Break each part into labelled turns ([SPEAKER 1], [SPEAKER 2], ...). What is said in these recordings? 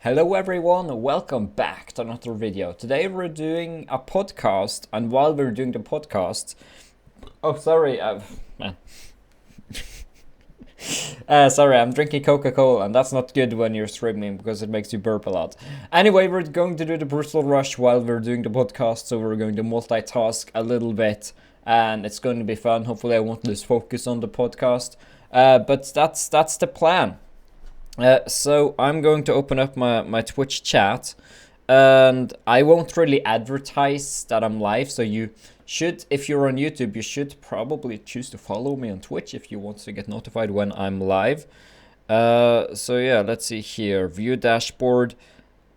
[SPEAKER 1] Hello everyone, welcome back to another video. Today we're doing a podcast, and while we're doing the podcast... Oh, sorry, man. Sorry, I'm drinking Coca-Cola, and that's not good when you're streaming because it makes you burp a lot. Anyway, we're going to do the Brutal Rush while we're doing the podcast, so we're going to multitask a little bit, and it's going to be fun. Hopefully I won't lose focus on the podcast, but that's the plan. So I'm going to open up my Twitch chat, and I won't really advertise that I'm live, so you should, if you're on YouTube, you should probably choose to follow me on Twitch if you want to get notified when I'm live. So yeah, let's see here, view dashboard.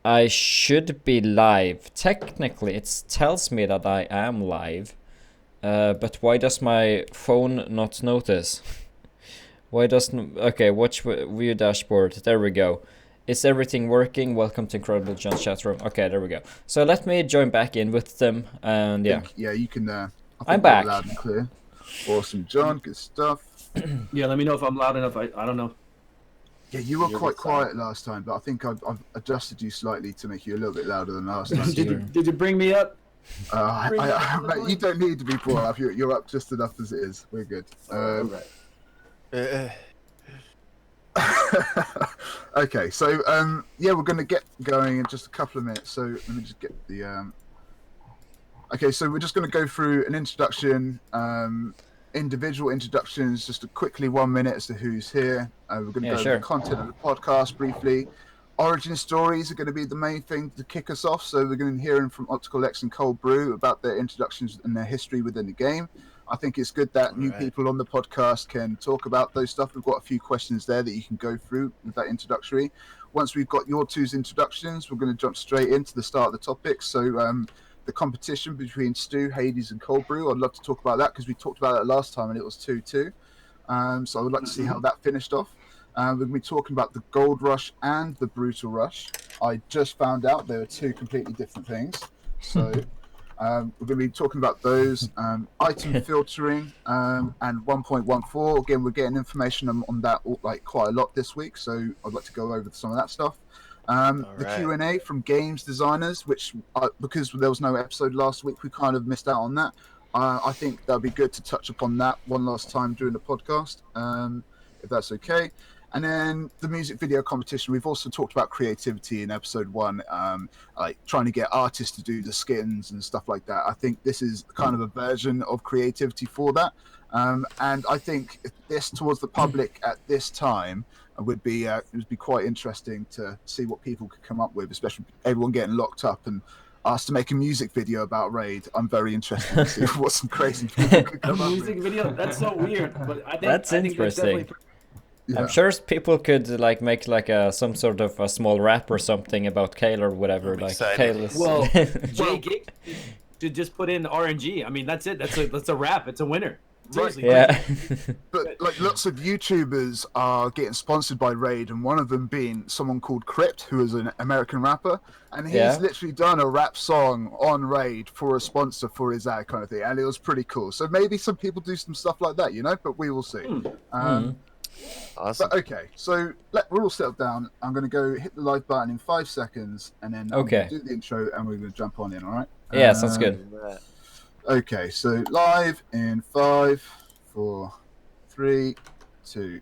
[SPEAKER 1] I should be live. Technically, it tells me that I am live, but why does my phone not notice? Why doesn't... Okay, watch view dashboard. There we go. Is everything working? Welcome to IncredibleJohn's chat room. Okay, there we go. So let me join back in with them, and yeah.
[SPEAKER 2] Yeah, you can... I think
[SPEAKER 1] I'm back.
[SPEAKER 2] Loud and clear. Awesome, John. Good stuff.
[SPEAKER 3] Yeah, let me know if I'm loud enough. I don't know.
[SPEAKER 2] Yeah, you were quite quiet last time, but I think I've adjusted you slightly to make you a little bit louder than last time.
[SPEAKER 3] Did you bring me up?
[SPEAKER 2] Mate, you don't need to be brought up. You're up just enough as it is. We're good.
[SPEAKER 3] Right.
[SPEAKER 2] Okay, so yeah, we're going to get going in just a couple of minutes. So let me just get the okay, so we're just going to go through an introduction, individual introductions, just a quickly 1 minute as to who's here. We're going to go over the content of the podcast briefly. Origin stories are going to be the main thing to kick us off. So we're going to be hearing from OpticalX and Cold Brew about their introductions and their history within the game. I think it's good that new people on the podcast can talk about those stuff. We've got a few questions there that you can go through with that introductory. Once we've got your two's introductions, we're going to jump straight into the start of the topic. So the competition between Stew, Hades, and Cold Brew, I'd love to talk about that because we talked about that last time and it was 2-2. So I would like to see how that finished off. We're going to be talking about the Gold Rush and the Brutal Rush. I just found out they were two completely different things. So... we're going to be talking about those, item filtering, and 1.14. Again, we're getting information on that like quite a lot this week, so I'd like to go over some of that stuff. The Q&A from games designers, which because there was no episode last week, we kind of missed out on that. I think that'd be good to touch upon that one last time during the podcast, if that's okay. And then the music video competition. We've also talked about creativity in episode 1, like trying to get artists to do the skins and stuff like that. I think this is kind of a version of creativity for that. And I think this towards the public at this time would be quite interesting to see what people could come up with, especially everyone getting locked up and asked to make a music video about Raid. I'm very interested to see what some crazy people could come up with.
[SPEAKER 3] Music video? That's so weird. But I think
[SPEAKER 1] That's interesting.
[SPEAKER 2] Yeah.
[SPEAKER 1] I'm sure people could like make like some sort of a small rap or something about Kale or whatever. Like Kale is...
[SPEAKER 3] Well, Jay Gig should just put in RNG. I mean, that's it. That's a rap. It's a winner. Seriously.
[SPEAKER 1] Yeah.
[SPEAKER 2] But like lots of YouTubers are getting sponsored by Raid, and one of them being someone called Crypt, who is an American rapper, and he's literally done a rap song on Raid for a sponsor for his ad kind of thing, and it was pretty cool. So maybe some people do some stuff like that, you know, but we will see.
[SPEAKER 4] Awesome.
[SPEAKER 2] But okay, so we're all settled down. I'm going to go hit the live button in 5 seconds, and then I'm going to do the intro, and we're going to jump on in, all right?
[SPEAKER 1] Yeah, sounds good.
[SPEAKER 2] Okay, so live in 5, 4, 3, 2.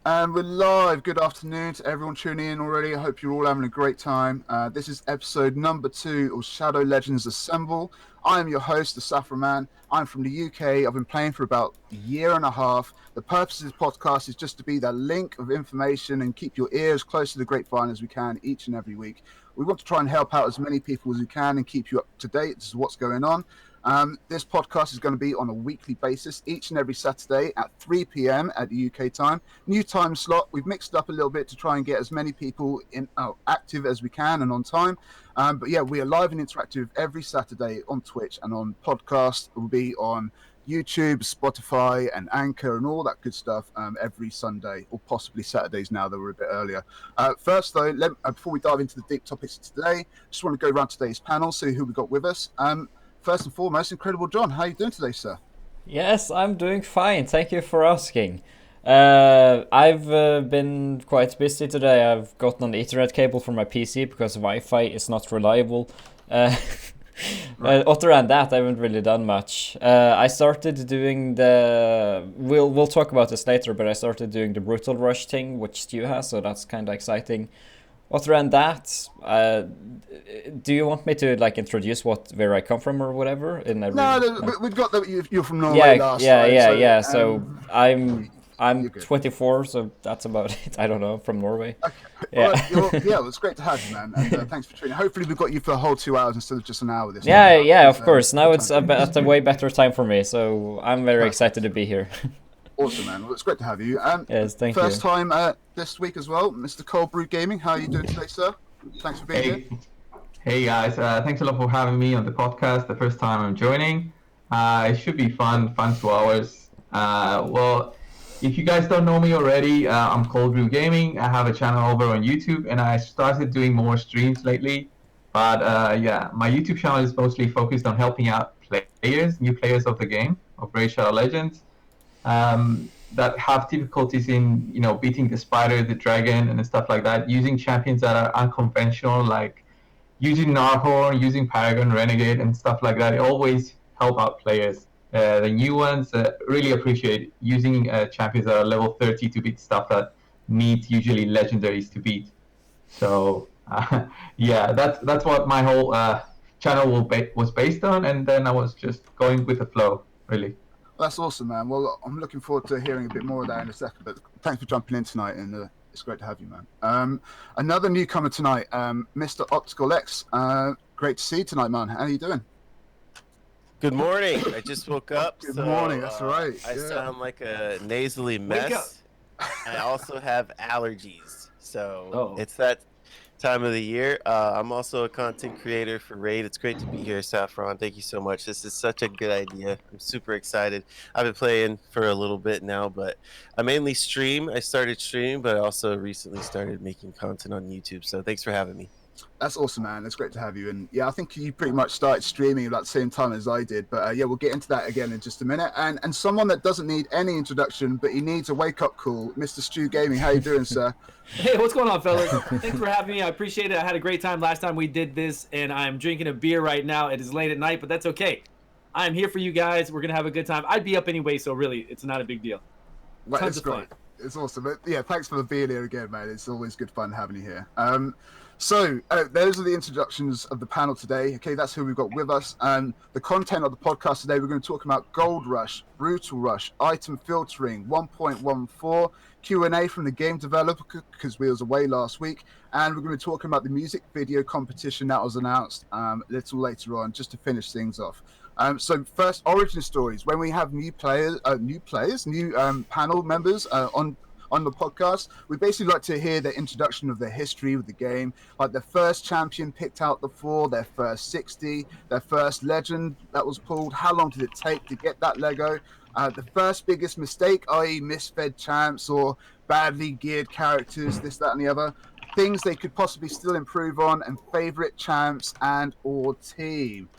[SPEAKER 2] And we're live. Good afternoon to everyone tuning in already. I hope you're all having a great time. This is episode number 2 of Shadow Legends Assemble. I am your host, TheSaffronMan. I'm from the UK. I've been playing for about a year and a half. The purpose of this podcast is just to be that link of information and keep your ears close to the grapevine as we can each and every week. We want to try and help out as many people as we can and keep you up to date as to what's going on. This podcast is going to be on a weekly basis, each and every Saturday at 3 p.m. at the UK time. New time slot. We've mixed it up a little bit to try and get as many people in active as we can and on time. But yeah, we are live and interactive every Saturday on Twitch and on podcast. It will be on YouTube, Spotify, and Anchor, and all that good stuff every Sunday, or possibly Saturdays now that we're a bit earlier. First, though, before we dive into the deep topics of today, just want to go around today's panel, see who we got with us. First and foremost, Incredible John, how are you doing today, sir?
[SPEAKER 1] Yes, I'm doing fine. Thank you for asking. I've been quite busy today. I've gotten an Ethernet cable for my PC because Wi-Fi is not reliable. Other than that, I haven't really done much. I started doing the. We'll talk about this later, but I started doing the Brutal Rush thing, which Stu has, so that's kind of exciting. Other than that, do you want me to like introduce where I come from or whatever?
[SPEAKER 2] We've got that you're from Norway last time.
[SPEAKER 1] Yeah. So I'm
[SPEAKER 2] you're good.
[SPEAKER 1] 24, so that's about it. I don't know, from Norway.
[SPEAKER 2] Okay.
[SPEAKER 1] Yeah.
[SPEAKER 2] Well, well, it's great to have you, man. And thanks for tuning. Hopefully, we've got you for a whole 2 hours instead of just an hour this time.
[SPEAKER 1] Yeah, of course. Now it's at a way better time for me, so I'm very excited to be here.
[SPEAKER 2] Awesome, man. Well, it's great to have you.
[SPEAKER 1] Yes, thank you.
[SPEAKER 2] First time this week as well, Mr. Cold Brew Gaming. How are you doing today, sir? Thanks for being here.
[SPEAKER 4] Hey guys, thanks a lot for having me on the podcast. The first time I'm joining. It should be fun 2 hours. Well, if you guys don't know me already, I'm Cold Brew Gaming. I have a channel over on YouTube, and I started doing more streams lately. But yeah, my YouTube channel is mostly focused on helping out new players of the game of Raid Shadow Legends, that have difficulties in beating the spider, the dragon, and stuff like that, using champions that are unconventional, like using Narhorn, using Paragon, Renegade, and stuff like that. It always help out players. The new ones really appreciate using champions that are level 30 to beat stuff that need usually legendaries to beat. So yeah, that's what my whole channel was based on, and then I was just going with the flow, really.
[SPEAKER 2] That's awesome, man. Well, I'm looking forward to hearing a bit more of that in a second. But thanks for jumping in tonight, and it's great to have you, man. Another newcomer tonight, Mr. OpticalX. Great to see you tonight, man. How are you doing?
[SPEAKER 5] Good morning. I just woke up.
[SPEAKER 2] Good morning. That's right.
[SPEAKER 5] I sound like a nasally mess. I also have allergies, so it's that time of the year. I'm also a content creator for Raid. It's great to be here, Saffron. Thank you so much. This is such a good idea. I'm super excited. I've been playing for a little bit now, but I mainly stream. I started streaming, but I also recently started making content on YouTube. So thanks for having me.
[SPEAKER 2] That's awesome, man. It's great to have you. And yeah, I think you pretty much started streaming about the same time as I did. But yeah, we'll get into that again in just a minute. And someone that doesn't need any introduction, but he needs a wake-up call, Mr. StewGaming. How you doing, sir?
[SPEAKER 3] Hey, what's going on, fellas? Thanks for having me. I appreciate it. I had a great time last time we did this, and I'm drinking a beer right now. It is late at night, but that's okay. I'm here for you guys. We're going to have a good time. I'd be up anyway, so really, it's not a big deal.
[SPEAKER 2] Right,
[SPEAKER 3] Tons
[SPEAKER 2] it's
[SPEAKER 3] of
[SPEAKER 2] great.
[SPEAKER 3] fun.
[SPEAKER 2] It's awesome. But yeah, thanks for being here again, man. It's always good fun having you here. So those are the introductions of the panel today. Okay, that's who we've got with us. And the content of the podcast today, we're going to talk about Gold Rush, Brutal Rush, item filtering, 1.14, Q&A from the game developer because we was away last week. And we're going to be talking about the music video competition that was announced a little later on, just to finish things off. So first, origin stories. When we have new panel members on the podcast, we basically like to hear their introduction of their history with the game, like their first champion picked out the 4, their first 60, their first legend that was pulled, how long did it take to get that Lego, the first biggest mistake, i.e. misfed champs or badly geared characters, this, that, and the other, things they could possibly still improve on, and favorite champs and or team.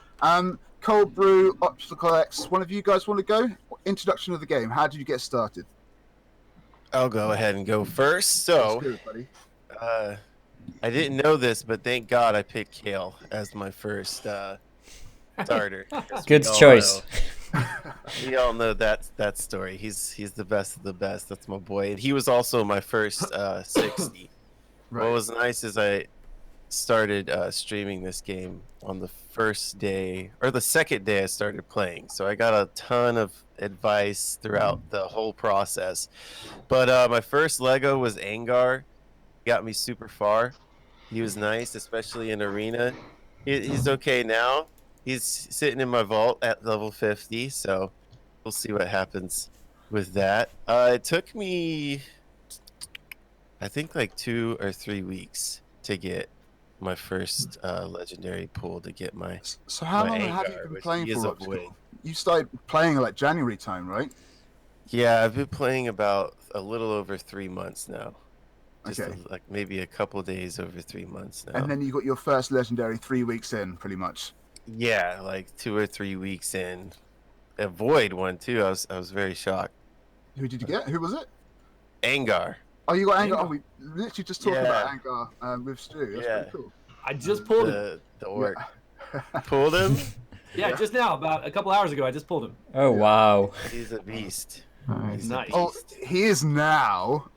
[SPEAKER 2] Cold Brew, OpticalX, one of you guys want to go? Introduction of the game, how did you get started?
[SPEAKER 5] I'll go ahead and go first. So, I didn't know this, but thank God I picked Kale as my first starter.
[SPEAKER 1] Good choice.
[SPEAKER 5] We all know that story. He's the best of the best. That's my boy, and he was also my first 60. Right. What was nice is I started streaming this game on the first day or the second day I started playing, so I got a ton of advice throughout the whole process. But my first Lego was Angar. He got me super far. He was nice, especially in arena. He's okay now. He's sitting in my vault at level 50, so we'll see what happens with that. It took me, I think, like 2 or 3 weeks to get my first legendary pool to get my.
[SPEAKER 2] So how long
[SPEAKER 5] Angar,
[SPEAKER 2] have you been playing for? You started playing like January time, right?
[SPEAKER 5] Yeah, I've been playing about a little over 3 months now. Just
[SPEAKER 2] Okay.
[SPEAKER 5] like maybe a couple days over 3 months now.
[SPEAKER 2] And then you got your first legendary 3 weeks in, pretty much.
[SPEAKER 5] Yeah, like 2 or 3 weeks in. A void one too. I was very shocked.
[SPEAKER 2] Who did you get? Who was it?
[SPEAKER 5] Angar.
[SPEAKER 2] Oh, you got Angar.
[SPEAKER 3] Angar.
[SPEAKER 2] Oh, we literally just talked about Angar with Stu. That's pretty cool.
[SPEAKER 3] I just pulled him.
[SPEAKER 5] The orc. Pulled him?
[SPEAKER 3] Yeah, just now, about a couple hours ago, I just pulled him.
[SPEAKER 1] Oh, wow.
[SPEAKER 5] He's a beast.
[SPEAKER 4] Nice.
[SPEAKER 3] Nice.
[SPEAKER 2] Oh, he is now.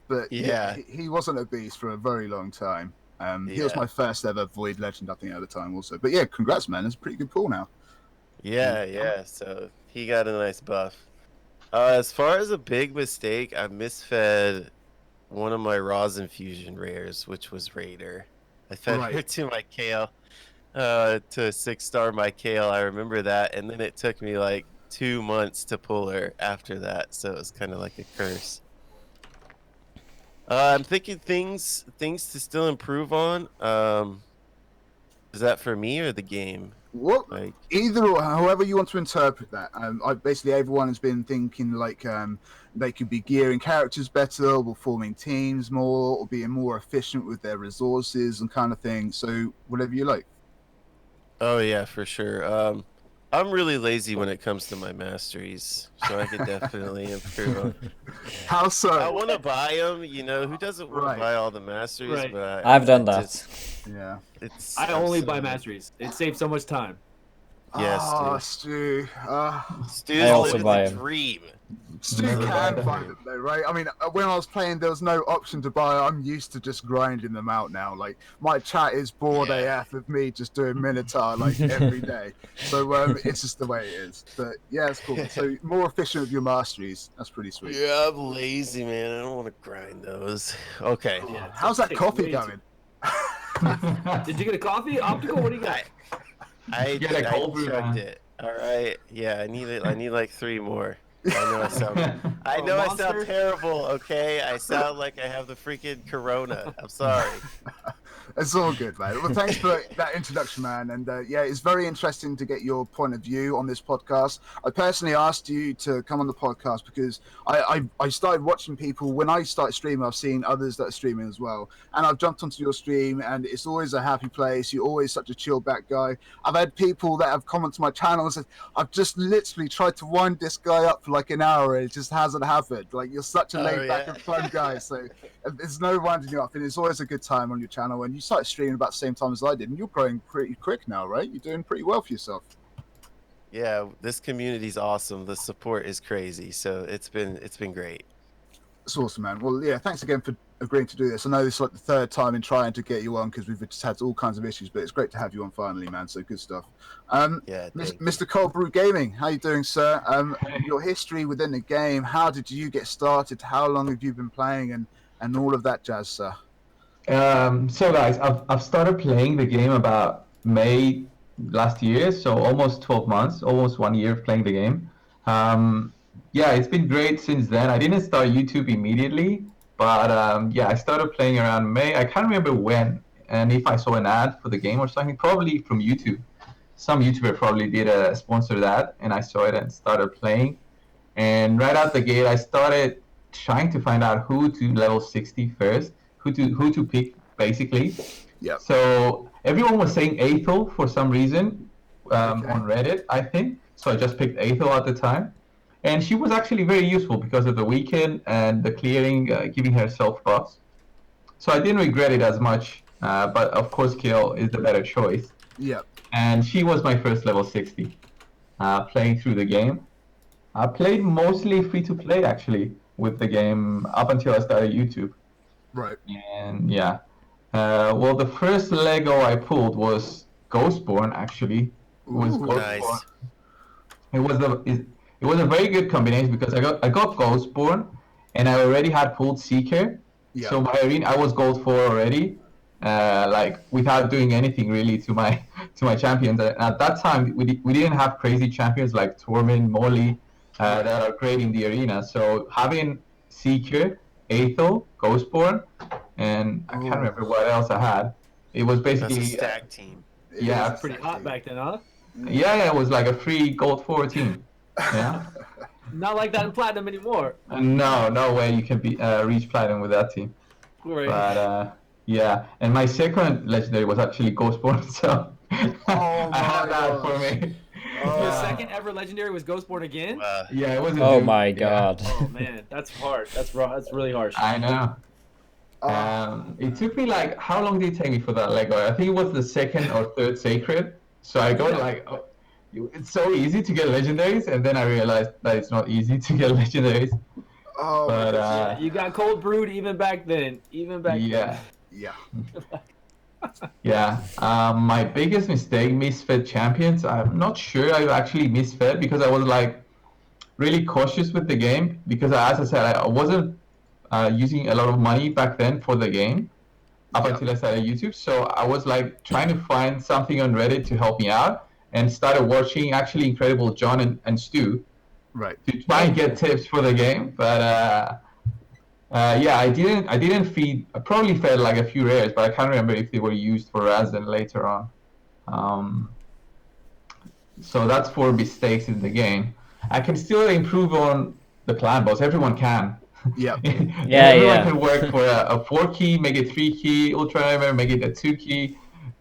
[SPEAKER 2] But
[SPEAKER 5] Yeah.
[SPEAKER 2] he wasn't a beast for a very long time. He was my first ever Void Legend, I think, at the time also. But yeah, congrats, man. It's a pretty good pull now.
[SPEAKER 5] Yeah. So he got a nice buff. As far as a big mistake, I misfed one of my Rosin Fusion rares, which was Raider. I fed her to my Kale, to 6-star my Kale. I remember that, and then it took me like 2 months to pull her after that, so it was kind of like a curse. I'm thinking things to still improve on. Is that for me or the game?
[SPEAKER 2] What? Either or, however you want to interpret that. Basically, everyone has been thinking like they could be gearing characters better, or forming teams more, or being more efficient with their resources and kind of thing. So whatever you like.
[SPEAKER 5] Oh yeah, for sure. I'm really lazy when it comes to my masteries, so I could definitely improve on.
[SPEAKER 2] How so?
[SPEAKER 5] I want to buy them. You know, who doesn't want to buy all the masteries?
[SPEAKER 3] Right.
[SPEAKER 5] But
[SPEAKER 1] I've done that.
[SPEAKER 2] Yeah.
[SPEAKER 3] I only buy masteries. It saves so much time.
[SPEAKER 5] Yes,
[SPEAKER 2] Stu.
[SPEAKER 5] Stu's
[SPEAKER 1] I also
[SPEAKER 5] living
[SPEAKER 1] buy
[SPEAKER 5] the
[SPEAKER 1] 'em.
[SPEAKER 5] dream.
[SPEAKER 2] Stu can buy them though, right? I mean, when I was playing, there was no option to buy. I'm used to just grinding them out now. Like my chat is bored AF of me just doing Minotaur like every day. So it's just the way it is. But yeah, it's cool. So more efficient with your masteries. That's pretty sweet.
[SPEAKER 5] Yeah, I'm lazy, man. I don't want to grind those. Okay.
[SPEAKER 3] Yeah,
[SPEAKER 2] How's that
[SPEAKER 3] takes
[SPEAKER 2] coffee
[SPEAKER 3] way
[SPEAKER 2] going?
[SPEAKER 3] Did you get a coffee? Optical? What do you got?
[SPEAKER 5] I
[SPEAKER 4] Get a cold brew,
[SPEAKER 5] chugged
[SPEAKER 4] man.
[SPEAKER 5] it. All right. Yeah, I need like 3 more. I know I sound. I know I sound
[SPEAKER 3] Monster?
[SPEAKER 5] terrible. Okay, I sound like I have the freaking corona. I'm sorry.
[SPEAKER 2] It's all good, man. Well, thanks for that introduction, man. And yeah, it's very interesting to get your point of view on this podcast. I personally asked you to come on the podcast because I started watching people. When I started streaming, I've seen others that are streaming as well. And I've jumped onto your stream, and it's always a happy place. You're always such a chill back guy. I've had people that have commented to my channel and said, I've just literally tried to wind this guy up for like an hour, and it just hasn't happened. Like, you're such a laid back and fun guy. So there's no winding you up, and it's always a good time on your channel. And you started streaming about the same time as I did, and you're growing pretty quick now, right? You're doing pretty well for yourself.
[SPEAKER 5] Yeah, this community's awesome. The support is crazy, so it's been great.
[SPEAKER 2] It's awesome, man. Well, yeah, thanks again for agreeing to do this. I know this is like the third time in trying to get you on because we've just had all kinds of issues, but it's great to have you on finally, man. So good stuff.
[SPEAKER 5] Yeah,
[SPEAKER 2] Mr. Cold Brew Gaming, how you doing, sir? Your history within the game. How did you get started? How long have you been playing, and all of that jazz, sir?
[SPEAKER 4] So guys, I've started playing the game about May last year, so almost 12 months, almost 1 year of playing the game. Yeah, it's been great since then. I didn't start YouTube immediately, but yeah, I started playing around May. I can't remember when, and if I saw an ad for the game or something, probably from YouTube. Some YouTuber probably did a sponsored ad, and I saw it and started playing. And right out the gate, I started trying to find out who to level 60 first. Who to pick, basically.
[SPEAKER 2] Yeah.
[SPEAKER 4] So everyone was saying Aethel for some reason on Reddit, I think. So I just picked Aethel at the time, and she was actually very useful because of the weekend and the clearing, giving herself buffs. So I didn't regret it as much. But of course, Kill is the better choice.
[SPEAKER 2] Yeah.
[SPEAKER 4] And she was my first level 60, playing through the game. I played mostly free to play actually with the game up until I started YouTube.
[SPEAKER 2] Right.
[SPEAKER 4] And yeah, well, the first Lego I pulled was Ghostborn. Actually, it was Ghostborn.
[SPEAKER 5] Nice.
[SPEAKER 4] It was a very good combination because I got Ghostborn, and I already had pulled Seeker.
[SPEAKER 2] Yeah.
[SPEAKER 4] So my arena, I was gold 4 already, like without doing anything really to my champions. And at that time, we didn't have crazy champions like Tormin, Molly, that are great in the arena. So having Seeker, Aethel, Ghostborn, and I can't remember what else I had. It was basically
[SPEAKER 5] That's a stack team.
[SPEAKER 4] Yeah,
[SPEAKER 3] It's pretty hot back then, huh?
[SPEAKER 4] Yeah, it was like a free gold 4 team. Yeah.
[SPEAKER 3] Not like that in platinum anymore.
[SPEAKER 4] No way you can be reach platinum with that team.
[SPEAKER 3] Right.
[SPEAKER 4] But yeah, and my second legendary was actually Ghostborn, so I had that for me.
[SPEAKER 3] Your second ever legendary was Ghostborn again?
[SPEAKER 4] Yeah, it was.
[SPEAKER 1] Oh my god.
[SPEAKER 3] Oh man, that's hard. That's really harsh.
[SPEAKER 4] I know. It took me like, how long did it take me for that Lego? I think it was the second or third sacred. So I got like, it's so easy to get legendaries, and then I realized that it's not easy to get legendaries.
[SPEAKER 2] Oh,
[SPEAKER 4] But
[SPEAKER 3] Yeah, you got cold brewed even back then. Even back then.
[SPEAKER 2] yeah.
[SPEAKER 4] Yeah. My biggest mistake, misfed champions. I'm not sure I actually misfed because I was like really cautious with the game because, as I said, I wasn't using a lot of money back then for the game up until I started YouTube. So I was like trying to find something on Reddit to help me out and started watching actually IncredibleJohn and Stew to try and get tips for the game. But yeah, I didn't feed. I probably fed like a few rares, but I can't remember if they were used for Razan later on. So that's for mistakes in the game. I can still improve on the clan boss. Everyone can.
[SPEAKER 2] Yeah.
[SPEAKER 4] Everyone can work for a 4-key, make it 3-key, Ultra Nightmare, make it a 2-key,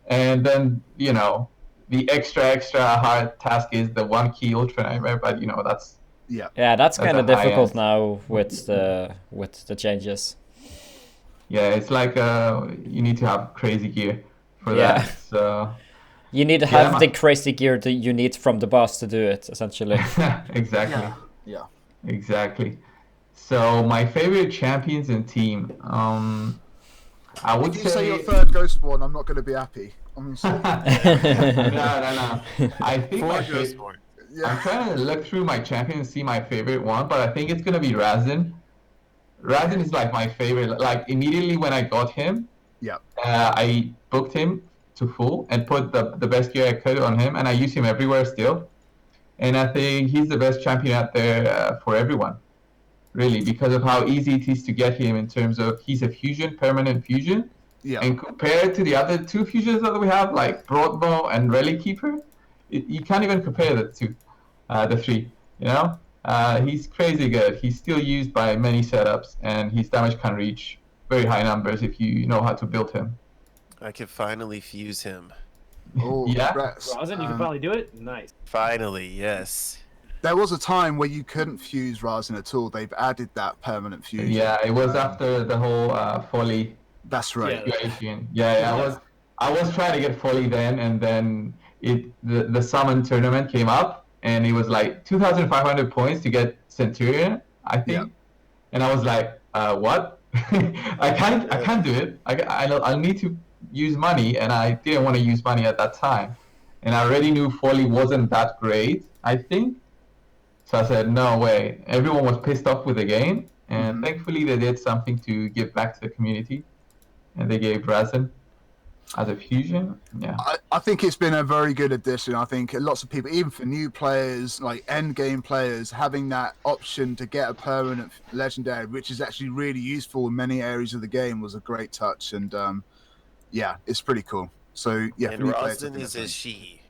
[SPEAKER 4] and then the extra hard task is the 1-key Ultra Nightmare. But that's
[SPEAKER 1] that's kind of difficult
[SPEAKER 4] end.
[SPEAKER 1] now with the changes.
[SPEAKER 4] Yeah, it's like you need to have crazy gear for that. So
[SPEAKER 1] you need to have the crazy gear that you need from the boss to do it, essentially.
[SPEAKER 4] Exactly.
[SPEAKER 2] Yeah.
[SPEAKER 4] Exactly. So my favorite champions and team, I would
[SPEAKER 2] If you say your
[SPEAKER 4] say
[SPEAKER 2] third Ghostborn, I'm not going to be happy. I'm sorry.
[SPEAKER 4] no. I think
[SPEAKER 5] For
[SPEAKER 4] my
[SPEAKER 5] Ghostborn.
[SPEAKER 4] I'm trying to look through my champion and see my favorite one, but I think it's gonna be Razan. Razan is like my favorite. Like immediately when I got him, I booked him to full and put the best gear I could on him, and I use him everywhere still. And I think he's the best champion out there for everyone, really, because of how easy it is to get him in terms of he's a fusion, permanent fusion.
[SPEAKER 2] Yeah.
[SPEAKER 4] And compared to the other two fusions that we have, like Broadbow and Relic Keeper, you can't even compare the two, the three. He's crazy good. He's still used by many setups, and his damage can reach very high numbers if you know how to build him.
[SPEAKER 5] I can finally fuse him.
[SPEAKER 2] Oh,
[SPEAKER 4] Yeah.
[SPEAKER 3] Razan, you can finally do it? Nice.
[SPEAKER 5] Finally, yes.
[SPEAKER 2] There was a time where you couldn't fuse Razan at all. They've added that permanent fusion.
[SPEAKER 4] Yeah, it was after the whole Folly
[SPEAKER 2] That's right.
[SPEAKER 4] situation. I was trying to get Folly then, and then the summon tournament came up, and it was like 2,500 points to get Centurion, I think. And I was like, what? I can't do it. I'll need to use money, and I didn't want to use money at that time. And I already knew Folly wasn't that great, I think. So I said, no way. Everyone was pissed off with the game, and thankfully they did something to give back to the community, and they gave Razan as a fusion. Yeah,
[SPEAKER 2] I think it's been a very good addition. I think lots of people, even for new players, like end game players, having that option to get a permanent legendary, which is actually really useful in many areas of the game, was a great touch. And it's pretty cool. So yeah,
[SPEAKER 5] And Razan is a she.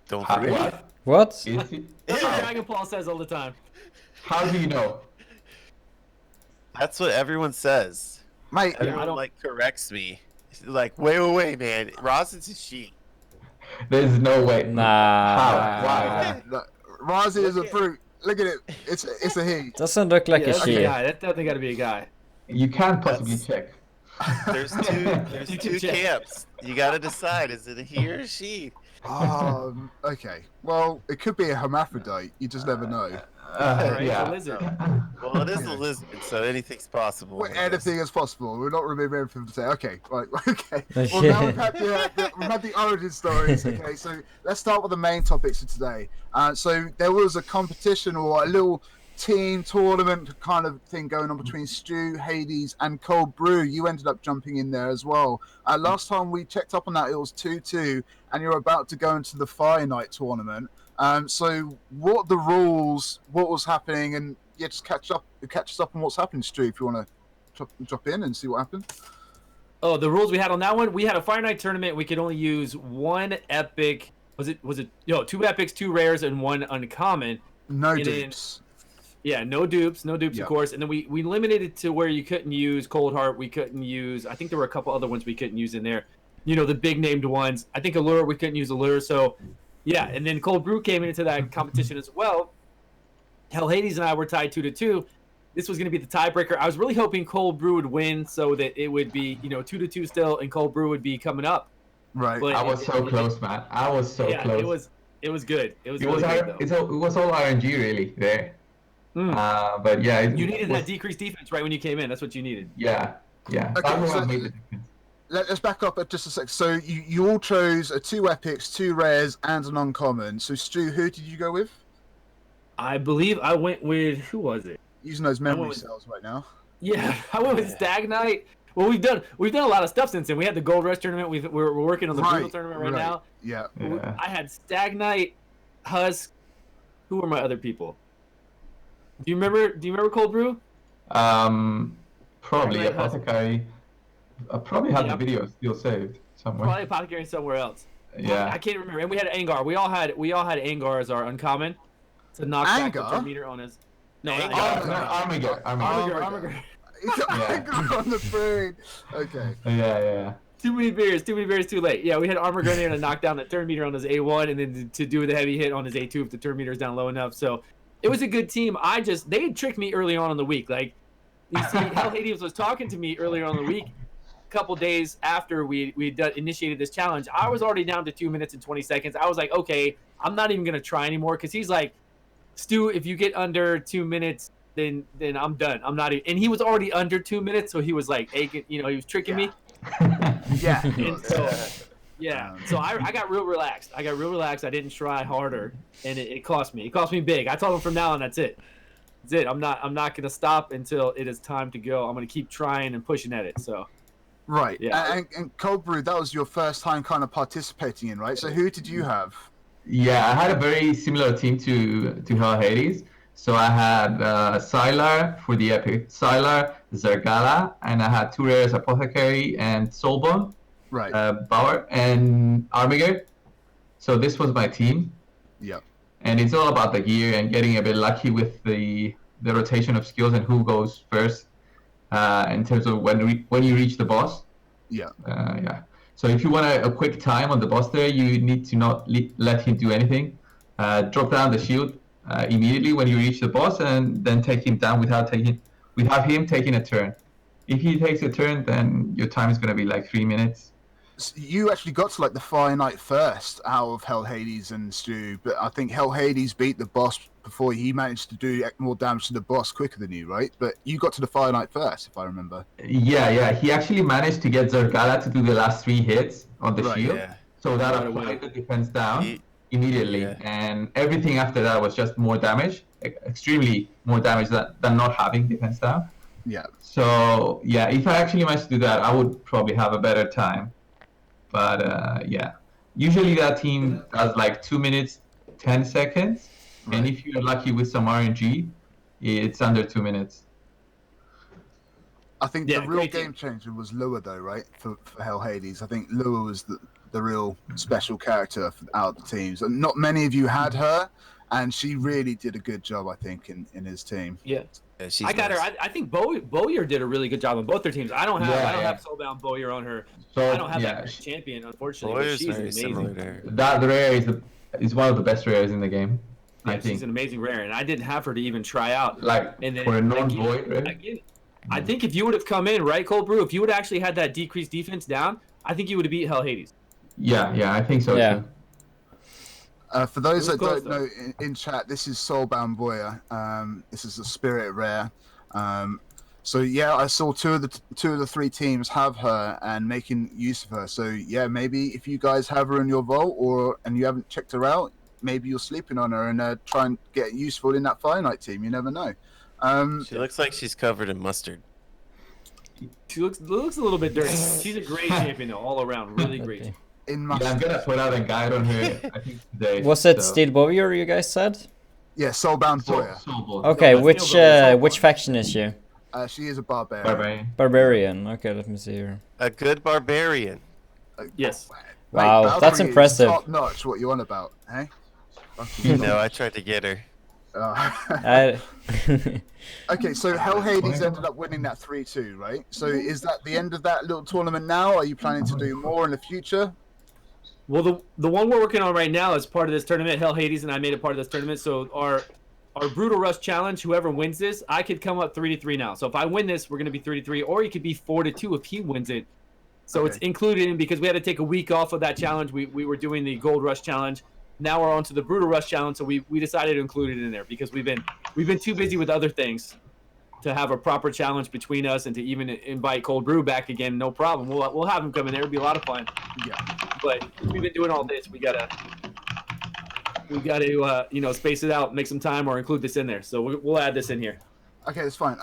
[SPEAKER 5] Don't
[SPEAKER 4] How,
[SPEAKER 5] forget.
[SPEAKER 1] What?
[SPEAKER 4] Is it?
[SPEAKER 3] That's what Dragon Paul says all the time.
[SPEAKER 4] How do you know?
[SPEAKER 5] That's what everyone says.
[SPEAKER 2] Mate,
[SPEAKER 5] Everyone corrects me. Like, wait, man. Razan's a she.
[SPEAKER 4] There's no way.
[SPEAKER 1] Nah.
[SPEAKER 4] How? Why?
[SPEAKER 2] Razan is a brute. Look at it. It's a he.
[SPEAKER 1] Doesn't look like a
[SPEAKER 3] That's a
[SPEAKER 1] she.
[SPEAKER 3] guy. That's definitely got to be a guy.
[SPEAKER 4] You can't possibly check.
[SPEAKER 5] There's two camps. You gotta decide: is it a he or a she?
[SPEAKER 2] Okay. Well, it could be a hermaphrodite. You just never know.
[SPEAKER 3] Right,
[SPEAKER 4] Yeah.
[SPEAKER 3] the lizard.
[SPEAKER 5] Well, it is a lizard, so anything's possible.
[SPEAKER 2] Well,
[SPEAKER 5] I guess.
[SPEAKER 2] anything is possible. We're not remembering everything to say. Okay, right. Okay. Well, now we've had the origin stories. Okay, so let's start with the main topics of today. So there was a competition or a little team tournament kind of thing going on between Stew, Hades, and Cold Brew. You ended up jumping in there as well. Last time we checked up on that, it was 2-2, and you're about to go into the Fire Night tournament. So what are the rules, what was happening, and just catch us up on what's happening, Stu, if you want to drop in and see what happened.
[SPEAKER 3] Oh, the rules we had on that one, we had a Fire Night tournament. We could only use one epic. Was it 2 epics, 2 rares, and 1 uncommon.
[SPEAKER 2] No
[SPEAKER 3] And
[SPEAKER 2] dupes.
[SPEAKER 3] No dupes, of course. And then we limited it to where you couldn't use Cold Heart. We couldn't use, I think there were a couple other ones we couldn't use in there. The big named ones. I think Allure, we couldn't use Allure. So, Yeah, and then Cold Brew came into that competition as well. Hell Hades and I were tied 2-2. This was going to be the tiebreaker. I was really hoping Cold Brew would win so that it would be, 2-2 still, and Cold Brew would be coming up.
[SPEAKER 2] Right.
[SPEAKER 3] But
[SPEAKER 4] I was so close, man. I was so close.
[SPEAKER 3] It was good. It was
[SPEAKER 4] It
[SPEAKER 3] really
[SPEAKER 4] was
[SPEAKER 3] good, though.
[SPEAKER 4] it was all RNG really there. But yeah,
[SPEAKER 3] You needed that decreased defense right when you came in. That's what you needed.
[SPEAKER 4] Yeah.
[SPEAKER 2] Okay,
[SPEAKER 4] That's
[SPEAKER 2] so-
[SPEAKER 4] what made the difference.
[SPEAKER 2] Let's back up just a sec. So you all chose 2 epics, 2 rares, and an uncommon. So Stu, who did you go with?
[SPEAKER 3] I believe I went with, who was it?
[SPEAKER 2] Using those memory
[SPEAKER 3] with-
[SPEAKER 2] cells right now.
[SPEAKER 3] Yeah, I went with Stag Knight. Well, we've done a lot of stuff since then. We had the Gold Rush tournament. We're working on the Brutal tournament right now.
[SPEAKER 2] Yeah.
[SPEAKER 4] Yeah.
[SPEAKER 3] I had Stag Knight, Husk. Who were my other people? Do you remember Cold Brew?
[SPEAKER 4] Probably
[SPEAKER 3] Stag Knight, Husk.
[SPEAKER 4] Apothecary. I probably have
[SPEAKER 3] Yeah.
[SPEAKER 4] the video still saved somewhere.
[SPEAKER 3] Probably Apothecary somewhere else.
[SPEAKER 4] Yeah.
[SPEAKER 3] I can't remember. And we had Angar. We all had Angar as our uncommon to knock back the
[SPEAKER 2] Angar?
[SPEAKER 3] turn meter on his. No, not
[SPEAKER 2] Angar.
[SPEAKER 3] Angar.
[SPEAKER 4] Armiger.
[SPEAKER 3] Armiger.
[SPEAKER 2] Yeah. On the brain. Okay.
[SPEAKER 4] Yeah.
[SPEAKER 3] Too many beers, too late. Yeah, we had Armor Gun there to knock down the turn meter on his A1 and then to do the heavy hit on his A2 if the turn meter is down low enough. So it was a good team. They had tricked me early on in the week. Like, you see, Hell Hades was talking to me earlier on in the week, a couple days after we initiated this challenge. I was already down to 2 minutes and 20 seconds. I was like, okay, I'm not even going to try anymore because he's like, Stu, if you get under 2 minutes, then I'm done. I'm not even. And he was already under 2 minutes, so he was like, he was tricking me.
[SPEAKER 2] Yeah.
[SPEAKER 3] And so, so I got real relaxed. I didn't try harder, and it cost me. It cost me big. I told him from now on, that's it. That's it. I'm not gonna stop until it is time to go. I'm gonna keep trying and pushing at it. So.
[SPEAKER 2] Right.
[SPEAKER 3] Yeah.
[SPEAKER 2] And Cold Brew, that was your first time kind of participating in, right? So who did you have?
[SPEAKER 4] Yeah, I had a very similar team to Hell Hades. So I had Sylar for the epic, Sylar, Zergala, and I had 2 rares, Apothecary and Soulbone,
[SPEAKER 2] Right.
[SPEAKER 4] Bauer, and Armiger. So this was my team.
[SPEAKER 2] Yep.
[SPEAKER 4] And it's all about the gear and getting a bit lucky with the rotation of skills and who goes first in terms of when you reach the boss.
[SPEAKER 2] Yeah.
[SPEAKER 4] Yeah. So if you want a quick time on the boss there, you need to not let him do anything. Drop down the shield immediately when you reach the boss, and then take him down without him taking a turn. If he takes a turn, then your time is going to be like 3 minutes.
[SPEAKER 2] So you actually got to like the Fire Knight first out of Hell Hades and Stu, but I think Hell Hades beat the boss before he managed to do more damage to the boss quicker than you, right? But you got to the Fire Knight first, if I remember.
[SPEAKER 4] Yeah. He actually managed to get Zergala to do the last 3 hits on the
[SPEAKER 2] Right,
[SPEAKER 4] shield,
[SPEAKER 5] yeah.
[SPEAKER 4] so that
[SPEAKER 3] Right away.
[SPEAKER 4] applied the defense down
[SPEAKER 5] He-
[SPEAKER 4] immediately,
[SPEAKER 5] Yeah.
[SPEAKER 4] and everything after that was just more damage, extremely more damage than not having defense down.
[SPEAKER 2] Yeah.
[SPEAKER 4] So yeah, if I actually managed to do that, I would probably have a better time. But yeah, usually that team does like 2 minutes 10 seconds, and
[SPEAKER 2] Right.
[SPEAKER 4] if you're lucky with some RNG, it's under 2 minutes.
[SPEAKER 2] I think
[SPEAKER 3] Yeah,
[SPEAKER 2] the real
[SPEAKER 3] great team.
[SPEAKER 2] game changer was Lua, though, right? For Hell Hades. I think Lua was the real special character out of the teams. And not many of you had her, and she really did a good job, I think, in his team.
[SPEAKER 3] Yeah.
[SPEAKER 5] Yeah, she's
[SPEAKER 3] I got
[SPEAKER 5] nice.
[SPEAKER 3] her. I think Bowyer did a really good job on both their teams. I don't have
[SPEAKER 4] Yeah.
[SPEAKER 3] have Soulbound Bowyer on her.
[SPEAKER 4] So
[SPEAKER 3] I don't have
[SPEAKER 4] yeah,
[SPEAKER 3] that champion, unfortunately. But
[SPEAKER 5] Boyer's
[SPEAKER 3] she's
[SPEAKER 5] very similar
[SPEAKER 3] amazing.
[SPEAKER 5] to her.
[SPEAKER 4] that rare is one of the best rares in the game.
[SPEAKER 3] Yeah,
[SPEAKER 4] I
[SPEAKER 3] she's
[SPEAKER 4] think
[SPEAKER 3] an amazing rare, and I didn't have her to even try out.
[SPEAKER 4] like
[SPEAKER 3] And then
[SPEAKER 4] for a
[SPEAKER 3] again-
[SPEAKER 4] non-void rare.
[SPEAKER 3] Again, I think if you would have come in, right, Cold Brew, if you would have actually had that decreased defense down, I think you would have beat Hell Hades.
[SPEAKER 4] Yeah, I think so
[SPEAKER 1] Yeah.
[SPEAKER 4] too.
[SPEAKER 2] For those
[SPEAKER 3] It was
[SPEAKER 2] that
[SPEAKER 3] close,
[SPEAKER 2] don't know, in chat, this is Soulbound Boya. This is a spirit rare. So yeah, I saw two of the 3 teams have her and making use of her. So yeah, maybe if you guys have her in your vault and you haven't checked her out, maybe you're sleeping on her and try and get useful in that Fire Knight team. You never know.
[SPEAKER 5] She looks like she's covered in mustard.
[SPEAKER 3] She looks a little bit dirty. She's a great champion, though, all around. Really great.
[SPEAKER 1] Okay.
[SPEAKER 2] in
[SPEAKER 4] Yeah,
[SPEAKER 2] must.
[SPEAKER 4] I'm gonna put out a guide on her. I think today.
[SPEAKER 1] Was it
[SPEAKER 4] so-
[SPEAKER 1] Steel Bowyer you guys said?
[SPEAKER 2] Yeah, Soulbound Boya.
[SPEAKER 4] Soulbound.
[SPEAKER 1] Okay,
[SPEAKER 3] that's
[SPEAKER 1] which
[SPEAKER 3] Steel Bowyer.
[SPEAKER 1] which faction is she?
[SPEAKER 2] She is a barbarian.
[SPEAKER 4] Barbarian.
[SPEAKER 1] Barbarian. Okay, let me see here.
[SPEAKER 5] A good barbarian.
[SPEAKER 3] Yes.
[SPEAKER 1] Wow,
[SPEAKER 2] Valkyrie
[SPEAKER 1] that's
[SPEAKER 2] is
[SPEAKER 1] impressive.
[SPEAKER 2] Top notch. What you on about, eh?
[SPEAKER 5] No, I tried to get her.
[SPEAKER 1] I...
[SPEAKER 2] Okay, so Hell Hades ended up winning that 3-2, right? So is that the end of that little tournament now? Are you planning to do more in the future?
[SPEAKER 3] Well, the one we're working on right now is part of this tournament. Hell Hades and I made it part of this tournament. So our Brutal Rush Challenge, whoever wins this, I could come up 3-3 now. So if I win this, we're going to be 3-3, or it could be 4-2 if he wins it. So it's included in, because we had to take a week off of that challenge. We were doing the Gold Rush Challenge. Now we're on to the Brutal Rush Challenge, so we decided to include it in there because we've been too busy with other things to have a proper challenge between us, and to even invite Cold Brew back again. No problem. We'll have him come in there. It'll be a lot of fun.
[SPEAKER 2] Yeah.
[SPEAKER 3] But we've been doing all this. We gotta space it out, make some time, or include this in there. So we'll add this in here.
[SPEAKER 2] Okay, that's fine.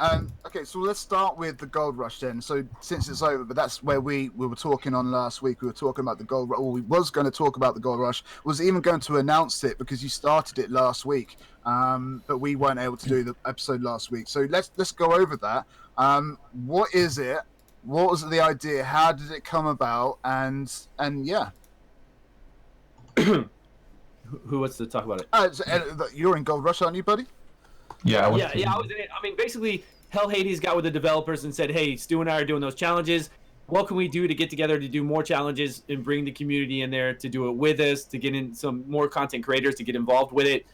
[SPEAKER 2] Okay, so let's start with the Gold Rush then. So since it's over, but that's where we were talking on last week. We were talking about the Gold Rush, or we was going to talk about the Gold Rush. Was even going to announce it because you started it last week, but we weren't able to do the episode last week. So let's go over that. What is it? What was the idea? How did it come about? And yeah.
[SPEAKER 3] Who wants to talk about it?
[SPEAKER 2] You're in Gold Rush, aren't you, buddy?
[SPEAKER 4] Yeah,
[SPEAKER 3] I was in it. I mean, basically, Hell Hades got with the developers and said, hey, Stu and I are doing those challenges. What can we do to get together to do more challenges and bring the community in there to do it with us, to get in some more content creators to get involved with it?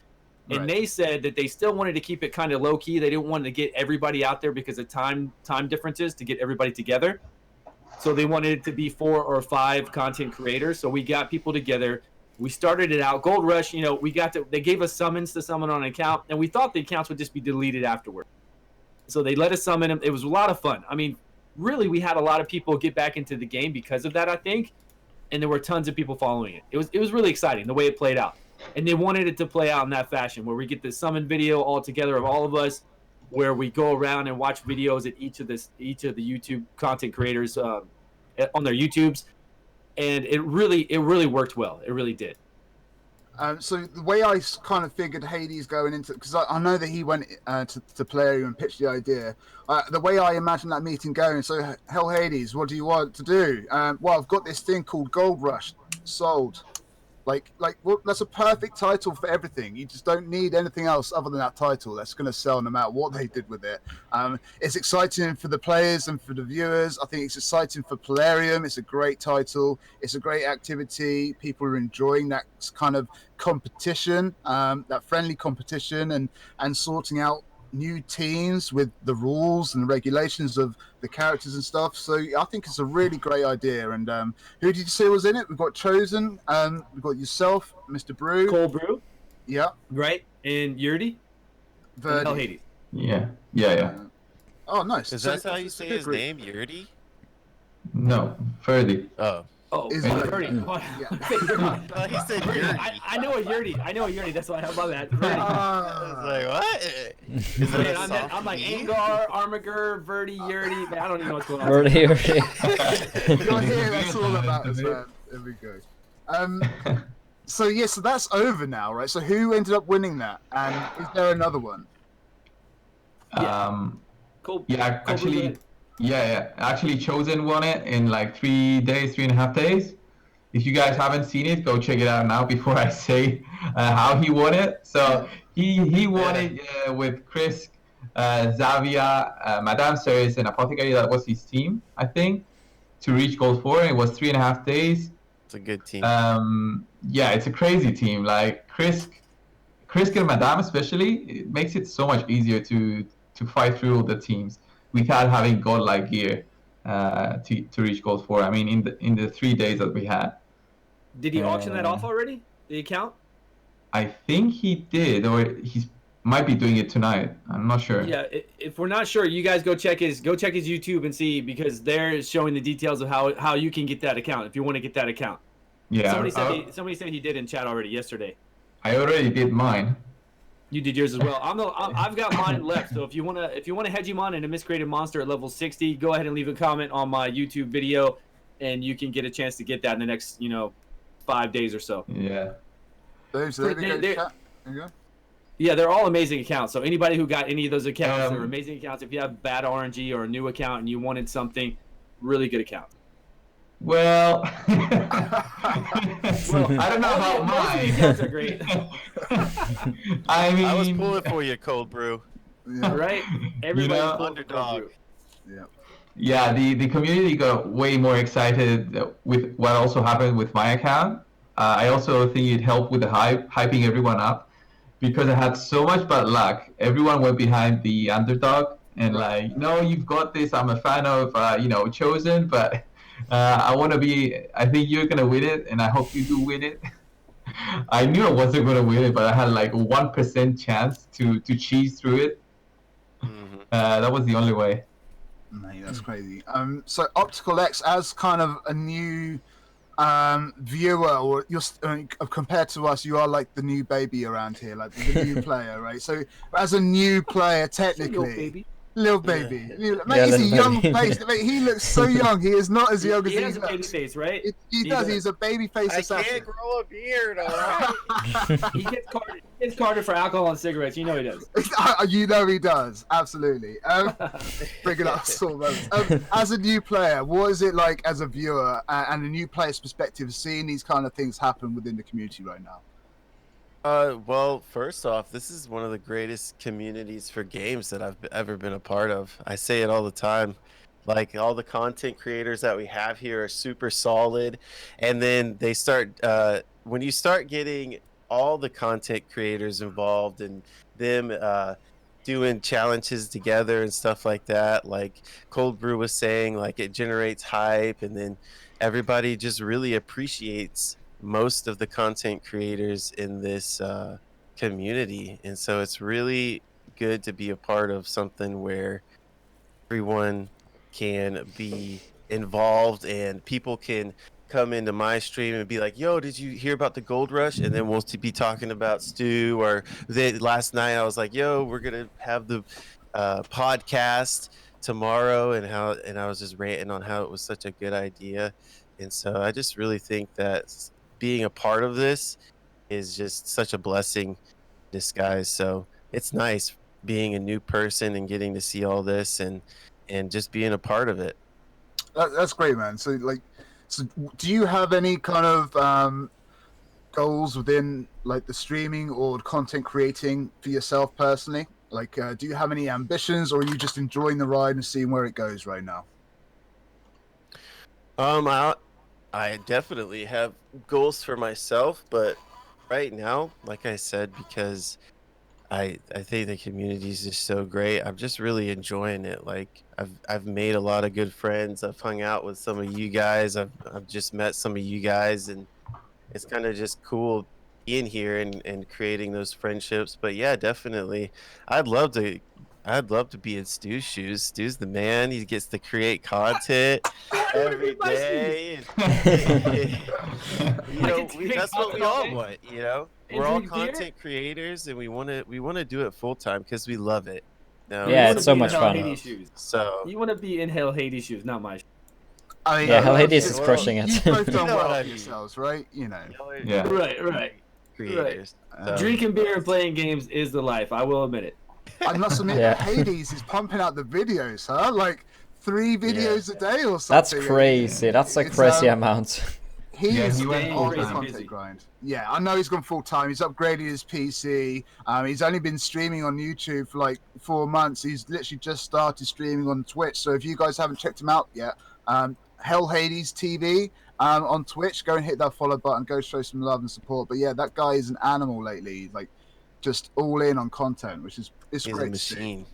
[SPEAKER 3] And they said that they still wanted to keep it kind of low key. They didn't want to get everybody out there because of time differences to get everybody together. So they wanted it to be 4 or 5 content creators. So we got people together. We started it out. Gold Rush, they gave us summons to summon on an account, and we thought the accounts would just be deleted afterward. So they let us summon them. It was a lot of fun. I mean, really, we had a lot of people get back into the game because of that, I think. And there were tons of people following it. It was really exciting the way it played out. And they wanted it to play out in that fashion, where we get the summon video all together of all of us, where we go around and watch videos at each of the YouTube content creators on their YouTubes. And it really worked well. It really did.
[SPEAKER 2] So the way I kind of figured Hades going into, because I know that he went to Player and pitched the idea. The way I imagine that meeting going, so Hell Hades, what do you want to do? Well, I've got this thing called Gold Rush, sold. Well, that's a perfect title for everything. You just don't need anything else other than that title. That's going to sell no matter what they did with it. It's exciting for the players and for the viewers. I think it's exciting for Plarium. It's a great title. It's a great activity. People are enjoying that kind of competition, that friendly competition, and sorting out new teams with the rules and the regulations of the characters and stuff. So I think it's a really great idea. And who did you say was in it? We've got Chosen, we've got yourself, Mr. Brew,
[SPEAKER 3] Cold Brew,
[SPEAKER 2] yeah,
[SPEAKER 3] right, and Yurdi, and Hell Hades.
[SPEAKER 4] Yeah.
[SPEAKER 2] Oh, nice.
[SPEAKER 5] Is that how you say his name, Yurdi?
[SPEAKER 4] No, Ferdy.
[SPEAKER 3] Oh,
[SPEAKER 2] Is
[SPEAKER 3] Yurdi.
[SPEAKER 2] Yeah.
[SPEAKER 5] He said Yurdi.
[SPEAKER 3] I know a Yurdi. That's why I love that.
[SPEAKER 5] I was like, what? Is it
[SPEAKER 3] I'm like Angar, Armiger, Verdi, Yurdi. Man, I don't even know what's going on.
[SPEAKER 1] Verdi.
[SPEAKER 2] You're here, that's all that matters, man. There we go. So that's over now, right? So who ended up winning that? And is there another one?
[SPEAKER 3] Cool.
[SPEAKER 4] Yeah, actually. Yeah. Actually, Chosen won it in like 3.5 days. If you guys haven't seen it, go check it out now before I say how he won it. So he won it with Chris, Zavia, Madame Ceres, and Apothecary. That was his team, I think, to reach Gold 4. It was 3.5 days.
[SPEAKER 5] It's a good team.
[SPEAKER 4] Yeah, it's a crazy team. Like Chris and Madame especially, it makes it so much easier to fight through all the teams without having godlike gear to reach Gold 4. I mean, in the 3 days that we had.
[SPEAKER 3] Did he auction that off already? The account?
[SPEAKER 4] I think he did, or he might be doing it tonight. I'm not sure.
[SPEAKER 3] Yeah, if we're not sure, you guys go check his YouTube and see, because they're showing the details of how you can get that account if you want to get that account.
[SPEAKER 4] Yeah.
[SPEAKER 3] Somebody said he did in chat already yesterday.
[SPEAKER 4] I already did mine.
[SPEAKER 3] You did yours as well. I've got mine left. So if you wanna Hegemon and a miscreated monster at level 60, go ahead and leave a comment on my YouTube video, and you can get a chance to get that in the next 5 days or so.
[SPEAKER 4] Yeah.
[SPEAKER 3] Yeah, they're all amazing accounts. So anybody who got any of those accounts, they're amazing accounts. If you have bad RNG or a new account and you wanted something, really good account.
[SPEAKER 4] Well, I don't know about mine.
[SPEAKER 3] Accounts are great.
[SPEAKER 4] I mean,
[SPEAKER 5] I was pulling for you, Cold Brew.
[SPEAKER 2] Yeah.
[SPEAKER 3] Right? Everybody's
[SPEAKER 5] underdog.
[SPEAKER 2] Yeah.
[SPEAKER 4] Yeah, the community got way more excited with what also happened with my account. I also think it helped with the hyping everyone up, because I had so much bad luck. Everyone went behind the underdog and like, no, you've got this. I'm a fan of, Chosen, but I think you're going to win it, and I hope you do win it. I knew I wasn't going to win it, but I had like 1% chance to cheese through it. That was the only way.
[SPEAKER 2] Mate, that's crazy. So OpticalX, as kind of a new viewer, or you're compared to us, you are like the new baby around here, like the new player, right? So as a new player, technically, little baby, mate, he's a young face. Mate, he looks so young. He is not as young as he looks.
[SPEAKER 3] He has a baby face, right?
[SPEAKER 2] He does. He's a baby face assassin.
[SPEAKER 5] I can't grow a beard, all right?
[SPEAKER 3] He gets carded for alcohol and cigarettes. You know he does.
[SPEAKER 2] You know he does. Absolutely. Bringing up sore moments. As a new player, what is it like as a viewer and a new player's perspective, seeing these kind of things happen within the community right now?
[SPEAKER 5] Well, first off, this is one of the greatest communities for games that I've ever been a part of. I say it all the time. Like, all the content creators that we have here are super solid. And then they start, when you start getting all the content creators involved and them doing challenges together and stuff like that, like Cold Brew was saying, like, it generates hype, and then everybody just really appreciates most of the content creators in this community. And so it's really good to be a part of something where everyone can be involved and people can come into my stream and be like, yo, did you hear about the gold rush? And then we'll be talking about Stew. Or last night I was like, yo, we're gonna have the podcast tomorrow, and I was just ranting on how it was such a good idea. And so I just really think that being a part of this is just such a blessing in disguise. So it's nice being a new person and getting to see all this and just being a part of it.
[SPEAKER 2] That's great, man. So do you have any kind of goals within like the streaming or content creating for yourself personally? Like, do you have any ambitions, or are you just enjoying the ride and seeing where it goes right now?
[SPEAKER 5] I definitely have goals for myself, but right now, like I said, because I think the community is just so great, I'm just really enjoying it. Like, I've made a lot of good friends. I've hung out with some of you guys. I've just met some of you guys, and it's kind of just cool being here and creating those friendships. But yeah, definitely, I'd love to be in Stew's shoes. Stew's the man. He gets to create content every day. That's what we all want. We're all content creators, and we want to do it full time because we love it.
[SPEAKER 1] Yeah, it's so much fun.
[SPEAKER 5] So
[SPEAKER 3] you want to be in Hell Hades shoes, not my shoes.
[SPEAKER 2] I mean,
[SPEAKER 1] yeah, Hell Hades is crushing it.
[SPEAKER 2] You both done well for yourselves, right?
[SPEAKER 4] Yeah.
[SPEAKER 3] Right.
[SPEAKER 5] Creators.
[SPEAKER 3] Drinking beer and playing games is the life. I will admit it.
[SPEAKER 2] I must admit, Hades is pumping out the videos, huh? Like 3 videos a day or something.
[SPEAKER 1] That's crazy. That's a crazy amount.
[SPEAKER 2] He
[SPEAKER 4] went
[SPEAKER 2] on
[SPEAKER 4] full-time.
[SPEAKER 2] the content grind. Yeah, I know he's gone full time. He's upgraded his PC. He's only been streaming on YouTube for like 4 months. He's literally just started streaming on Twitch. So if you guys haven't checked him out yet, Hell Hades TV on Twitch, go and hit that follow button. Go show some love and support. But yeah, that guy is an animal lately. Like, just all in on content, which is
[SPEAKER 5] He's
[SPEAKER 2] great
[SPEAKER 5] a machine.
[SPEAKER 2] to see.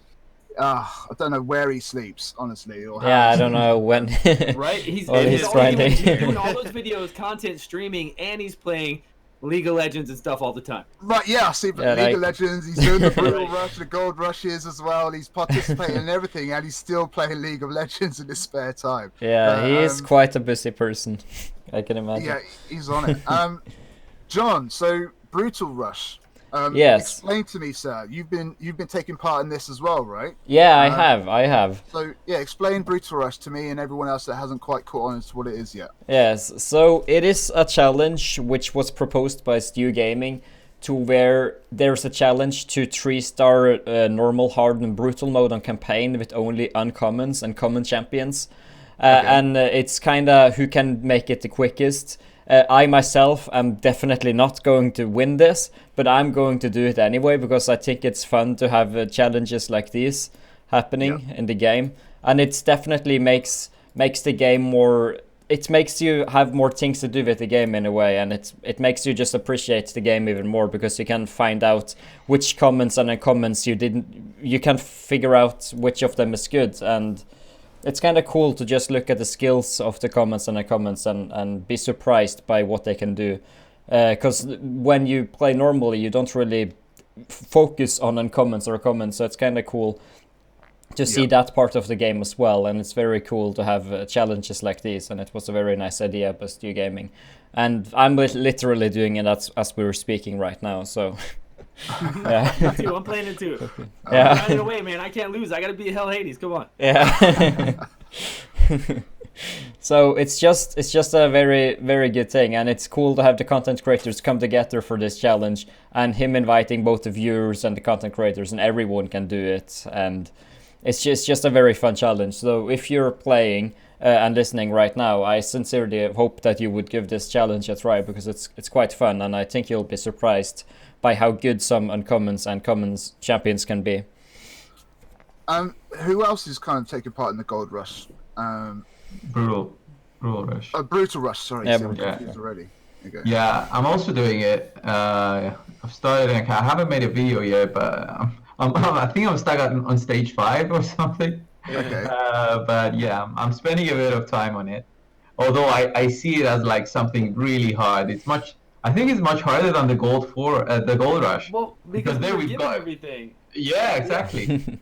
[SPEAKER 2] I don't know where he sleeps, honestly. Or
[SPEAKER 1] Yeah, I don't know when.
[SPEAKER 3] Right? He's
[SPEAKER 1] grinding.
[SPEAKER 3] doing all those videos, content streaming, and he's playing League of Legends and stuff all the time.
[SPEAKER 2] Right, yeah, I see. But League of Legends, he's doing the Brew Rush, the Gold Rushes as well. He's participating in everything, and he's still playing League of Legends in his spare time.
[SPEAKER 1] Yeah, he is quite a busy person, I can imagine.
[SPEAKER 2] Yeah, he's on it. John, so Brutal Rush.
[SPEAKER 1] Yes.
[SPEAKER 2] Explain to me, sir. You've been taking part in this as well, right?
[SPEAKER 1] Yeah, I have.
[SPEAKER 2] So yeah, explain Brutal Rush to me and everyone else that hasn't quite caught on as to what it is yet.
[SPEAKER 1] Yes, so it is a challenge which was proposed by StewGaming, to where there's a challenge to 3-star normal, hard, and brutal mode on campaign with only uncommons and common champions. And it's kind of who can make it the quickest. I myself am definitely not going to win this, but I'm going to do it anyway because I think it's fun to have challenges like these happening in the game, and it's definitely makes the game more it makes you have more things to do with the game in a way, and it makes you just appreciate the game even more, because you can find out which comments and uncommons you can figure out which of them is good, and it's kind of cool to just look at the skills of the comments and uncommons and be surprised by what they can do, because when you play normally you don't really focus on uncommons or comments, so it's kind of cool to see that part of the game as well, and it's very cool to have challenges like these, and it was a very nice idea by StewGaming, and I'm literally doing it as we were speaking right now, so yeah.
[SPEAKER 3] Me too, I'm playing it too.
[SPEAKER 1] Yeah.
[SPEAKER 3] I'm running away, man. I can't lose. I gotta beat Hell Hades. Come on.
[SPEAKER 1] Yeah. So it's just a very, very good thing, and it's cool to have the content creators come together for this challenge, and him inviting both the viewers and the content creators, and everyone can do it, and it's just a very fun challenge. So if you're playing and listening right now, I sincerely hope that you would give this challenge a try, because it's quite fun, and I think you'll be surprised by how good some uncommons and commons champions can be.
[SPEAKER 2] Who else is kind of taking part in the Gold Rush?
[SPEAKER 4] Brutal Rush.
[SPEAKER 2] Brutal Rush. Sorry,
[SPEAKER 1] Yeah,
[SPEAKER 2] I'm confused already. Okay.
[SPEAKER 4] Yeah, I'm also doing it. I've started. I haven't made a video yet, but I think I'm stuck on stage 5 or something.
[SPEAKER 2] Okay.
[SPEAKER 4] But yeah, I'm spending a bit of time on it. Although I see it as like something really hard. I think it's much harder than the Gold Rush.
[SPEAKER 3] Well, because
[SPEAKER 4] there
[SPEAKER 3] we're
[SPEAKER 4] we've
[SPEAKER 3] given
[SPEAKER 4] got
[SPEAKER 3] everything.
[SPEAKER 4] Yeah, exactly.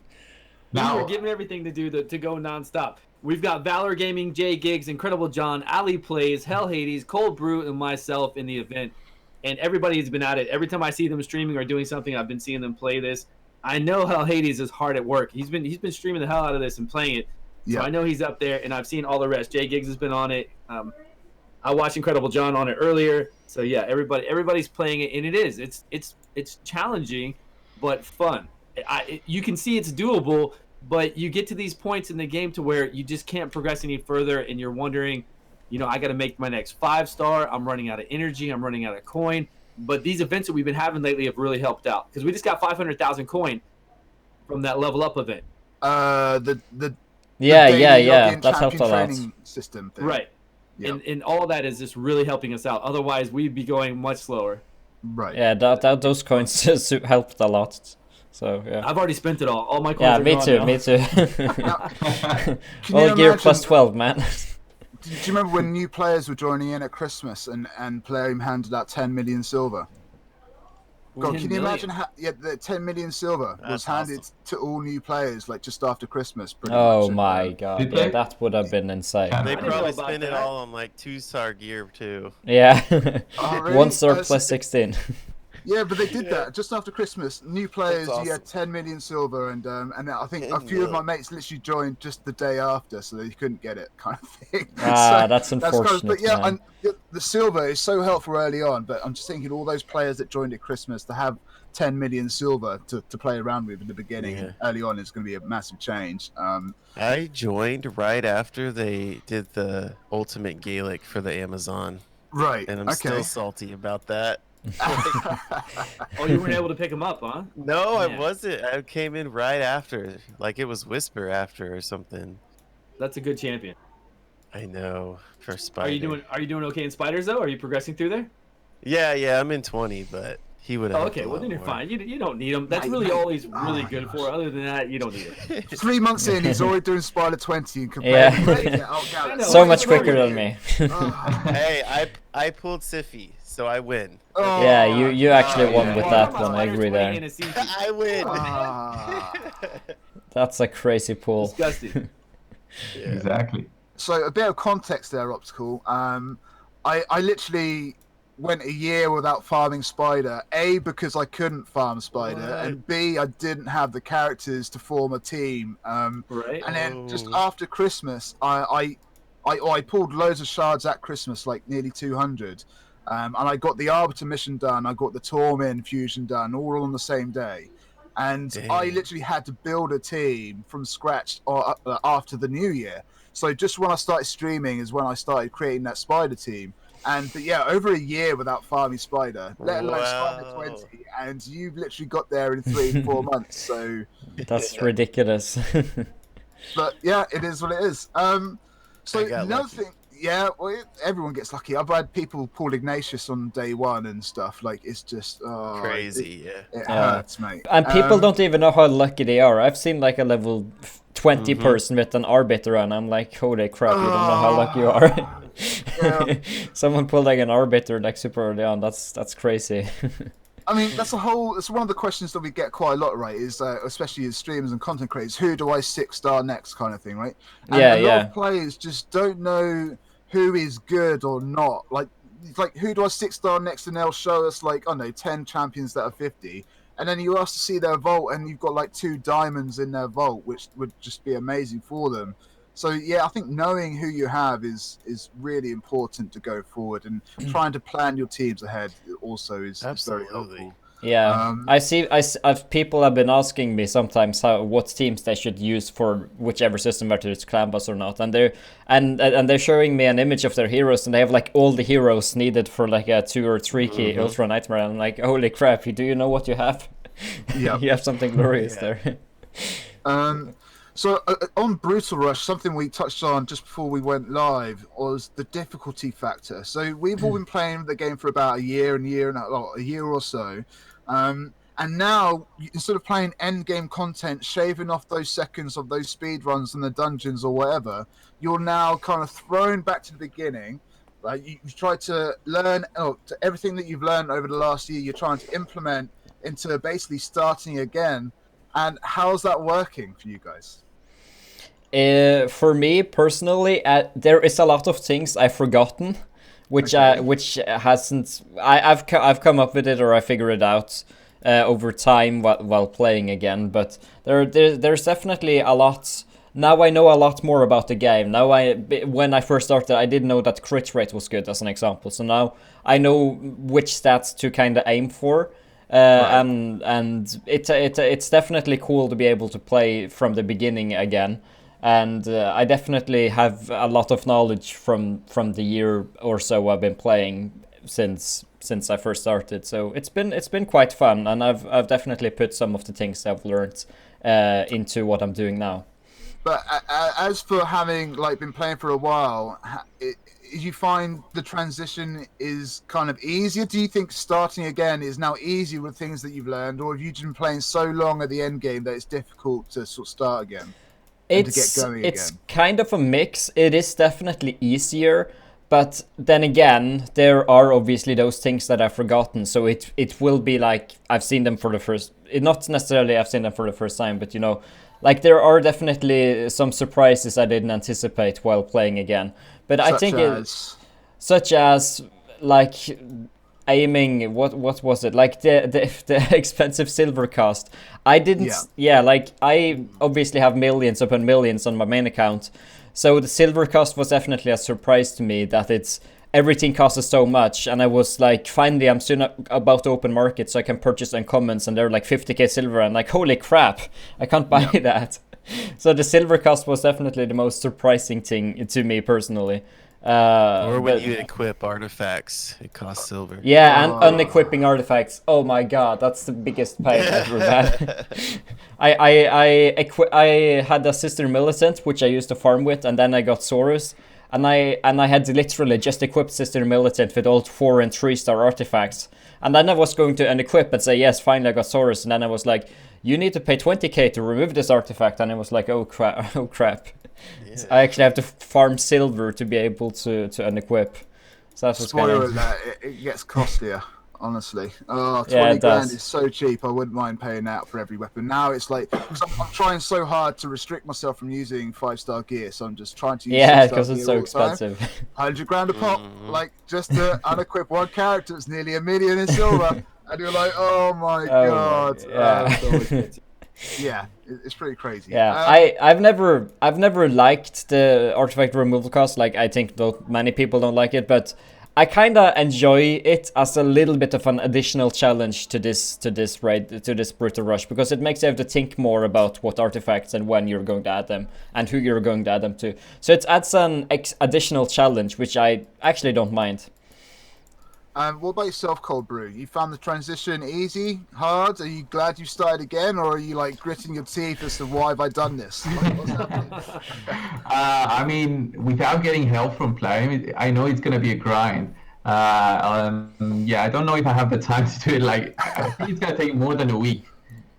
[SPEAKER 3] We're given everything to do to go nonstop. We've got Valor Gaming, Jay Giggs, IncredibleJohn, Ali Plays, Hell Hades, Cold Brew, and myself in the event. And everybody's been at it. Every time I see them streaming or doing something, I've been seeing them play this. I know Hell Hades is hard at work. He's been streaming the hell out of this and playing it. So I know he's up there, and I've seen all the rest. Jay Giggs has been on it. I watched IncredibleJohn on it earlier. So yeah, everybody's playing it, and it's challenging, but fun. You can see it's doable, but you get to these points in the game to where you just can't progress any further, and you're wondering, I got to make my next 5-star. I'm running out of energy. I'm running out of coin. But these events that we've been having lately have really helped out, because we just got 500,000 coin from that level up event.
[SPEAKER 1] Yeah, that's helped a lot.
[SPEAKER 2] System thing.
[SPEAKER 3] Right. Yep. And all of that is just really helping us out. Otherwise, we'd be going much slower.
[SPEAKER 2] Right.
[SPEAKER 1] Yeah, those coins helped a lot. So yeah.
[SPEAKER 3] I've already spent it all. All my coins are gone
[SPEAKER 1] me too.
[SPEAKER 2] Well,
[SPEAKER 1] gear plus 12, man.
[SPEAKER 2] Do you remember when new players were joining in at Christmas and Playroom handed out 10 million silver? God, can you imagine how the 10 million silver was handed to all new players like just after Christmas?
[SPEAKER 1] Oh my god, yeah, that would have been insane.
[SPEAKER 5] They probably spent it all on like 2-star gear too.
[SPEAKER 1] Yeah,
[SPEAKER 2] really?
[SPEAKER 1] 1-star plus 16.
[SPEAKER 2] Yeah, but they did that just after Christmas. New players, you had 10 million silver, and I think a few of my mates literally joined just the day after, so they couldn't get it, kind of thing.
[SPEAKER 1] That's unfortunate.
[SPEAKER 2] But yeah, the silver is so helpful early on. But I'm just thinking, all those players that joined at Christmas to have 10 million silver to play around with in the beginning, early on, is going to be a massive change.
[SPEAKER 5] I joined right after they did the Ultimate Gaelic for the Amazon.
[SPEAKER 2] Right,
[SPEAKER 5] and I'm still salty about that.
[SPEAKER 3] Oh, you weren't able to pick him up, huh?
[SPEAKER 5] No, I wasn't. I came in right after, like it was Whisper after or something.
[SPEAKER 3] That's a good champion.
[SPEAKER 5] I know, for Spider.
[SPEAKER 3] Are you doing okay in Spiders though? Are you progressing through there?
[SPEAKER 5] Yeah, I'm in 20, but he would have.
[SPEAKER 3] Oh, okay, well then you're fine. You don't need him. That's really all he's really good for. Other than that, you don't need him.
[SPEAKER 2] 3 months in, he's already doing Spider 20 and comparing.
[SPEAKER 1] So much quicker than me.
[SPEAKER 5] Hey, I pulled Siffy, so I win.
[SPEAKER 2] Oh,
[SPEAKER 1] yeah, you actually won with that one. I agree there.
[SPEAKER 5] I win.
[SPEAKER 1] That's a crazy pull.
[SPEAKER 3] Disgusting.
[SPEAKER 4] Exactly.
[SPEAKER 2] So a bit of context there, Optical. I literally went a year without farming Spider. A, because I couldn't farm Spider, and B, I didn't have the characters to form a team.
[SPEAKER 3] Right.
[SPEAKER 2] And then just after Christmas, I pulled loads of shards at Christmas, like nearly 200. And I got the Arbiter mission done. I got the Tormin fusion done, all on the same day. And I literally had to build a team from scratch after the new year. So just when I started streaming is when I started creating that Spider team. But yeah, over a year without farming Spider, let alone Spider 20, and you've literally got there in 3-4 months. So
[SPEAKER 1] that's ridiculous.
[SPEAKER 2] But yeah, it is what it is. So another thing, Yeah, well, everyone gets lucky. I've had people pull Ignatius on day one and stuff. Like, it's just
[SPEAKER 5] Crazy,
[SPEAKER 2] it
[SPEAKER 1] Yeah.
[SPEAKER 2] hurts, mate.
[SPEAKER 1] And people don't even know how lucky they are. I've seen like a level 20 person with an arbiter and I'm like, holy crap, you don't know how lucky you are.
[SPEAKER 2] Yeah.
[SPEAKER 1] Someone pulled like an arbiter like super early on. That's crazy.
[SPEAKER 2] I mean, that's one of the questions that we get quite a lot, right? Is especially as streamers and content creators, who do I 6-star next, kind of thing, right? And
[SPEAKER 1] Yeah,
[SPEAKER 2] a lot
[SPEAKER 1] yeah.
[SPEAKER 2] of players just don't know who is good or not. Like who do I 6-star next? And they'll show us like, I don't know, 10 champions that are 50, and then you ask to see their vault, and you've got like 2 diamonds in their vault, which would just be amazing for them. So yeah, I think knowing who you have is really important to go forward, and trying to plan your teams ahead also is very helpful.
[SPEAKER 1] Yeah, I've people have been asking me sometimes what teams they should use for whichever system, whether it's clan boss or not, and they're showing me an image of their heroes, and they have like all the heroes needed for like a 2 or 3 key Ultra Nightmare, and I'm like, holy crap, do you know what you have? Yeah, you have something glorious there.
[SPEAKER 2] So on Brutal Rush, something we touched on just before we went live was the difficulty factor. So we've all been playing the game for about a year or so, and now instead of playing end game content, shaving off those seconds of those speed runs in the dungeons or whatever, you're now kind of thrown back to the beginning. Like you've tried to learn to everything that you've learned over the last year. You're trying to implement into basically starting again. And how's that working for you guys?
[SPEAKER 1] For me personally, there is a lot of things I've forgotten, which hasn't. I've come up with it, or I figure it out over time while playing again. But there's definitely a lot. Now I know a lot more about the game. Now when I first started, I didn't know that crit rate was good, as an example. So now I know which stats to kind of aim for. Right. And it's definitely cool to be able to play from the beginning again. And I definitely have a lot of knowledge from the year or so I've been playing since I first started. So it's been quite fun, and I've definitely put some of the things I've learned into what I'm doing now.
[SPEAKER 2] But as for having like been playing for a while, you find the transition is kind of easier? Do you think starting again is now easier with things that you've learned, or have you been playing so long at the end game that it's difficult to sort of start again?
[SPEAKER 1] It's kind of a mix. It is definitely easier, but then again, there are obviously those things that I've forgotten. So it will be like I've seen them for the first. Not necessarily I've seen them for the first time, but you know, like there are definitely some surprises I didn't anticipate while playing again. But I think such as like aiming, what was it, like the expensive silver cost. I didn't like I obviously have millions upon millions on my main account, so the silver cost was definitely a surprise to me, that everything costs so much, and I was like, finally I'm soon about to open market so I can purchase uncommons, and they're like 50k silver, and like, holy crap, I can't buy that. So the silver cost was definitely the most surprising thing to me personally.
[SPEAKER 5] Or when you equip artifacts, it costs silver.
[SPEAKER 1] Yeah, and unequipping artifacts. Oh my god, that's the biggest pain I've ever had. I had a Sister Militant, which I used to farm with, and then I got Saurus, and I had literally just equipped Sister Militant with all 4 and 3-star artifacts, and then I was going to unequip and say, yes, finally I got Saurus, and then I was like, you need to pay 20k to remove this artifact, and I was like, oh crap. Yeah. So I actually have to farm silver to be able to unequip. So that's what's
[SPEAKER 2] spoiler alert, it gets costlier, honestly. 20 grand is so cheap, I wouldn't mind paying out for every weapon. Now it's like, because I'm trying so hard to restrict myself from using 5-star gear, so I'm just trying to use
[SPEAKER 1] because it's so expensive.
[SPEAKER 2] 100 grand a pop, like just to unequip one character, it's nearly $1 million in silver. And you're like, oh my god. Yeah, it's pretty crazy.
[SPEAKER 1] Yeah, I've never liked the artifact removal cost. Like, I think many people don't like it, but I kind of enjoy it as a little bit of an additional challenge to this Brutal Rush, because it makes you have to think more about what artifacts and when you're going to add them and who you're going to add them to. So it adds an additional challenge, which I actually don't mind.
[SPEAKER 2] What about yourself, Cold Brew? You found the transition easy, hard? Are you glad you started again, or are you like gritting your teeth as to why have I done this? Like, what's happening?
[SPEAKER 4] I mean, without getting help from playing, I know it's gonna be a grind. Yeah, I don't know if I have the time to do it. Like, I think it's gonna take more than a week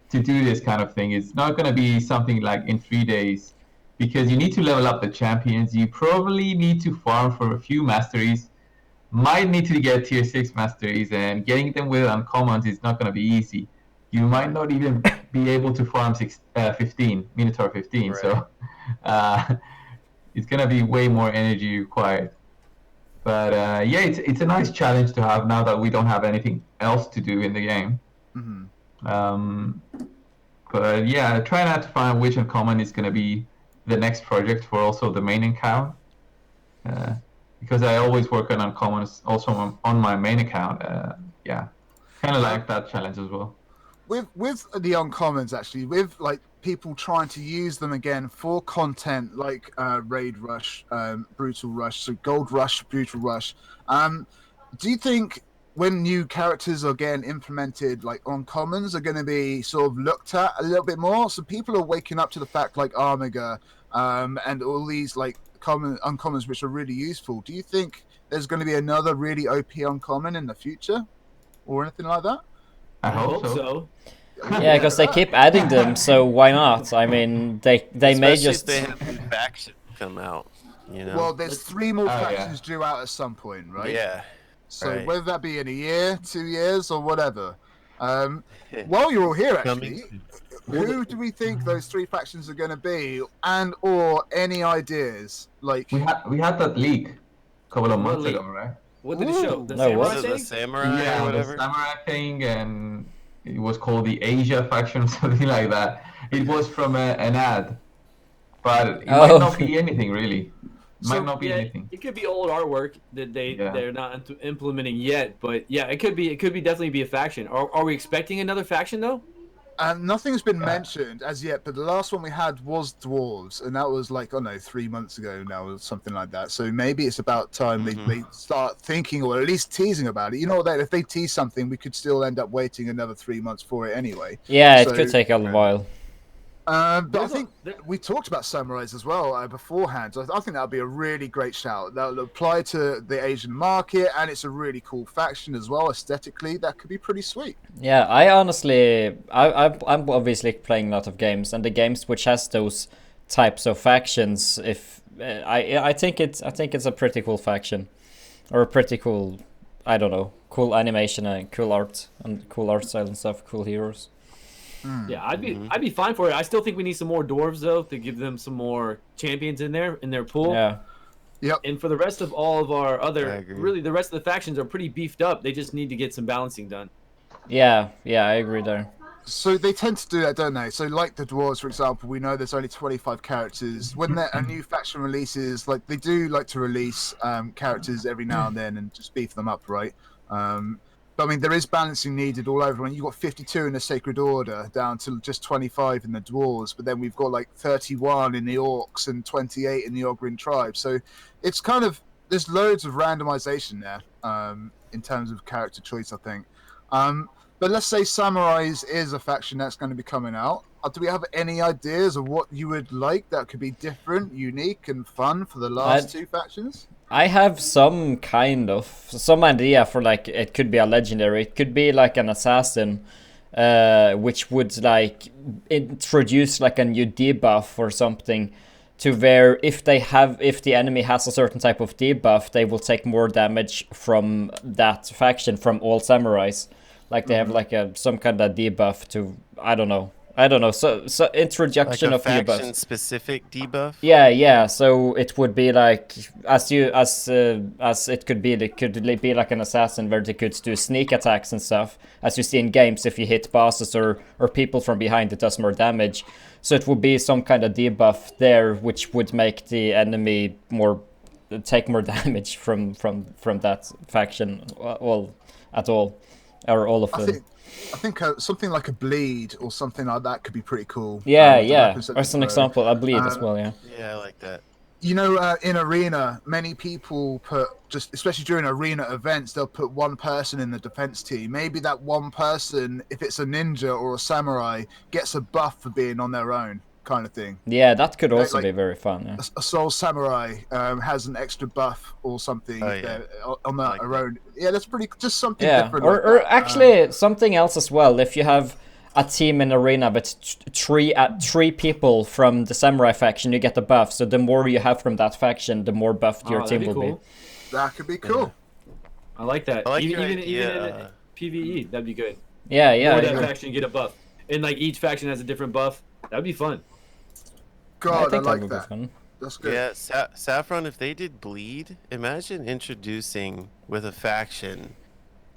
[SPEAKER 4] to do this kind of thing. It's not gonna be something like in 3 days, because you need to level up the champions. You probably need to farm for a few masteries. Might need to get tier 6 masteries, and getting them with uncommons is not gonna be easy. You might not even be able to farm 15 Minotaur 15.
[SPEAKER 5] Right.
[SPEAKER 4] So. Uh, it's gonna be way more energy required. But yeah, it's a nice challenge to have now that we don't have anything else to do in the game. But yeah, try not to find which uncommon is gonna be the next project for also the main account. Because I always work on uncommons also on my main account. Yeah, kind of like that challenge as well.
[SPEAKER 2] With the uncommons, actually, with like people trying to use them again for content like Raid Rush, Brutal Rush, so Gold Rush, Brutal Rush. Do you think when new characters are getting implemented, like uncommons are going to be sort of looked at a little bit more? So people are waking up to the fact like Armiga and all these like uncommons which are really useful. Do you think there's going to be another really OP uncommon in the future or anything like that?
[SPEAKER 4] I hope so.
[SPEAKER 3] so.
[SPEAKER 1] Yeah, because they keep adding them, so why not? I mean, they may
[SPEAKER 5] Especially
[SPEAKER 1] just.
[SPEAKER 5] if they have new factions come out, you know.
[SPEAKER 2] Well, there's 3 more
[SPEAKER 4] yeah.
[SPEAKER 2] factions due out at some point, right?
[SPEAKER 5] Yeah.
[SPEAKER 2] So
[SPEAKER 5] right.
[SPEAKER 2] whether that be in a year, 2 years, or whatever. While you're all here, actually, who do we think those 3 factions are going to be, and or any ideas? Like
[SPEAKER 4] We had that leak a couple of months
[SPEAKER 3] leak?
[SPEAKER 4] ago, right?
[SPEAKER 3] What did it show? The
[SPEAKER 1] No,
[SPEAKER 3] samurai
[SPEAKER 1] what?
[SPEAKER 5] Was it the
[SPEAKER 3] thing?
[SPEAKER 5] samurai
[SPEAKER 4] Yeah,
[SPEAKER 5] or
[SPEAKER 4] the
[SPEAKER 5] whatever?
[SPEAKER 4] samurai thing, and it was called the Asia faction, something like that. It was from an ad, but it might not be anything really. Might not be anything.
[SPEAKER 3] It could be old artwork that they're not implementing yet, but yeah, it could be definitely be a faction. Are we expecting another faction though?
[SPEAKER 2] Nothing's been mentioned as yet, but the last one we had was dwarves, and that was like, I don't know, 3 months ago now, or something like that. So maybe it's about time they start thinking, or at least teasing about it. You know that if they tease something, we could still end up waiting another 3 months for it anyway.
[SPEAKER 1] Yeah, it could take a while.
[SPEAKER 2] But I think we talked about samurais as well beforehand. So I think that would be a really great shout. That will apply to the Asian market, and it's a really cool faction as well. Aesthetically, that could be pretty sweet.
[SPEAKER 1] Yeah, I honestly, I'm obviously playing a lot of games, and the games which has those types of factions, if I think it's a pretty cool faction, or a pretty cool, I don't know, cool animation and cool art style and stuff, cool heroes.
[SPEAKER 3] Yeah, I'd be fine for it. I still think we need some more dwarves though to give them some more champions in their pool.
[SPEAKER 1] Yeah.
[SPEAKER 2] Yep.
[SPEAKER 3] And for the rest of all of our
[SPEAKER 5] I
[SPEAKER 3] other,
[SPEAKER 5] agree.
[SPEAKER 3] really the rest of the factions are pretty beefed up. They just need to get some balancing done.
[SPEAKER 1] Yeah, I agree there.
[SPEAKER 2] So they tend to do that, don't they? So like the dwarves, for example, we know there's only 25 characters. When a new faction releases, like they do like to release characters every now and then and just beef them up, right? But I mean, there is balancing needed all over. When you've got 52 in the Sacred Order, down to just 25 in the Dwarves, but then we've got like 31 in the Orcs and 28 in the Ogrin tribe. So it's kind of, there's loads of randomization there in terms of character choice, I think. But let's say Samurais is a faction that's going to be coming out. Do we have any ideas of what you would like that could be different, unique, and fun for the last 2 factions?
[SPEAKER 1] I have some idea for, like, it could be a legendary, it could be like an assassin, which would like introduce like a new debuff or something, to where if the enemy has a certain type of debuff, they will take more damage from that faction, from all samurais. Like they have like some kind of debuff to, I don't know. So introduction
[SPEAKER 5] like
[SPEAKER 1] of
[SPEAKER 5] a
[SPEAKER 1] debuffs.
[SPEAKER 5] faction specific debuff.
[SPEAKER 1] Yeah. So it would be like as it could be like an assassin where they could do sneak attacks and stuff. As you see in games, if you hit bosses or people from behind, it does more damage. So it would be some kind of debuff there, which would make the enemy take more damage from that faction, or all of them.
[SPEAKER 2] I think something like a bleed or something like that could be pretty cool.
[SPEAKER 1] Yeah. As an example, I bleed as well. Yeah.
[SPEAKER 5] Yeah, I like that.
[SPEAKER 2] You know, in arena, many people put especially during arena events, they'll put one person in the defense team. Maybe that one person, if it's a ninja or a samurai, gets a buff for being on their own, kind of thing.
[SPEAKER 1] Yeah, that could also
[SPEAKER 2] Like,
[SPEAKER 1] be very fun. Yeah.
[SPEAKER 2] a soul samurai has an extra buff or something if they're on their own. Yeah, that's pretty. Just something different.
[SPEAKER 1] Or,
[SPEAKER 2] like
[SPEAKER 1] or
[SPEAKER 2] that.
[SPEAKER 1] actually something else as well. If you have a team in arena, but three people from the samurai faction, you get the buff. So the more you have from that faction, the more buffed your team will be.
[SPEAKER 2] That could be cool.
[SPEAKER 3] I like that.
[SPEAKER 5] I like
[SPEAKER 3] even
[SPEAKER 5] your
[SPEAKER 3] in
[SPEAKER 5] idea.
[SPEAKER 3] PvE, that'd be good.
[SPEAKER 1] Yeah,
[SPEAKER 3] More that
[SPEAKER 1] yeah.
[SPEAKER 3] faction get a buff, and like each faction has a different buff. That'd be fun.
[SPEAKER 2] God, I
[SPEAKER 1] think
[SPEAKER 2] like
[SPEAKER 1] would be
[SPEAKER 2] that.
[SPEAKER 1] fun.
[SPEAKER 2] That's good.
[SPEAKER 5] Yeah, Saffron, if they did bleed, imagine introducing with a faction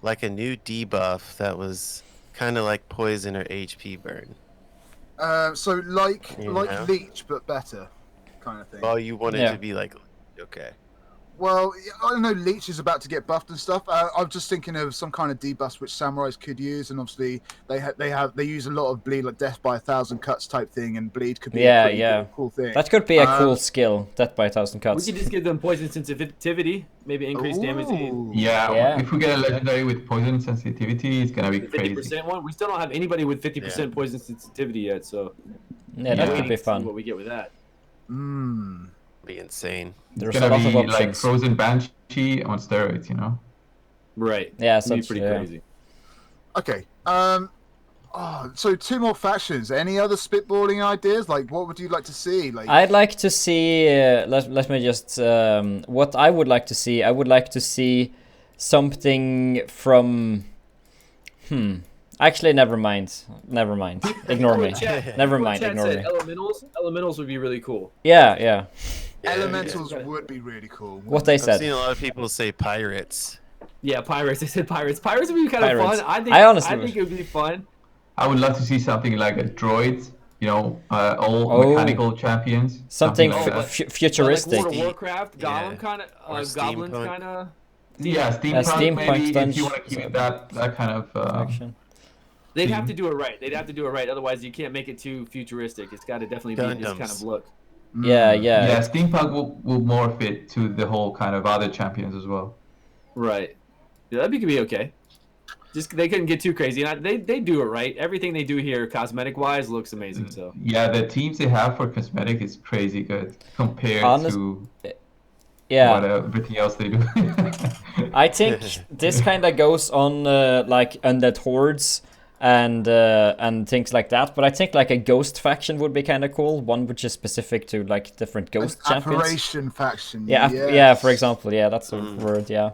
[SPEAKER 5] like a new debuff that was kind of like poison or HP burn.
[SPEAKER 2] So like
[SPEAKER 5] Yeah.
[SPEAKER 2] Leech, but better, kind of thing.
[SPEAKER 5] Oh, you want it
[SPEAKER 1] Yeah.
[SPEAKER 5] to be like, okay.
[SPEAKER 2] Well, I don't know. Leech is about to get buffed and stuff. I'm just thinking of some kind of debuffs which samurais could use, and obviously they use a lot of bleed, like death by 1,000 cuts type thing, and bleed could be a pretty cool thing.
[SPEAKER 1] That could be a cool skill, death by 1,000
[SPEAKER 3] We
[SPEAKER 1] cuts.
[SPEAKER 3] could just give them poison sensitivity, maybe increase damage.
[SPEAKER 2] Ooh.
[SPEAKER 4] Yeah, if we get a legendary with poison sensitivity, it's gonna be
[SPEAKER 3] The
[SPEAKER 4] crazy.
[SPEAKER 3] 50% one. We still don't have anybody with 50% poison sensitivity yet, so
[SPEAKER 1] Yeah, that could be
[SPEAKER 3] see
[SPEAKER 1] fun.
[SPEAKER 3] what we get with that.
[SPEAKER 5] Be insane.
[SPEAKER 1] There's
[SPEAKER 4] It's
[SPEAKER 1] a
[SPEAKER 4] gonna
[SPEAKER 1] lot of
[SPEAKER 4] be like
[SPEAKER 1] options.
[SPEAKER 4] frozen banshee on steroids, you know?
[SPEAKER 3] Right.
[SPEAKER 1] Yeah,
[SPEAKER 3] It'd be
[SPEAKER 1] such,
[SPEAKER 3] pretty
[SPEAKER 1] yeah.
[SPEAKER 3] crazy.
[SPEAKER 2] Okay. So 2 more factions. Any other spitballing ideas? Like, what would you like to see? Like,
[SPEAKER 1] I'd like to see. Let me just. What I would like to see. I would like to see something from. Actually, never mind. Never mind. Ignore me. Never mind. Ignore me.
[SPEAKER 3] Elementals. Elementals would be really cool.
[SPEAKER 1] Yeah, yeah.
[SPEAKER 2] elementals would be really cool.
[SPEAKER 1] What they
[SPEAKER 5] I've
[SPEAKER 1] said.
[SPEAKER 5] seen a lot of people say pirates.
[SPEAKER 3] Yeah, pirates. I said pirates. Pirates would be kind of
[SPEAKER 1] Pirates.
[SPEAKER 3] fun.
[SPEAKER 1] I honestly
[SPEAKER 3] I think it would be fun.
[SPEAKER 4] I would love to see something like a droid, you know, all mechanical champions.
[SPEAKER 1] Something
[SPEAKER 4] like that.
[SPEAKER 1] futuristic.
[SPEAKER 3] Like World of Warcraft, Golem kind
[SPEAKER 5] Or
[SPEAKER 3] of, goblins
[SPEAKER 5] steampunk.
[SPEAKER 3] kind of.
[SPEAKER 4] Yeah, steampunk, maybe,
[SPEAKER 1] dungeon.
[SPEAKER 4] if you want to keep it that kind of...
[SPEAKER 1] Action.
[SPEAKER 3] They'd have to do it right. They'd have to do it right. Otherwise, you can't make it too futuristic. It's got to definitely be this kind of
[SPEAKER 5] Gundams.
[SPEAKER 3] look.
[SPEAKER 1] Yeah, yeah.
[SPEAKER 4] Yeah, steampunk will more fit to the whole kind of other champions as well.
[SPEAKER 3] Right. Yeah, that'd be okay. Just they couldn't get too crazy. And they do it right. Everything they do here, cosmetic wise, looks amazing. So
[SPEAKER 4] Yeah, the teams they have for cosmetic is crazy good compared to
[SPEAKER 1] Yeah.
[SPEAKER 4] what everything else they do.
[SPEAKER 1] I think this kind of goes on like undead hordes and things like that. But I think like a ghost faction would be kind of cool. One which is specific to like different ghost
[SPEAKER 2] An
[SPEAKER 1] champions.
[SPEAKER 2] apparition faction.
[SPEAKER 1] Yeah,
[SPEAKER 2] yes.
[SPEAKER 1] yeah. For example, yeah, that's a word. Yeah.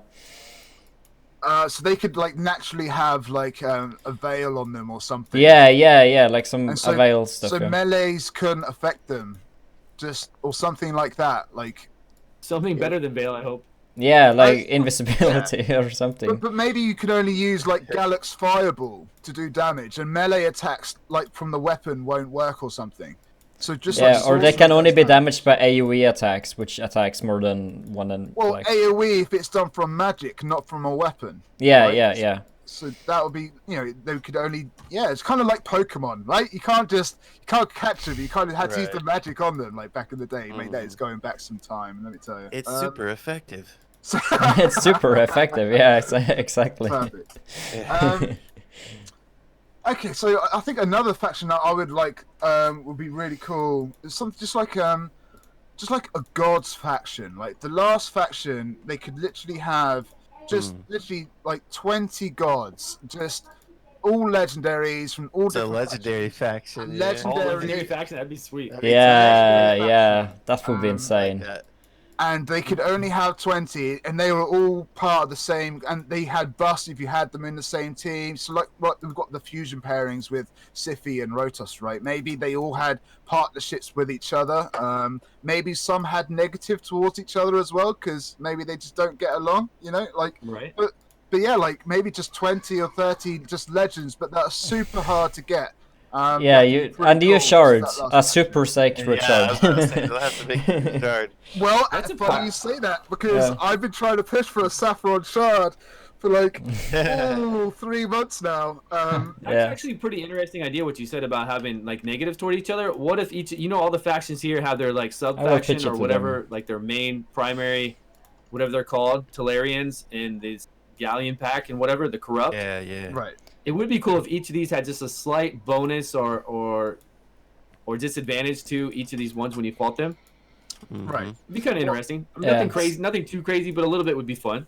[SPEAKER 2] So they could like naturally have like a veil on them or something.
[SPEAKER 1] Yeah. Like some
[SPEAKER 2] And so-
[SPEAKER 1] avail stuff.
[SPEAKER 2] So
[SPEAKER 1] yeah.
[SPEAKER 2] melees couldn't affect them, just or something like that. Like,
[SPEAKER 3] something better than Veil, I hope.
[SPEAKER 1] Yeah, like invisibility or something.
[SPEAKER 2] but maybe you could only use like Galax Fireball to do damage, and melee attacks like from the weapon won't work or something. So just
[SPEAKER 1] Yeah,
[SPEAKER 2] like
[SPEAKER 1] or they can
[SPEAKER 2] sorcerer
[SPEAKER 1] only be
[SPEAKER 2] attacks.
[SPEAKER 1] damaged by AoE attacks, which attacks more than one and
[SPEAKER 2] Well,
[SPEAKER 1] like.
[SPEAKER 2] AoE if it's done from magic, not from a weapon.
[SPEAKER 1] Yeah,
[SPEAKER 2] right?
[SPEAKER 1] yeah.
[SPEAKER 2] So that would be, they could only, it's kind of like Pokemon, right? You can't catch them. You kind of had to use the magic on them, like back in the day. Mate, that is going back some time. Let me tell you,
[SPEAKER 5] It's super effective.
[SPEAKER 1] It's super effective. Yeah, exactly.
[SPEAKER 2] Perfect. Okay, so I think another faction that I would like would be really cool. Is something just like a gods faction. Like the last faction, they could literally have literally like 20 gods, just all legendaries from all
[SPEAKER 5] It's a
[SPEAKER 2] different
[SPEAKER 5] legendary faction. yeah.
[SPEAKER 2] Legendary-
[SPEAKER 3] All legendary faction, that'd be sweet.
[SPEAKER 1] Yeah, that would be insane.
[SPEAKER 5] Like that.
[SPEAKER 2] and they could only have 20, and they were all part of the same, and they had buffs if you had them in the same team. So like we've got the fusion pairings with Siphi and Rotos, right? Maybe they all had partnerships with each other. Maybe some had negative towards each other as well, because maybe they just don't get along,
[SPEAKER 3] Right.
[SPEAKER 2] But yeah, like maybe just 20 or 30 just legends, but that are super hard to get.
[SPEAKER 1] Yeah,
[SPEAKER 2] that'd be pretty
[SPEAKER 1] and you
[SPEAKER 2] cool,
[SPEAKER 1] shard
[SPEAKER 2] just that
[SPEAKER 1] a
[SPEAKER 2] last
[SPEAKER 1] super sacred
[SPEAKER 5] Yeah, I was gonna say,
[SPEAKER 1] shard.
[SPEAKER 5] they'll have to make a shard.
[SPEAKER 2] Well,
[SPEAKER 3] That's
[SPEAKER 2] it's
[SPEAKER 3] a
[SPEAKER 2] funny
[SPEAKER 3] fact.
[SPEAKER 2] you say that because
[SPEAKER 1] Yeah.
[SPEAKER 2] I've been trying to push for a saffron shard, for like 3 months now.
[SPEAKER 3] That's
[SPEAKER 1] Yeah.
[SPEAKER 3] actually a pretty interesting idea what you said about having like negatives toward each other. What if each, all the factions here have their like sub
[SPEAKER 1] I will pitch
[SPEAKER 3] faction
[SPEAKER 1] it
[SPEAKER 3] or
[SPEAKER 1] to
[SPEAKER 3] whatever, like their main primary, whatever they're called, Talarians and this Galleon pack and whatever, the corrupt.
[SPEAKER 5] Yeah.
[SPEAKER 2] Right.
[SPEAKER 3] It would be cool if each of these had just a slight bonus or disadvantage to each of these ones when you fought them.
[SPEAKER 2] Right.
[SPEAKER 3] It'd be kind of interesting. I mean,
[SPEAKER 1] Yeah.
[SPEAKER 3] nothing crazy, nothing too crazy, but a little bit would be fun.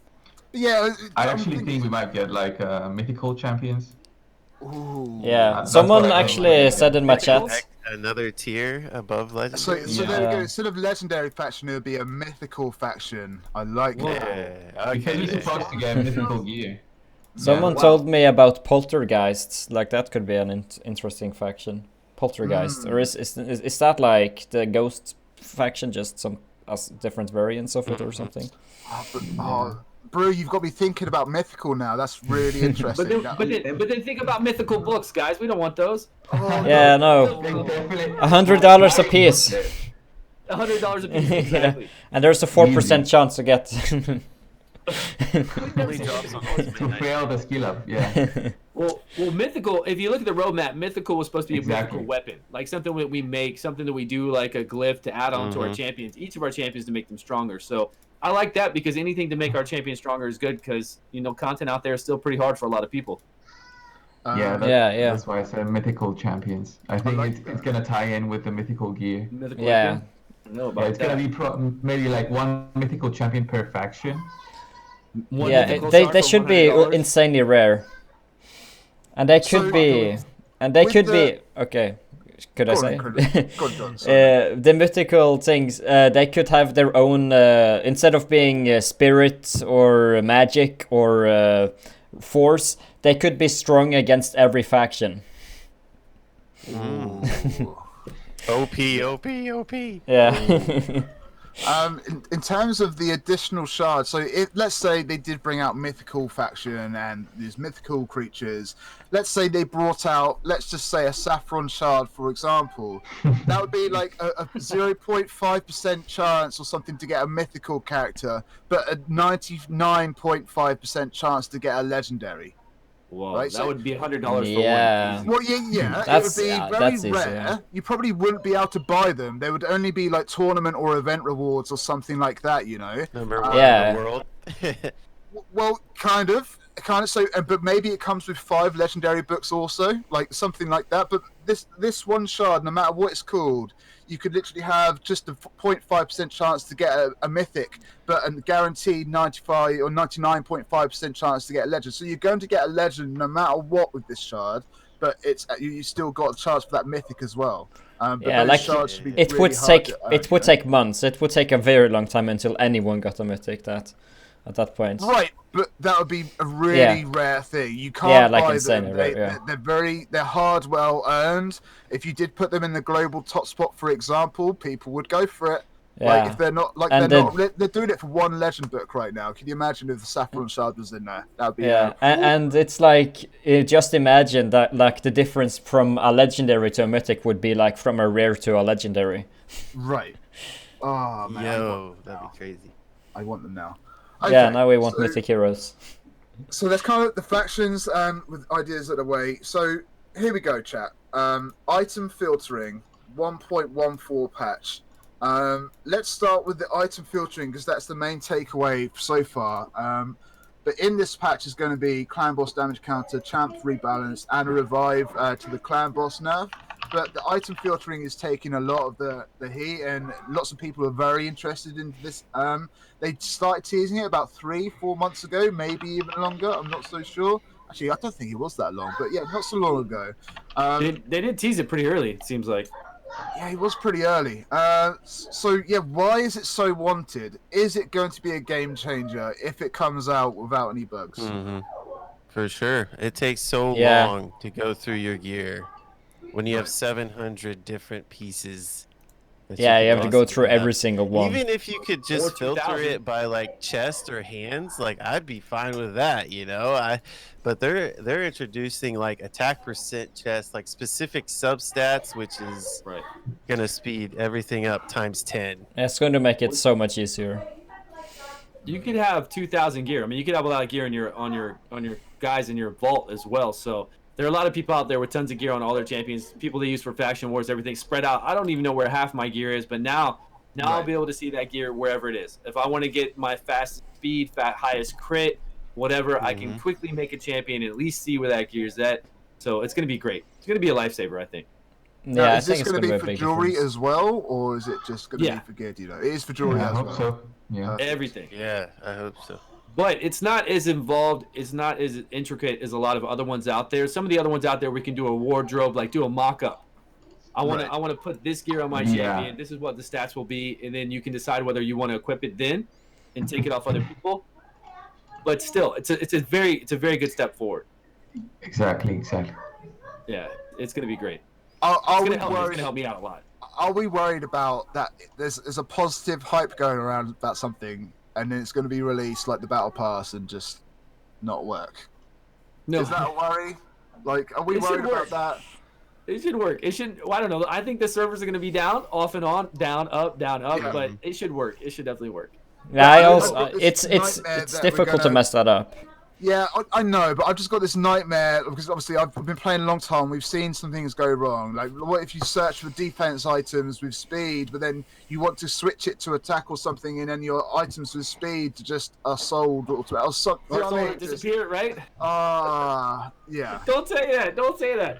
[SPEAKER 2] Yeah.
[SPEAKER 4] I
[SPEAKER 2] I'm
[SPEAKER 4] actually think
[SPEAKER 2] thinking-
[SPEAKER 4] we might get like mythical champions.
[SPEAKER 2] Ooh.
[SPEAKER 1] Yeah,
[SPEAKER 4] That's
[SPEAKER 1] someone
[SPEAKER 4] what I
[SPEAKER 1] actually
[SPEAKER 4] like.
[SPEAKER 1] said in my
[SPEAKER 3] Mythical?
[SPEAKER 1] chat.
[SPEAKER 5] Another tier above
[SPEAKER 2] So,
[SPEAKER 5] legendary.
[SPEAKER 2] so there we
[SPEAKER 1] Yeah.
[SPEAKER 2] go. Instead of legendary faction, it would be a mythical faction. I like that.
[SPEAKER 5] Yeah.
[SPEAKER 4] Because we're
[SPEAKER 5] Okay.
[SPEAKER 4] supposed to get mythical gear.
[SPEAKER 1] Someone
[SPEAKER 3] wow.
[SPEAKER 1] told me about poltergeists. Like that could be an interesting faction. Poltergeist, or is that like the ghost faction, just some different variants of it or something?
[SPEAKER 2] Brew, you've got me thinking about mythical now. That's really interesting.
[SPEAKER 3] But then think about mythical books, guys. We don't want those.
[SPEAKER 1] Yeah, no.
[SPEAKER 4] Definitely.
[SPEAKER 1] $100 a piece.
[SPEAKER 3] $100 a piece. Exactly.
[SPEAKER 1] And there's a 4% chance to get.
[SPEAKER 5] Only drops on those
[SPEAKER 4] To
[SPEAKER 5] midnight.
[SPEAKER 4] fail the skill up, yeah.
[SPEAKER 3] Well, mythical. If you look at the roadmap, mythical was supposed to be a
[SPEAKER 4] Exactly.
[SPEAKER 3] mythical weapon, like something that we make, something that we do, like a glyph to add on to our champions. Each of our champions to make them stronger. So I like that because anything to make our champions stronger is good because content out there is still pretty hard for a lot of people.
[SPEAKER 4] Yeah, that's why I said mythical champions. I think
[SPEAKER 2] like
[SPEAKER 4] it's gonna tie in with the mythical gear.
[SPEAKER 3] Mythical
[SPEAKER 1] Yeah.
[SPEAKER 3] weapon? I don't know about
[SPEAKER 4] Yeah, it's
[SPEAKER 3] that.
[SPEAKER 4] gonna be maybe like one mythical champion per faction.
[SPEAKER 3] One
[SPEAKER 1] Yeah,
[SPEAKER 3] mythical
[SPEAKER 1] they
[SPEAKER 3] star for
[SPEAKER 1] should be
[SPEAKER 3] $100.
[SPEAKER 1] insanely rare. And they could
[SPEAKER 2] So,
[SPEAKER 1] be. And they
[SPEAKER 2] with
[SPEAKER 1] could
[SPEAKER 2] the-
[SPEAKER 1] be. Okay. Could I
[SPEAKER 2] Go on,
[SPEAKER 1] say?
[SPEAKER 2] Go on, John, sorry.
[SPEAKER 1] The mythical things, they could have their own, instead of being spirit or magic or force, they could be strong against every faction.
[SPEAKER 5] OP.
[SPEAKER 1] Yeah.
[SPEAKER 2] In terms of the additional shards, so let's say they did bring out mythical faction and these mythical creatures. Let's say they brought out, let's just say, a saffron shard, for example. That would be like a 0.5% chance or something to get a mythical character, but a 99.5% chance to get a legendary.
[SPEAKER 3] Whoa,
[SPEAKER 2] Right,
[SPEAKER 3] that
[SPEAKER 2] so-
[SPEAKER 3] would be $100
[SPEAKER 1] Yeah.
[SPEAKER 3] for one.
[SPEAKER 2] Well, yeah,
[SPEAKER 1] That's-
[SPEAKER 2] it would be
[SPEAKER 1] yeah,
[SPEAKER 2] very
[SPEAKER 1] that's easy,
[SPEAKER 2] rare.
[SPEAKER 1] yeah.
[SPEAKER 2] You probably wouldn't be able to buy them. They would only be like tournament or event rewards or something like that,
[SPEAKER 5] Number one
[SPEAKER 1] Yeah.
[SPEAKER 5] in the world.
[SPEAKER 2] Well, kind of. So, but maybe it comes with 5 legendary books also, like something like that. But this one shard, no matter what it's called, you could literally have just a 0.5% chance to get a mythic, but a guaranteed 95 or 99.5% chance to get a legend. So you're going to get a legend no matter what with this shard, but you still got a chance for that mythic as well. But
[SPEAKER 1] Yeah,
[SPEAKER 2] those
[SPEAKER 1] like
[SPEAKER 2] shards should be
[SPEAKER 1] it
[SPEAKER 2] really
[SPEAKER 1] would
[SPEAKER 2] hard
[SPEAKER 1] take
[SPEAKER 2] to earn,
[SPEAKER 1] it would take months. It would take a very long time until anyone got a mythic at that point.
[SPEAKER 2] Right, but that would be a really rare thing. You can't
[SPEAKER 1] Yeah, like
[SPEAKER 2] buy
[SPEAKER 1] insanely
[SPEAKER 2] them.
[SPEAKER 1] rare, yeah.
[SPEAKER 2] They're hard, well earned. If you did put them in the global top spot, for example, people would go for it.
[SPEAKER 1] Yeah.
[SPEAKER 2] Like if they're not, like
[SPEAKER 1] And
[SPEAKER 2] they're doing it for one legend book right now. Can you imagine if the Saffron Shard was in there? That'd be
[SPEAKER 1] Yeah, and it's like just imagine that like the difference from a legendary to a mythic would be like from a rare to a legendary.
[SPEAKER 2] right. Oh man,
[SPEAKER 5] Yo, that'd be crazy.
[SPEAKER 2] I want them now.
[SPEAKER 1] Yeah,
[SPEAKER 2] Okay,
[SPEAKER 1] now we want
[SPEAKER 2] so-
[SPEAKER 1] mythic heroes.
[SPEAKER 2] So that's kind of the factions with ideas at the way. So here we go, chat. Item filtering 1.14 patch. Let's start with the item filtering because that's the main takeaway so far. But in this patch is going to be clan boss damage counter, champ rebalance, and a revive to the clan boss nerf. But the item filtering is taking a lot of the heat, and lots of people are very interested in this. They started teasing it about 3-4 months ago, maybe even longer. I'm not so sure. Actually, I don't think it was that long, but yeah, not so long ago.
[SPEAKER 3] They did tease it pretty early, it seems like.
[SPEAKER 2] Yeah, it was pretty early. So yeah, why is it so wanted? Is it going to be a game changer if it comes out without any bugs?
[SPEAKER 5] For sure. It takes so
[SPEAKER 1] Yeah.
[SPEAKER 5] long to go through your gear when you have 700 different pieces. that
[SPEAKER 1] Yeah,
[SPEAKER 5] could
[SPEAKER 1] you have to go
[SPEAKER 5] possibly
[SPEAKER 1] through
[SPEAKER 5] have.
[SPEAKER 1] every single one.
[SPEAKER 5] Even if you could
[SPEAKER 3] Or
[SPEAKER 5] just filter
[SPEAKER 3] 2,000.
[SPEAKER 5] it by like chest or hands, like I'd be fine with that, but they're introducing like attack percent chest, like specific substats, which is
[SPEAKER 3] Right.
[SPEAKER 5] gonna speed everything up times 10.
[SPEAKER 1] It's going to make it so much easier.
[SPEAKER 3] you could have 2,000 gear. I mean, you could have a lot of gear in your on your guys in your vault as well. So there are a lot of people out there with tons of gear on all their champions. People they use for faction wars, everything spread out. I don't even know where half my gear is, but now I'll be able to see that gear wherever it is. If I want to get my fastest speed, highest crit, whatever, I can quickly make a champion and at least see where that gear is at. So it's gonna be great. It's gonna be a lifesaver, I think.
[SPEAKER 2] Now,
[SPEAKER 1] Yeah, I
[SPEAKER 2] is
[SPEAKER 1] think
[SPEAKER 2] this
[SPEAKER 1] it's
[SPEAKER 2] going to
[SPEAKER 1] gonna
[SPEAKER 2] be
[SPEAKER 1] be a
[SPEAKER 2] for
[SPEAKER 1] big
[SPEAKER 2] jewelry
[SPEAKER 1] difference.
[SPEAKER 2] as well, or is it just going to be for gear? Do you know? It is for jewelry
[SPEAKER 4] I
[SPEAKER 2] as
[SPEAKER 4] hope
[SPEAKER 2] well.
[SPEAKER 4] so. Yeah.
[SPEAKER 3] Everything.
[SPEAKER 5] Yeah, I hope so.
[SPEAKER 3] But it's not as involved, it's not as intricate as a lot of other ones out there. Some of the other ones out there, we can do a wardrobe, like do a mock-up. I want to put this gear on my champion. This is what the stats will be, and then you can decide whether you want to equip it then and take it off other people. But still, it's a very good step forward.
[SPEAKER 4] Exactly.
[SPEAKER 3] Yeah, it's gonna be great.
[SPEAKER 2] Are we
[SPEAKER 3] It's gonna
[SPEAKER 2] worried?
[SPEAKER 3] help me out a lot.
[SPEAKER 2] Are we worried about that? There's a positive hype going around about something, and then it's going to be released like the battle pass and just not work.
[SPEAKER 3] No,
[SPEAKER 2] Is that a worry? Like, are we
[SPEAKER 3] It should
[SPEAKER 2] worried
[SPEAKER 3] work.
[SPEAKER 2] about that?
[SPEAKER 3] it should work. It should. Well, I don't know. I think the servers are gonna be down, off and on, down, up,
[SPEAKER 2] Yeah.
[SPEAKER 3] but it should work. It should definitely work.
[SPEAKER 1] Yeah, I
[SPEAKER 2] I've
[SPEAKER 1] also
[SPEAKER 2] got this
[SPEAKER 1] it's
[SPEAKER 2] nightmare that we're
[SPEAKER 1] difficult to
[SPEAKER 2] gonna-
[SPEAKER 1] mess that up.
[SPEAKER 2] Yeah, I know, but I've just got this nightmare because obviously I've been playing a long time. We've seen some things go wrong. Like, what if you search for defense items with speed, but then you want to switch it to attack or something, and then your items with speed just are sold or something? You know what I mean?
[SPEAKER 3] Disappear, right?
[SPEAKER 2] Yeah.
[SPEAKER 3] Don't say that. Don't say that.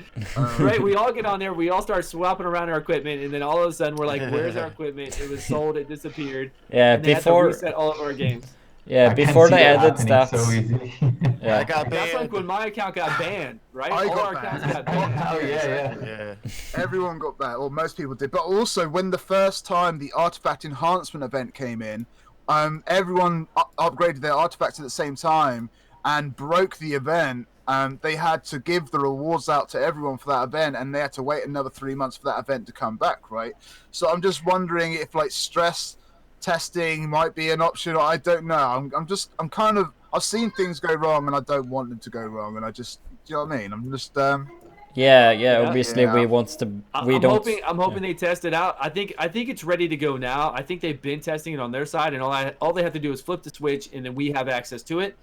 [SPEAKER 3] Right? We all get on there. We all start swapping around our equipment, and then all of a sudden we're like, "Where's our equipment? It was sold. It disappeared."
[SPEAKER 1] Yeah,
[SPEAKER 3] And they had to
[SPEAKER 1] before
[SPEAKER 3] reset all of our games.
[SPEAKER 1] yeah
[SPEAKER 4] I can
[SPEAKER 1] before
[SPEAKER 4] see
[SPEAKER 1] they
[SPEAKER 4] that
[SPEAKER 1] added
[SPEAKER 4] happening
[SPEAKER 1] stats.
[SPEAKER 4] so easy.
[SPEAKER 1] Yeah.
[SPEAKER 5] I got
[SPEAKER 3] That's like
[SPEAKER 5] banned.
[SPEAKER 3] when my account got banned, right?
[SPEAKER 2] I
[SPEAKER 3] All
[SPEAKER 2] got
[SPEAKER 3] our accounts
[SPEAKER 2] banned.
[SPEAKER 3] got banned.
[SPEAKER 4] Oh yeah.
[SPEAKER 5] Yeah.
[SPEAKER 2] Everyone got that, or most people did. But also, when the first time the artifact enhancement event came in, everyone upgraded their artifacts at the same time and broke the event. They had to give the rewards out to everyone for that event, and they had to wait another 3 months for that event to come back, right? So I'm just wondering if like stress testing might be an option. I don't know. I've seen things go wrong, and I don't want them to go wrong, and do you know what I mean? I'm just
[SPEAKER 1] Yeah, obviously
[SPEAKER 2] Yeah.
[SPEAKER 1] we want to
[SPEAKER 3] I'm hoping they test it out. I think it's ready to go now. I think they've been testing it on their side, and all they have to do is flip the switch, and then we have access to it.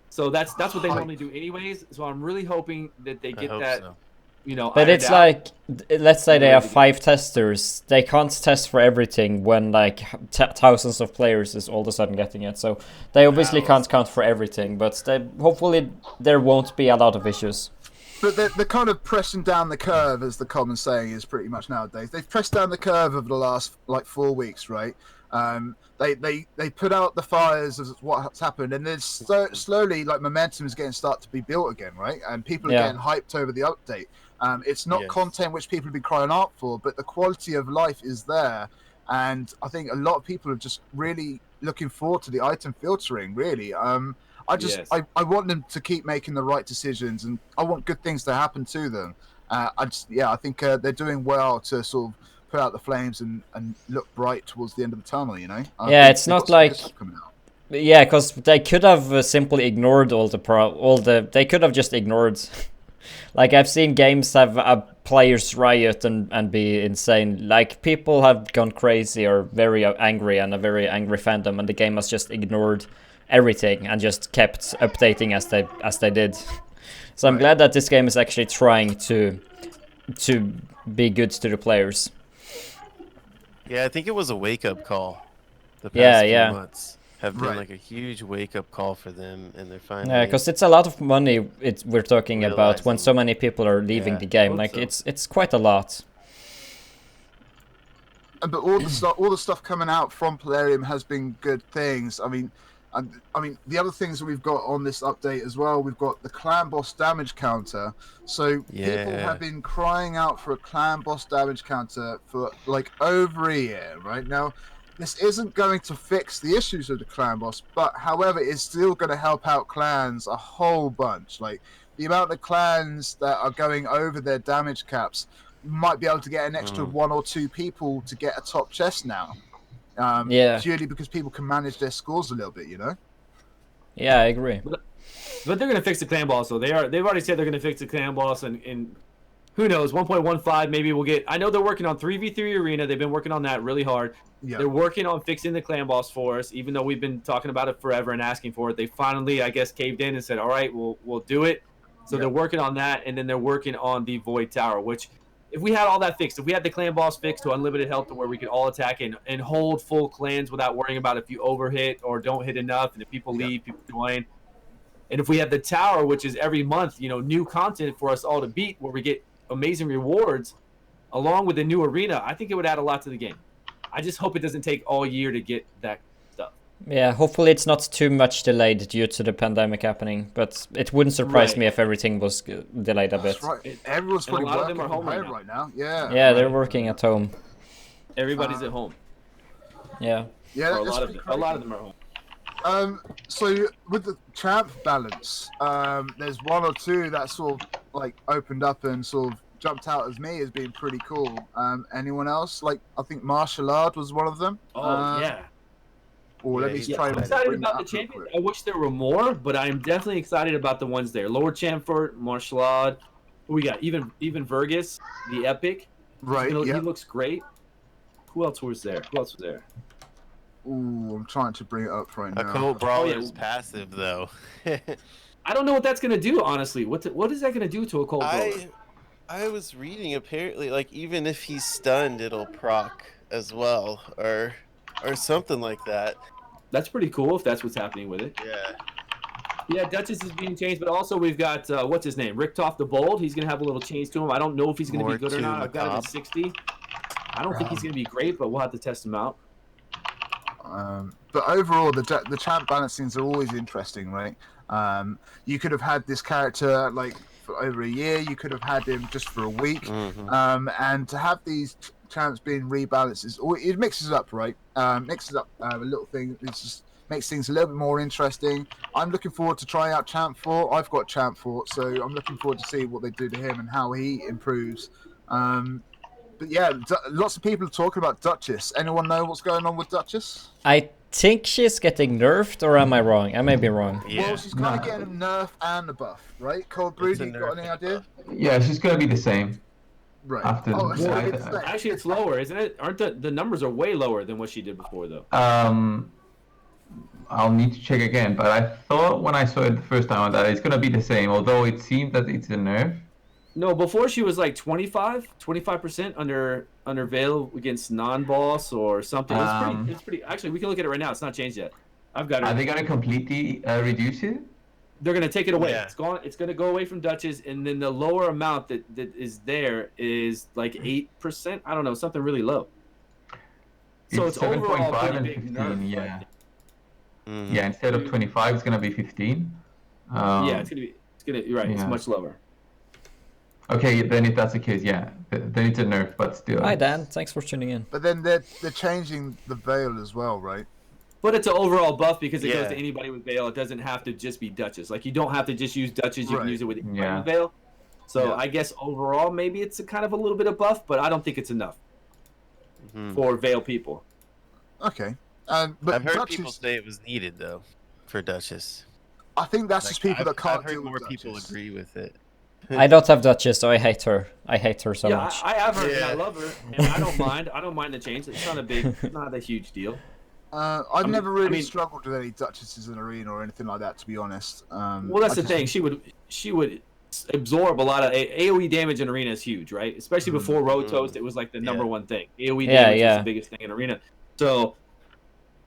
[SPEAKER 3] So that's what they normally do anyways. So I'm really hoping that they get that.
[SPEAKER 5] So.
[SPEAKER 1] But
[SPEAKER 3] ironed
[SPEAKER 1] it's
[SPEAKER 3] out.
[SPEAKER 1] like, let's say they
[SPEAKER 3] Ready
[SPEAKER 1] have
[SPEAKER 3] to go.
[SPEAKER 1] 5 testers. They can't test for everything when like thousands of players is all of a sudden getting it. So they obviously can't count for everything. But hopefully there won't be a lot of issues.
[SPEAKER 2] But they're kind of pressing down the curve, as the common saying is pretty much nowadays. They've pressed down the curve over the last like 4 weeks, right? They put out the fires of what's happened, and then slowly like momentum is getting started to be built again, right? And people are getting hyped over the update. It's not content which people have been crying out for, but the quality of life is there, and I think a lot of people are just really looking forward to the item filtering. Really, I want them to keep making the right decisions, and I want good things to happen to them. I think they're doing well to sort of put out the flames and look bright towards the end of the tunnel. You know.
[SPEAKER 1] Yeah, it's not like.
[SPEAKER 2] Coming out.
[SPEAKER 1] Yeah, because they could have simply ignored they could have just ignored. Like I've seen games have players riot and be insane. Like people have gone crazy or very angry and a very angry fandom, and the game has just ignored everything and just kept updating as they did. So I'm glad that this game is actually trying to be good to the players.
[SPEAKER 5] Yeah, I think it was a wake-up call. The past few
[SPEAKER 1] yeah.
[SPEAKER 5] months have been like a huge wake-up call for them, and they're finally.
[SPEAKER 1] Yeah, because it's a lot of money we're talking about when so
[SPEAKER 5] Realizing.
[SPEAKER 1] many people are leaving the game. Like it's quite a lot.
[SPEAKER 2] But all the stuff coming out from Plarium has been good things. I mean, the other things that we've got on this update as well, we've got the clan boss damage counter. So people have been crying out for a clan boss damage counter for like over a year, right? Now, this isn't going to fix the issues of the clan boss, but however, it's still going to help out clans a whole bunch. Like the amount of clans that are going over their damage caps might be able to get an extra 1 or 2 people to get a top chest now. Purely because people can manage their scores a little bit, you know.
[SPEAKER 1] Yeah, I agree.
[SPEAKER 3] But they're gonna fix the clan boss. So they've already said they're gonna fix the clan boss and who knows? 1.15. Maybe we'll get. I know they're working on 3v3 arena. They've been working on that really hard.
[SPEAKER 2] Yeah.
[SPEAKER 3] They're working on fixing the clan boss for us, even though we've been talking about it forever and asking for it. They finally, I guess, caved in and said, "All right, we'll do it." So they're working on that, and then they're working on the Void Tower. Which, if we had all that fixed, if we had the clan boss fixed to unlimited health, to where we could all attack and hold full clans without worrying about if you overhit or don't hit enough, and if people leave, people join. And if we had the tower, which is every month, new content for us all to beat, where we get amazing rewards, along with the new arena, I think it would add a lot to the game. I just hope it doesn't take all year to get that stuff.
[SPEAKER 1] Yeah, hopefully it's not too much delayed due to the pandemic happening, but it wouldn't surprise me if everything was delayed a bit.
[SPEAKER 2] That's right. Everyone's
[SPEAKER 3] And a
[SPEAKER 2] putting
[SPEAKER 3] lot of
[SPEAKER 2] work
[SPEAKER 3] them are
[SPEAKER 2] from
[SPEAKER 3] home right
[SPEAKER 2] home right now. Yeah.
[SPEAKER 1] Yeah, they're working at home.
[SPEAKER 3] Everybody's at home.
[SPEAKER 1] Yeah.
[SPEAKER 2] Yeah,
[SPEAKER 3] Or
[SPEAKER 2] that's
[SPEAKER 3] a lot
[SPEAKER 2] pretty
[SPEAKER 3] of
[SPEAKER 2] crazy.
[SPEAKER 3] them are home.
[SPEAKER 2] So with the champ balance, there's one or two that sort of like opened up and sort of jumped out as me as being pretty cool. Anyone else? Like, I think martial art was one of them.
[SPEAKER 3] Oh yeah.
[SPEAKER 2] Or let me
[SPEAKER 5] he's
[SPEAKER 2] try
[SPEAKER 3] I'm
[SPEAKER 2] and
[SPEAKER 3] excited
[SPEAKER 2] bring
[SPEAKER 3] about
[SPEAKER 2] that
[SPEAKER 3] the
[SPEAKER 2] up real
[SPEAKER 3] champions.
[SPEAKER 2] quick.
[SPEAKER 3] I wish there were more, but I'm definitely excited about the ones there. Lord Chamfort, Marshallad. We got even Vergus, the Epic.
[SPEAKER 2] Right.
[SPEAKER 3] He
[SPEAKER 2] Yeah.
[SPEAKER 3] looks great. Who else was there?
[SPEAKER 2] Ooh, I'm trying to bring it up right now.
[SPEAKER 5] Occult Brawler's
[SPEAKER 3] yeah.
[SPEAKER 5] passive though.
[SPEAKER 3] I don't know what that's gonna do, honestly. What is that gonna do to a cold brawler?
[SPEAKER 5] I was reading apparently like even if he's stunned, it'll proc as well, or something like that.
[SPEAKER 3] That's pretty cool if that's what's happening with it.
[SPEAKER 5] Yeah.
[SPEAKER 3] Yeah, Duchess is being changed, but also we've got what's his name, Richtoff the Bold. He's gonna have a little change to him. I don't know if he's gonna be good or not. I've got him at 60. I don't think he's gonna be great, but we'll have to test him out.
[SPEAKER 2] But overall, the champ balancings are always interesting, right? You could have had this character like for over a year. You could have had him just for a week. And to have these champs being rebalanced, it mixes it up, right? Mixes up a little thing. It just makes things a little bit more interesting. I'm looking forward to trying out Champ 4. I've got Champ 4, so I'm looking forward to see what they do to him and how he improves. But yeah, lots of people are talking about Duchess. Anyone know what's going on with Duchess?
[SPEAKER 1] I think she's getting nerfed, or am I wrong? I may be wrong.
[SPEAKER 5] Yeah.
[SPEAKER 2] Well, she's kind of getting a nerf and a buff, right? Cold Brew,
[SPEAKER 5] It's a
[SPEAKER 2] you got
[SPEAKER 5] nerf
[SPEAKER 2] any
[SPEAKER 5] and a
[SPEAKER 2] idea?
[SPEAKER 5] buff.
[SPEAKER 4] Yeah, she's gonna be the same.
[SPEAKER 2] Right.
[SPEAKER 4] After
[SPEAKER 2] Oh,
[SPEAKER 4] the-
[SPEAKER 2] so
[SPEAKER 4] yeah,
[SPEAKER 2] it's the same.
[SPEAKER 3] Actually, it's lower, isn't it? Aren't the numbers are way lower than what she did before, though?
[SPEAKER 4] I'll need to check again, but I thought when I saw it the first time that it's gonna be the same, although it seemed that it's a nerf.
[SPEAKER 3] No, before she was like 25% under Veil against non-boss or something. It's pretty. Actually, we can look at it right now. It's not changed yet. I've got it.
[SPEAKER 4] Are they gonna completely reduce it?
[SPEAKER 3] They're gonna take it away.
[SPEAKER 5] Yeah.
[SPEAKER 3] It's gone. It's gonna go away from Duchess, and then the lower amount that is there is like 8%. I don't know, something really low. So it's overall
[SPEAKER 4] 7.5
[SPEAKER 3] pretty
[SPEAKER 4] and
[SPEAKER 3] big
[SPEAKER 4] 15.
[SPEAKER 3] nerf,
[SPEAKER 4] Yeah.
[SPEAKER 3] right?
[SPEAKER 4] Yeah. Instead of 25, it's gonna be 15.
[SPEAKER 3] Yeah, it's gonna. You're right. It's
[SPEAKER 4] yeah.
[SPEAKER 3] much lower.
[SPEAKER 4] Okay, then if that's the case, yeah, then it's a nerf, but still.
[SPEAKER 1] Hi Dan, thanks for tuning in.
[SPEAKER 2] But then they're changing the veil as well, right?
[SPEAKER 3] But it's an overall buff because it
[SPEAKER 5] Yeah.
[SPEAKER 3] goes to anybody with Veil. It doesn't have to just be Duchess. Like, you don't have to just use Duchess. You can
[SPEAKER 2] Right.
[SPEAKER 3] use it with anybody
[SPEAKER 4] Yeah.
[SPEAKER 3] with Veil. So
[SPEAKER 2] Yeah.
[SPEAKER 3] I guess overall, maybe it's a kind of a little bit of buff, but I don't think it's enough for Veil people.
[SPEAKER 2] Okay. But
[SPEAKER 5] I've heard
[SPEAKER 2] Duchess,
[SPEAKER 5] people say it was needed though for Duchess.
[SPEAKER 2] I think that's just people that can't
[SPEAKER 5] I've heard
[SPEAKER 2] deal
[SPEAKER 5] more
[SPEAKER 2] with
[SPEAKER 5] people
[SPEAKER 2] Duchess.
[SPEAKER 5] agree with it.
[SPEAKER 1] I don't have Duchess, so I hate her. I hate her so
[SPEAKER 3] yeah,
[SPEAKER 1] much.
[SPEAKER 3] I have her and I
[SPEAKER 5] Yeah.
[SPEAKER 3] love her, and I don't mind. I don't mind the change. It's not a big, not a huge deal.
[SPEAKER 2] I've never really
[SPEAKER 3] I mean-
[SPEAKER 2] struggled with any Duchesses in Arena or anything like that, to be honest.
[SPEAKER 3] Well, that's the thing. She would absorb a lot of AOE damage in Arena is huge, right? Especially before Road Toast, it was like the number
[SPEAKER 5] Yeah.
[SPEAKER 3] one thing. AOE
[SPEAKER 1] Yeah,
[SPEAKER 3] damage
[SPEAKER 1] yeah.
[SPEAKER 3] is the biggest thing in Arena. So,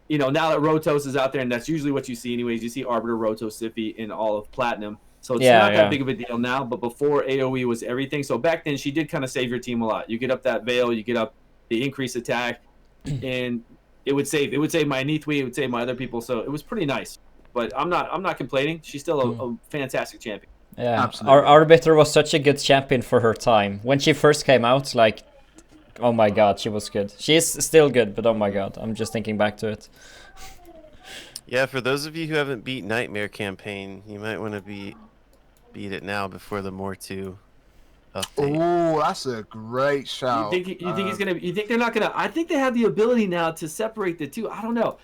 [SPEAKER 3] now that Road Toast is out there, and that's usually what you see anyways. You see Arbiter, Road Toast, Siffy in all of Platinum. So it's
[SPEAKER 1] Yeah,
[SPEAKER 3] not
[SPEAKER 1] yeah.
[SPEAKER 3] that big of a deal now, but before AOE was everything. So back then, she did kind of save your team a lot. You get up that Veil, you get up the increased attack, and it would save my Neathwe, it would save my other people. So it was pretty nice. But I'm not complaining. She's still a fantastic champion.
[SPEAKER 1] Yeah,
[SPEAKER 2] Absolutely.
[SPEAKER 1] our Arbiter was such a good champion for her time. When she first came out, like, oh my god, she was good. She is still good, but oh my god, I'm just thinking back to it.
[SPEAKER 5] Yeah, for those of you who haven't beat Nightmare Campaign, you might want to beat it now before the More 2 update.
[SPEAKER 2] Oh, that's a great shout.
[SPEAKER 3] You think he's gonna? You think they're not gonna? I think they have the ability now to separate the two. I don't know.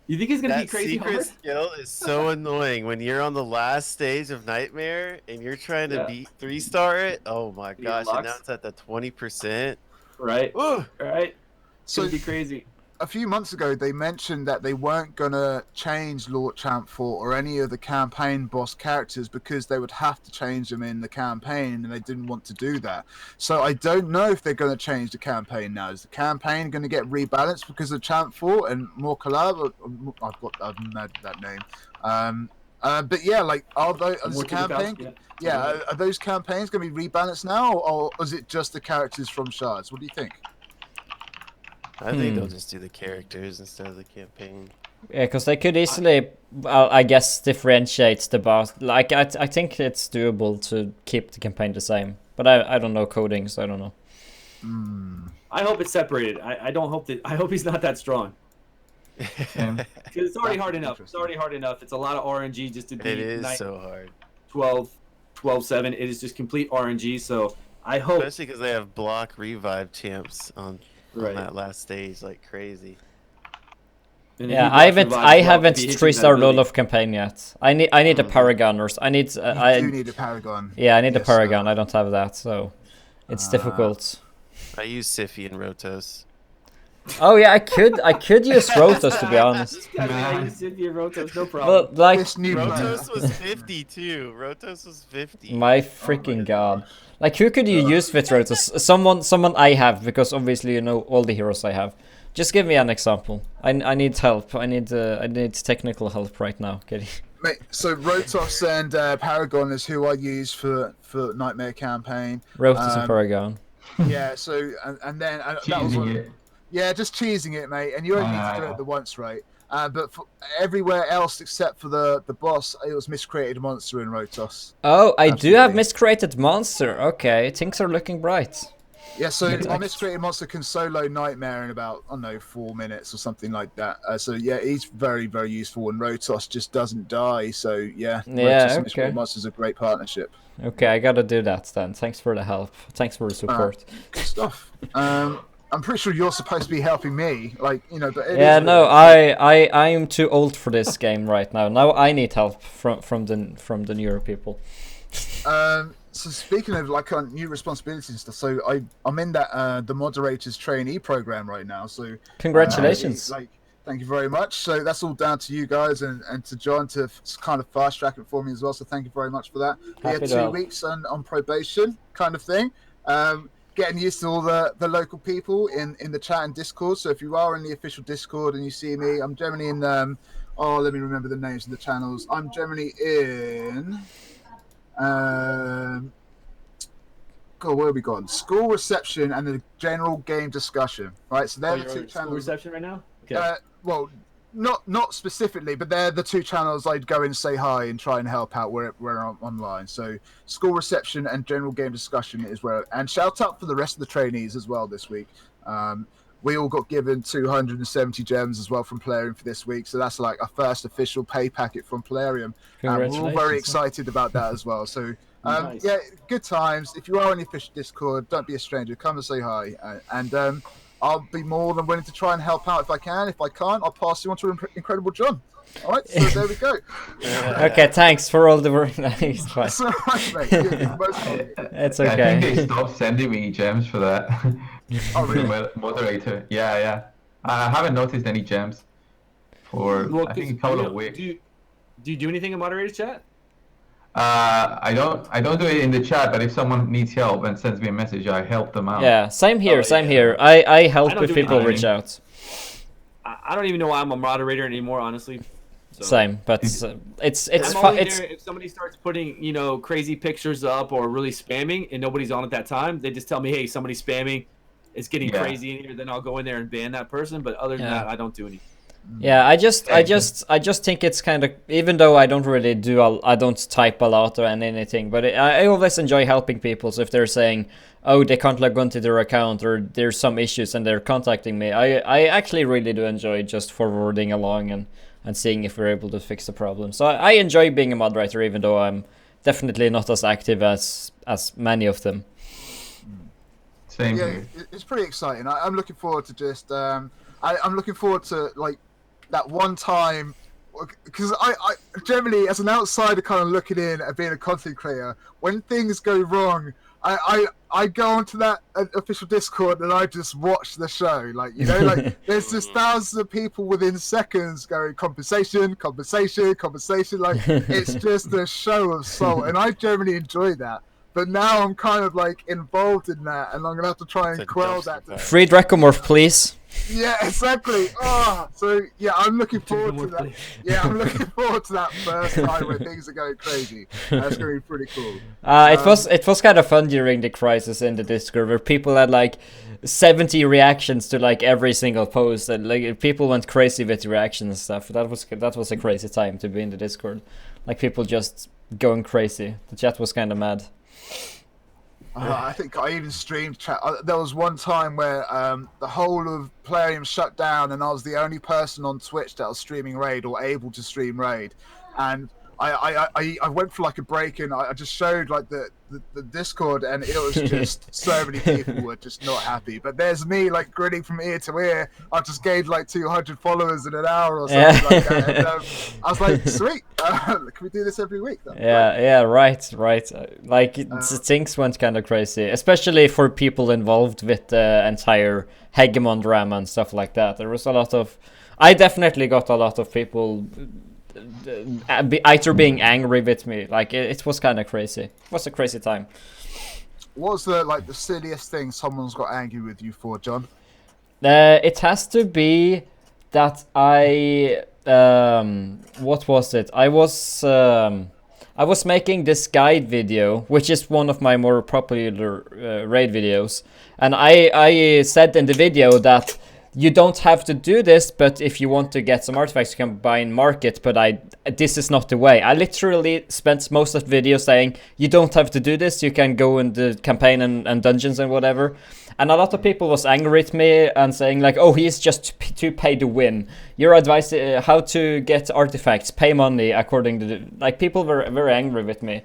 [SPEAKER 3] You think it's gonna be
[SPEAKER 5] That
[SPEAKER 3] crazy
[SPEAKER 5] secret
[SPEAKER 3] hard?
[SPEAKER 5] skill is so annoying when you're on the last stage of Nightmare and you're trying to
[SPEAKER 3] Yeah.
[SPEAKER 5] beat 3-star it. Oh my
[SPEAKER 3] It
[SPEAKER 5] gosh! And now
[SPEAKER 3] unlocks.
[SPEAKER 5] it's at the 20%.
[SPEAKER 3] Right.
[SPEAKER 5] Ooh.
[SPEAKER 3] Right. It's
[SPEAKER 2] So
[SPEAKER 3] gonna be crazy.
[SPEAKER 2] a few months ago, they mentioned that they weren't gonna change Lord Champfort or any of the campaign boss characters because they would have to change them in the campaign, and they didn't want to do that. So I don't know if they're gonna change the campaign now. Is the campaign gonna get rebalanced because of Champfort and more collab? I've mad that name. But yeah, like are those is
[SPEAKER 3] More
[SPEAKER 2] the
[SPEAKER 3] to the couch,
[SPEAKER 2] campaign? Yeah, are those campaigns gonna be rebalanced now, or is it just the characters from Shards? What do you think?
[SPEAKER 5] I think they'll just do the characters instead of the campaign.
[SPEAKER 1] Yeah, because they could easily, well, I guess, differentiate the boss. Like, I think it's doable to keep the campaign the same. But I don't know coding, so I don't know.
[SPEAKER 3] I hope it's separated. I don't hope that. I hope he's not that strong.
[SPEAKER 4] Same.
[SPEAKER 3] Because it's already hard
[SPEAKER 2] That's
[SPEAKER 3] enough. It's already hard enough. It's a lot of RNG just to
[SPEAKER 5] It
[SPEAKER 3] beat
[SPEAKER 5] is so hard.
[SPEAKER 3] 12-7. It is just complete RNG. So I hope.
[SPEAKER 5] Especially because they have block revive champs on
[SPEAKER 3] Right.
[SPEAKER 5] that last stage like crazy.
[SPEAKER 3] And
[SPEAKER 1] Yeah,
[SPEAKER 3] if he
[SPEAKER 1] I haven't
[SPEAKER 3] blocks
[SPEAKER 1] I
[SPEAKER 3] revive,
[SPEAKER 1] haven't
[SPEAKER 3] if he hits
[SPEAKER 1] 3-star
[SPEAKER 3] that ability-
[SPEAKER 1] Lolof campaign yet. I need a Paragon or I need
[SPEAKER 2] You
[SPEAKER 1] I
[SPEAKER 2] do need a Paragon.
[SPEAKER 1] yeah I need a
[SPEAKER 2] Yes,
[SPEAKER 1] Paragon. I don't have that, so it's difficult.
[SPEAKER 5] I use Siffy and Rotos.
[SPEAKER 1] Oh yeah, I could use Rotos to be honest.
[SPEAKER 3] This guy, man, you sit here, Rotos, no
[SPEAKER 1] Well,
[SPEAKER 3] problem.
[SPEAKER 1] like
[SPEAKER 2] This new player.
[SPEAKER 5] Rotos was 50 too. Rotos was 50.
[SPEAKER 1] my freaking god. Like who could you use with Rotos? Someone I have, because obviously you know all the heroes I have. Just give me an example. I need help. I need technical help right now. Kidding.
[SPEAKER 2] Mate, so Rotos and Paragon is who I use for Nightmare campaign.
[SPEAKER 1] Rotos and Paragon.
[SPEAKER 2] Yeah, so and then that was
[SPEAKER 4] Cheesing it.
[SPEAKER 2] yeah, just cheesing it, mate. And you only need to do it the once, right? But for everywhere else except for the boss, it was miscreated monster in Rotos.
[SPEAKER 1] Oh, I do have
[SPEAKER 2] Absolutely.
[SPEAKER 1] miscreated monster. Okay, things are looking bright.
[SPEAKER 2] Yeah, so
[SPEAKER 1] Yeah.
[SPEAKER 2] my miscreated monster can solo Nightmare in about, I don't know, 4 minutes or something like that. So yeah, he's very, very useful, and Rotos just doesn't die. So yeah,
[SPEAKER 1] Yeah,
[SPEAKER 2] Rotos and
[SPEAKER 1] okay.
[SPEAKER 2] miscreated monster is a great partnership.
[SPEAKER 1] Okay, I gotta do that then. Thanks for the help. Thanks for the support.
[SPEAKER 2] Good stuff. I'm pretty sure you're supposed to be helping me, like, you know, but it
[SPEAKER 1] Yeah,
[SPEAKER 2] is
[SPEAKER 1] no,
[SPEAKER 2] what
[SPEAKER 1] I am too old for this game right now. Now I need help from the newer people.
[SPEAKER 2] So speaking of like new responsibilities and stuff, so I'm in that the moderators trainee program right now. So
[SPEAKER 1] Congratulations.
[SPEAKER 2] Thank you very much. So that's all down to you guys and to John to kind of fast track it for me as well. So thank you very much for that.
[SPEAKER 1] Happy to
[SPEAKER 2] 2
[SPEAKER 1] help.
[SPEAKER 2] weeks on probation kind of thing. Getting used to all the local people in the chat and Discord. So if you are in the official Discord and you see me, I'm generally in let me remember the names of the channels. I'm generally in God, where have we gone? School reception and the general game discussion. Right, so they're the two
[SPEAKER 3] School
[SPEAKER 2] channels.
[SPEAKER 3] reception right now? Okay.
[SPEAKER 2] Well, not specifically, but they're the two channels I'd go and say hi and try and help out where I'm online. So school reception and general game discussion is where. And shout out for the rest of the trainees as well this week. We all got given 270 gems as well from Plarium for this week, so that's like our first official pay packet from Plarium. We're all very
[SPEAKER 1] Congratulations.
[SPEAKER 2] excited about that as well. So
[SPEAKER 3] Nice.
[SPEAKER 2] yeah, good times. If you are on the official Discord, don't be a stranger. Come and say hi, and I'll be more than willing to try and help out if I can. If I can't, I'll pass you on to IncredibleJohn. All right, so there we go.
[SPEAKER 1] Okay, thanks for all the work. Nice try.
[SPEAKER 2] That's all right, mate. You're most welcome.
[SPEAKER 1] It's
[SPEAKER 4] Yeah, I think
[SPEAKER 1] okay.
[SPEAKER 4] they stopped sending me gems for that.
[SPEAKER 2] Oh, really?
[SPEAKER 4] Moderator. Yeah. I haven't noticed any gems for I think a couple of weeks.
[SPEAKER 3] Do you do anything in moderator's chat?
[SPEAKER 4] I don't do it in the chat, but if someone needs help and sends me a message, I help them out.
[SPEAKER 1] Yeah, same here,
[SPEAKER 3] Oh,
[SPEAKER 1] same
[SPEAKER 3] yeah.
[SPEAKER 1] here. I help
[SPEAKER 3] I don't
[SPEAKER 1] if
[SPEAKER 3] do
[SPEAKER 1] people
[SPEAKER 4] anything.
[SPEAKER 1] reach out.
[SPEAKER 3] I don't even know why I'm a moderator anymore, honestly. So.
[SPEAKER 1] Same, but it's
[SPEAKER 3] I'm
[SPEAKER 1] fun.
[SPEAKER 3] only
[SPEAKER 1] It's
[SPEAKER 3] there if somebody starts putting, crazy pictures up or really spamming and nobody's on at that time. They just tell me, hey, somebody's spamming. It's getting
[SPEAKER 4] Yeah.
[SPEAKER 3] crazy in here. Then I'll go in there and ban that person. But other than
[SPEAKER 1] Yeah.
[SPEAKER 3] that, I don't do anything.
[SPEAKER 1] yeah. I just think it's kind of, even though I don't really I don't type a lot or anything, but I always enjoy helping people. So if they're saying, oh, they can't log onto their account or there's some issues and they're contacting me, I actually really do enjoy just forwarding along and seeing if we're able to fix the problem. So I enjoy being a moderator, even though I'm definitely not as active as many of them.
[SPEAKER 4] Same
[SPEAKER 2] Yeah,
[SPEAKER 4] here.
[SPEAKER 2] it's pretty exciting. I'm looking forward to just I'm looking forward to like that one time, because I generally, as an outsider kind of looking in at being a content creator, when things go wrong, I go onto that official Discord and I just watch the show. Like, you know, like there's just thousands of people within seconds going compensation. Like, it's just a show of soul, and I generally enjoy that. But now I'm kind of like involved in that, and I'm gonna have to try and quell that.
[SPEAKER 1] Free Dracomorph, please.
[SPEAKER 2] Yeah, exactly. Oh, so yeah, I'm looking forward to that. Yeah, I'm looking forward to that first time where things are going crazy. That's gonna be pretty cool.
[SPEAKER 1] It was kind of fun during the crisis in the Discord where people had like 70 reactions to like every single post, and like people went crazy with the reactions and stuff. That was a crazy time to be in the Discord, like people just going crazy. The chat was kind of mad.
[SPEAKER 2] I think I even streamed chat. There was one time where the whole of Plarium shut down, and I was the only person on Twitch that was streaming Raid or able to stream Raid. And I went for like a break, and I just showed like the Discord, and it was just so many people were just not happy. But there's me like grinning from ear to ear. I just gained like 200 followers in an hour or something like that. And, I was like, sweet, can we do this every week?
[SPEAKER 1] Right. Like things went kind of crazy, especially for people involved with the entire Hegemon drama and stuff like that. There was a lot of, I definitely got a lot of people either being angry with me. Like it was kind of crazy. It was a crazy time.
[SPEAKER 2] What's the silliest thing someone's got angry with you for, John?
[SPEAKER 1] It has to be that I what was it? I was making this guide video, which is one of my more popular raid videos, and I said in the video that you don't have to do this, but if you want to get some artifacts, you can buy in market, but this is not the way. I literally spent most of the video saying, you don't have to do this, you can go in the campaign and dungeons and whatever. And a lot of people was angry at me and saying like, oh, he's just to pay to win. Your advice, how to get artifacts, pay money according to like, people were very angry with me.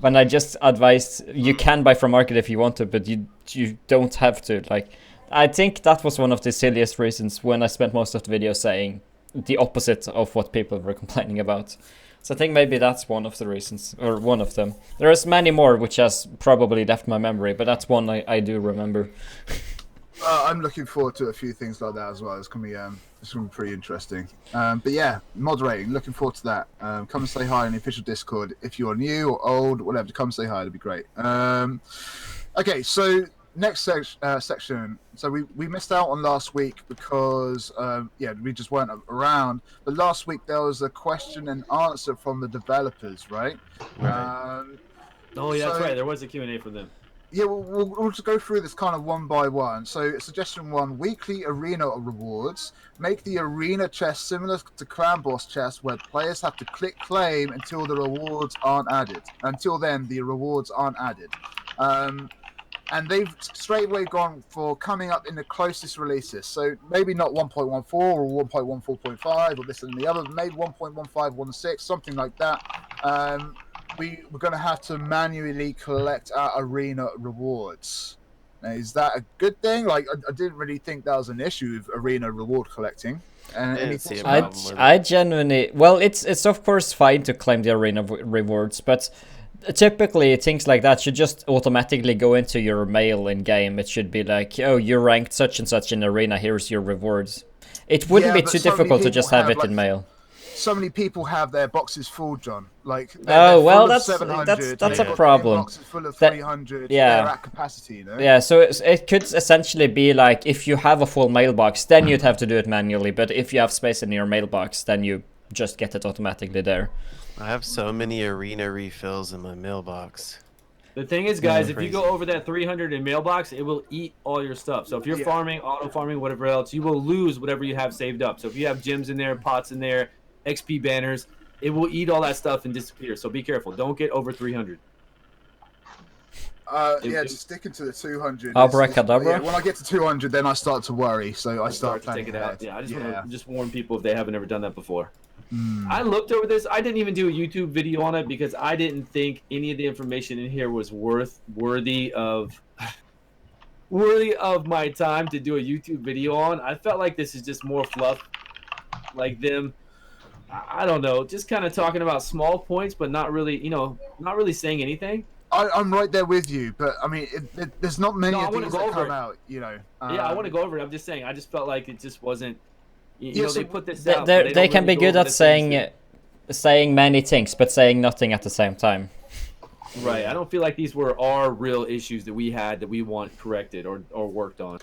[SPEAKER 1] When I just advised, you can buy from market if you want to, but you don't have to. Like, I think that was one of the silliest reasons when I spent most of the video saying the opposite of what people were complaining about. So I think maybe that's one of the reasons, or one of them. There's many more which has probably left my memory, but that's one I do remember.
[SPEAKER 2] I'm looking forward to a few things like that as well. It's gonna be pretty interesting. But yeah, moderating, looking forward to that. Come and say hi in the official Discord. If you're new or old, whatever, come say hi, it'd be great. Okay, so next section. So we missed out on last week because we just weren't around. But last week there was a question and answer from the developers, right?
[SPEAKER 3] Oh yeah, that's right. There was a Q&A from them.
[SPEAKER 2] Yeah, we'll just go through this kind of one by one. So suggestion 1, weekly arena rewards. Make the arena chest similar to clan boss chests, where players have to click claim until the rewards aren't added. Until then, the rewards aren't added. And they've straight away gone for coming up in the closest releases. So maybe not 1.14 or 1.14.5 or this and the other, maybe 1.1516, something like that. We're going to have to manually collect our arena rewards. Now, is that a good thing? Like, I didn't really think that was an issue with arena reward collecting.
[SPEAKER 1] I genuinely, well, it's of course fine to claim the arena rewards, but typically things like that should just automatically go into your mail in game. It should be like, oh, you ranked such and such in arena, here's your rewards. It wouldn't be too difficult to just have it in mail.
[SPEAKER 2] So many people have their boxes full, John. Like,
[SPEAKER 1] that's a problem.
[SPEAKER 2] Boxes full of 300. They're at capacity, you know?
[SPEAKER 1] Yeah, so it could essentially be like, if you have a full mailbox, then you'd have to do it manually. But if you have space in your mailbox, then you just get it automatically there.
[SPEAKER 5] I have so many arena refills in my mailbox.
[SPEAKER 3] The thing is, guys, if you go over that 300 in mailbox, it will eat all your stuff. So if you're farming, auto farming, whatever else, you will lose whatever you have saved up. So if you have gems in there, pots in there, XP banners, it will eat all that stuff and disappear. So be careful. Don't get over 300.
[SPEAKER 2] Just sticking to the 200.
[SPEAKER 1] Abracadabra.
[SPEAKER 2] When I get to 200, then I start to worry. So I start
[SPEAKER 3] to take it out. Yeah, I just want to just warn people if they haven't ever done that before.
[SPEAKER 2] Mm.
[SPEAKER 3] I looked over this. I didn't even do a YouTube video on it because I didn't think any of the information in here was worthy of my time to do a YouTube video on. I felt like this is just more fluff. like them. I don't know, just kind of talking about small points, but not really, not really saying anything.
[SPEAKER 2] I'm right there with you, but I mean, there's not many
[SPEAKER 3] No, I
[SPEAKER 2] of
[SPEAKER 3] wanna
[SPEAKER 2] these
[SPEAKER 3] go
[SPEAKER 2] that
[SPEAKER 3] over
[SPEAKER 2] come
[SPEAKER 3] it.
[SPEAKER 2] out, you know.
[SPEAKER 3] Yeah, I want to go over it. I'm just saying, I just felt like it just wasn't.
[SPEAKER 2] Yeah, so
[SPEAKER 3] They put this out. But
[SPEAKER 1] They
[SPEAKER 3] don't
[SPEAKER 1] can
[SPEAKER 3] really
[SPEAKER 1] be
[SPEAKER 3] go
[SPEAKER 1] good
[SPEAKER 3] over
[SPEAKER 1] at
[SPEAKER 3] the things
[SPEAKER 1] saying many things, but saying nothing at the same time.
[SPEAKER 3] Right. I don't feel like these were our real issues that we had that we want corrected or worked on.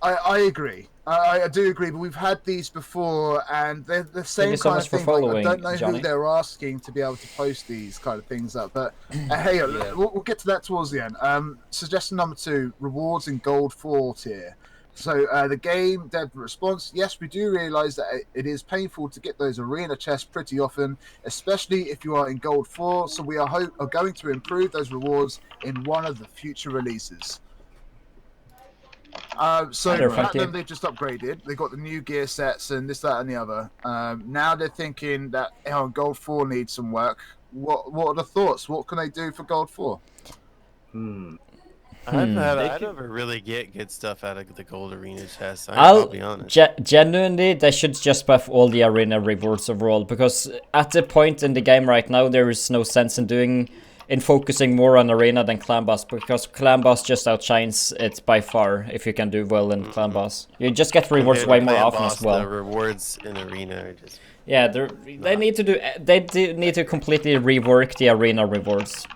[SPEAKER 2] I agree. I do agree, but we've had these before, and they're the same
[SPEAKER 1] so
[SPEAKER 2] kind
[SPEAKER 1] much
[SPEAKER 2] of
[SPEAKER 1] for
[SPEAKER 2] thing. Like, I
[SPEAKER 1] following,
[SPEAKER 2] don't know
[SPEAKER 1] Johnny.
[SPEAKER 2] who they're asking to be able to post these kind of things up, but hey,
[SPEAKER 3] Yeah.
[SPEAKER 2] we'll get to that towards the end. Suggestion number 2: rewards in Gold 4 tier. So the game dev response: yes, we do realise that it is painful to get those arena chests pretty often, especially if you are in Gold 4. So we are going to improve those rewards in one of the future releases. So
[SPEAKER 1] Better,
[SPEAKER 2] Platinum,
[SPEAKER 1] Funky.
[SPEAKER 2] they've just upgraded. They got the new gear sets and this, that, and the other. Now they're thinking that Gold 4 needs some work. What are the thoughts? What can they do for Gold 4?
[SPEAKER 5] I
[SPEAKER 3] They
[SPEAKER 5] never really get good stuff out of the gold arena chest. I'll be honest.
[SPEAKER 1] Genuinely, they should just buff all the arena rewards overall, because at the point in the game right now, there is no sense in focusing more on arena than clan boss, because clan boss just outshines it by far if you can do well in clan boss. You just get rewards way more often as well.
[SPEAKER 5] The rewards in arena are just
[SPEAKER 1] they need to completely rework the arena rewards.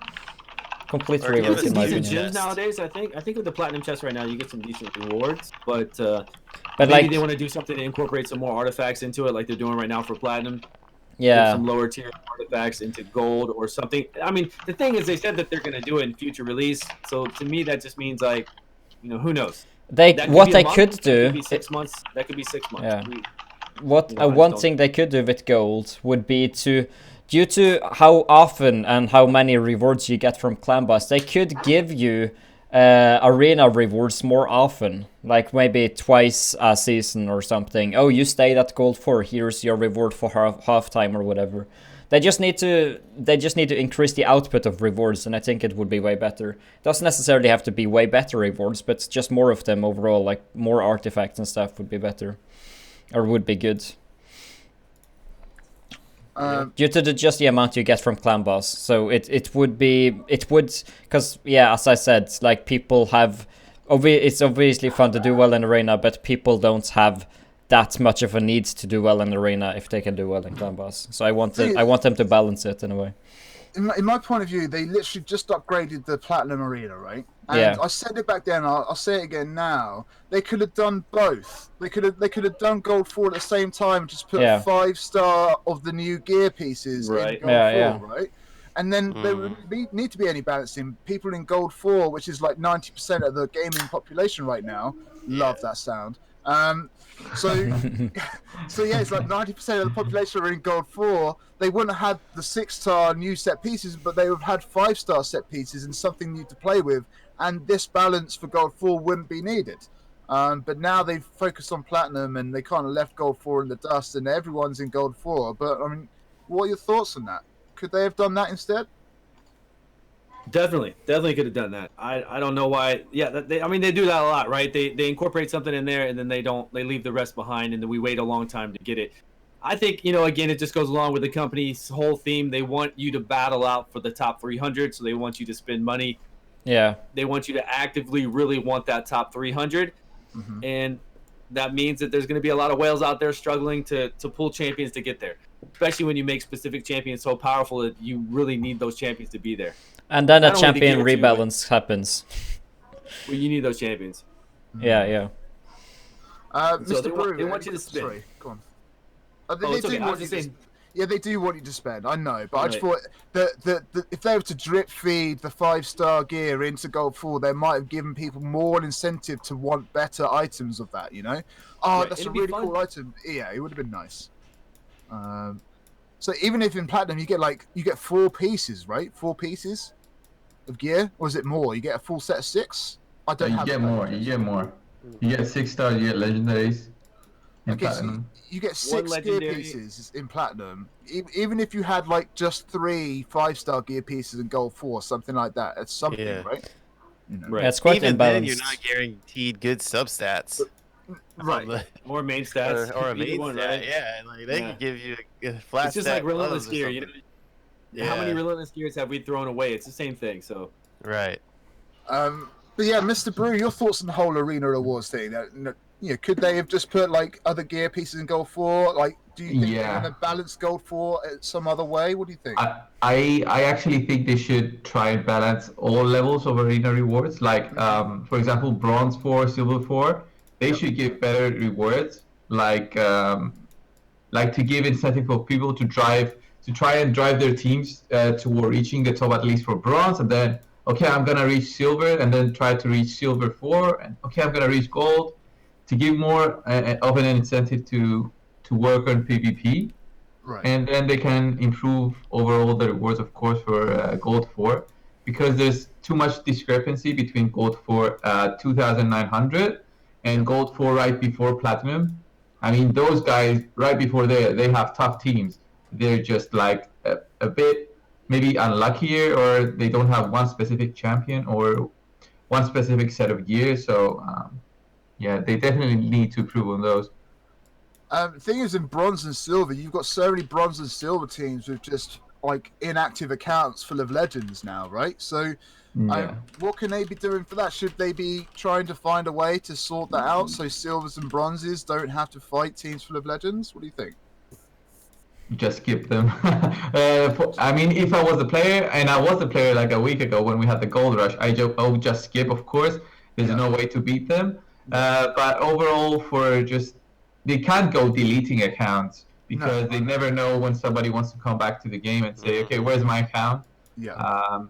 [SPEAKER 1] Complete
[SPEAKER 5] Or
[SPEAKER 1] rewards
[SPEAKER 5] give us
[SPEAKER 1] in my
[SPEAKER 3] decent
[SPEAKER 1] opinion.
[SPEAKER 3] gems nowadays. I think with the platinum chest right now, you get some decent rewards, but
[SPEAKER 1] But
[SPEAKER 3] maybe
[SPEAKER 1] like,
[SPEAKER 3] they want to do something to incorporate some more artifacts into it, like they're doing right now for platinum. Get
[SPEAKER 1] yeah,
[SPEAKER 3] some lower tier artifacts into gold or something. I mean, the thing is, they said that they're going to do it in future release. So to me, that just means like, who knows? That could
[SPEAKER 1] what
[SPEAKER 3] be a
[SPEAKER 1] they
[SPEAKER 3] month,
[SPEAKER 1] could
[SPEAKER 3] that
[SPEAKER 1] do.
[SPEAKER 3] could be 6 months. That could be 6 months.
[SPEAKER 1] Yeah.
[SPEAKER 3] I just
[SPEAKER 1] One
[SPEAKER 3] don't
[SPEAKER 1] thing they could do with gold would be to, due to how often and how many rewards you get from clan boss, they could give you arena rewards more often, like maybe twice a season or something. Oh, you stayed at gold 4, here's your reward for half time or whatever. They just need to increase the output of rewards, and I think it would be way better. Doesn't necessarily have to be way better rewards, but just more of them overall, like more artifacts and stuff would be better. Or would be good. Due to just the amount you get from clan boss. So it would, because yeah, as I said, like people have, it's obviously fun to do well in arena, but people don't have that much of a need to do well in arena if they can do well in clan boss. So I want them to balance it in a way.
[SPEAKER 2] In my point of view, they literally just upgraded the Platinum Arena, right? And
[SPEAKER 1] Yeah.
[SPEAKER 2] I said it back then. I'll say it again now. They could have done both. They could have done Gold 4 at the same time and just put 5-star of the new gear pieces in Gold 4, right? And then there would need to be any balancing. People in Gold 4, which is like 90% of the gaming population right now, love that sound. So yeah, it's like 90% of the population are in Gold 4. They wouldn't have had the 6-star new set pieces, but they would have had 5-star set pieces and something new to play with. And this balance for Gold 4 wouldn't be needed. But now they've focused on Platinum and they kind of left Gold 4 in the dust, and everyone's in Gold 4. But I mean, what are your thoughts on that? Could they have done that instead?
[SPEAKER 3] Definitely could have done that. I don't know why. Yeah, they do that a lot, right? They incorporate something in there and then they leave the rest behind, and then we wait a long time to get it. I think, again, it just goes along with the company's whole theme. They want you to battle out for the top 300, so they want you to spend money.
[SPEAKER 1] Yeah.
[SPEAKER 3] They want you to actively really want that top 300, and that means that there's going to be a lot of whales out there struggling to pull champions to get there, especially when you make specific champions so powerful that you really need those champions to be there.
[SPEAKER 1] And then a champion rebalance happens.
[SPEAKER 3] Well, you need those champions.
[SPEAKER 1] Yeah.
[SPEAKER 2] Mr.
[SPEAKER 3] They
[SPEAKER 2] Brew,
[SPEAKER 3] want you to spend.
[SPEAKER 2] Sorry, go on. Yeah, they do want you to spend. I know, but I just thought that if they were to drip feed the 5-star gear into Gold 4, they might have given people more incentive to want better items of that. That's a really cool item. Yeah, it would have been nice. So even if in Platinum you get 4 pieces, right? 4 pieces of gear, or is it more? You get a full set of 6. I don't.
[SPEAKER 4] You get more. You get 6-star. You get legendaries.
[SPEAKER 2] Okay, so you get 6 gear pieces in Platinum. Even if you had like just 3 5-star gear pieces in Gold 4, something like that, it's something, right?
[SPEAKER 1] Right. It's quite
[SPEAKER 5] Even
[SPEAKER 1] imbalanced.
[SPEAKER 5] then, you're not guaranteed good substats.
[SPEAKER 2] Right.
[SPEAKER 3] Or main stats.
[SPEAKER 5] or a
[SPEAKER 3] Either
[SPEAKER 5] main
[SPEAKER 3] one,
[SPEAKER 5] stat,
[SPEAKER 3] right?
[SPEAKER 5] yeah. Like they could give you a flat
[SPEAKER 3] It's just
[SPEAKER 5] stat
[SPEAKER 3] like relentless
[SPEAKER 5] gloves or
[SPEAKER 3] gear. You know,
[SPEAKER 5] something.
[SPEAKER 3] how many
[SPEAKER 5] Yeah.
[SPEAKER 3] relentless gears have we thrown away? It's the same thing. So
[SPEAKER 5] Right.
[SPEAKER 2] But yeah, Mr. Brew, your thoughts on the whole arena awards thing? Could they have just put like other gear pieces in Gold 4? Like, do you think they're going to balance Gold 4 some other way? What do you think?
[SPEAKER 4] I actually think they should try and balance all levels of arena rewards. Like, for example, Bronze 4, Silver 4, they should give better rewards. Like to give incentive for people to try and drive their teams toward reaching the top at least for Bronze, and then okay, I'm gonna reach Silver, and then try to reach Silver 4, and okay, I'm gonna reach Gold, to give more of an incentive to work on PvP.
[SPEAKER 2] Right.
[SPEAKER 4] And then they can improve overall the rewards, of course, for Gold 4, because there's too much discrepancy between Gold 4 2,900 and Gold 4 right before Platinum. I mean, those guys right before they have tough teams. They're just like a bit maybe unluckier, or they don't have one specific champion or one specific set of gear. So yeah, they definitely need to improve on those.
[SPEAKER 2] The thing is, in Bronze and Silver, you've got so many Bronze and Silver teams with just like inactive accounts full of legends now, right? So, what can they be doing for that? Should they be trying to find a way to sort that out so Silvers and Bronzes don't have to fight teams full of legends? What do you think?
[SPEAKER 4] Just skip them. I mean, if I was a player, and I was a player like a week ago when we had the Gold Rush, I would just skip, of course. There's no way to beat them. But overall, they can't go deleting accounts, because they never know when somebody wants to come back to the game and say, okay, where's my account?
[SPEAKER 2] Yeah.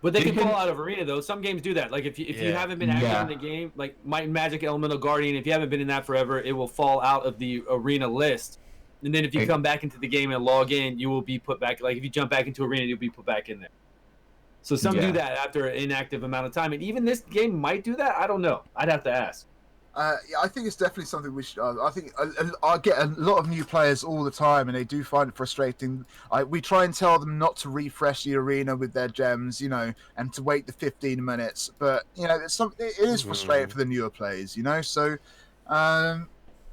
[SPEAKER 3] But they can fall out of arena though. Some games do that. Like if you haven't been active in the game, like Might and Magic Elemental Guardian, if you haven't been in that forever, it will fall out of the arena list. And then if you come back into the game and log in, you will be put back. Like if you jump back into arena, you'll be put back in there. So some do that after an inactive amount of time, and even this game might do that. I don't know. I'd have to ask.
[SPEAKER 2] I think it's definitely something we should. I think I get a lot of new players all the time, and they do find it frustrating. We try and tell them not to refresh the arena with their gems, and to wait the 15 minutes. But it is frustrating for the newer players, So,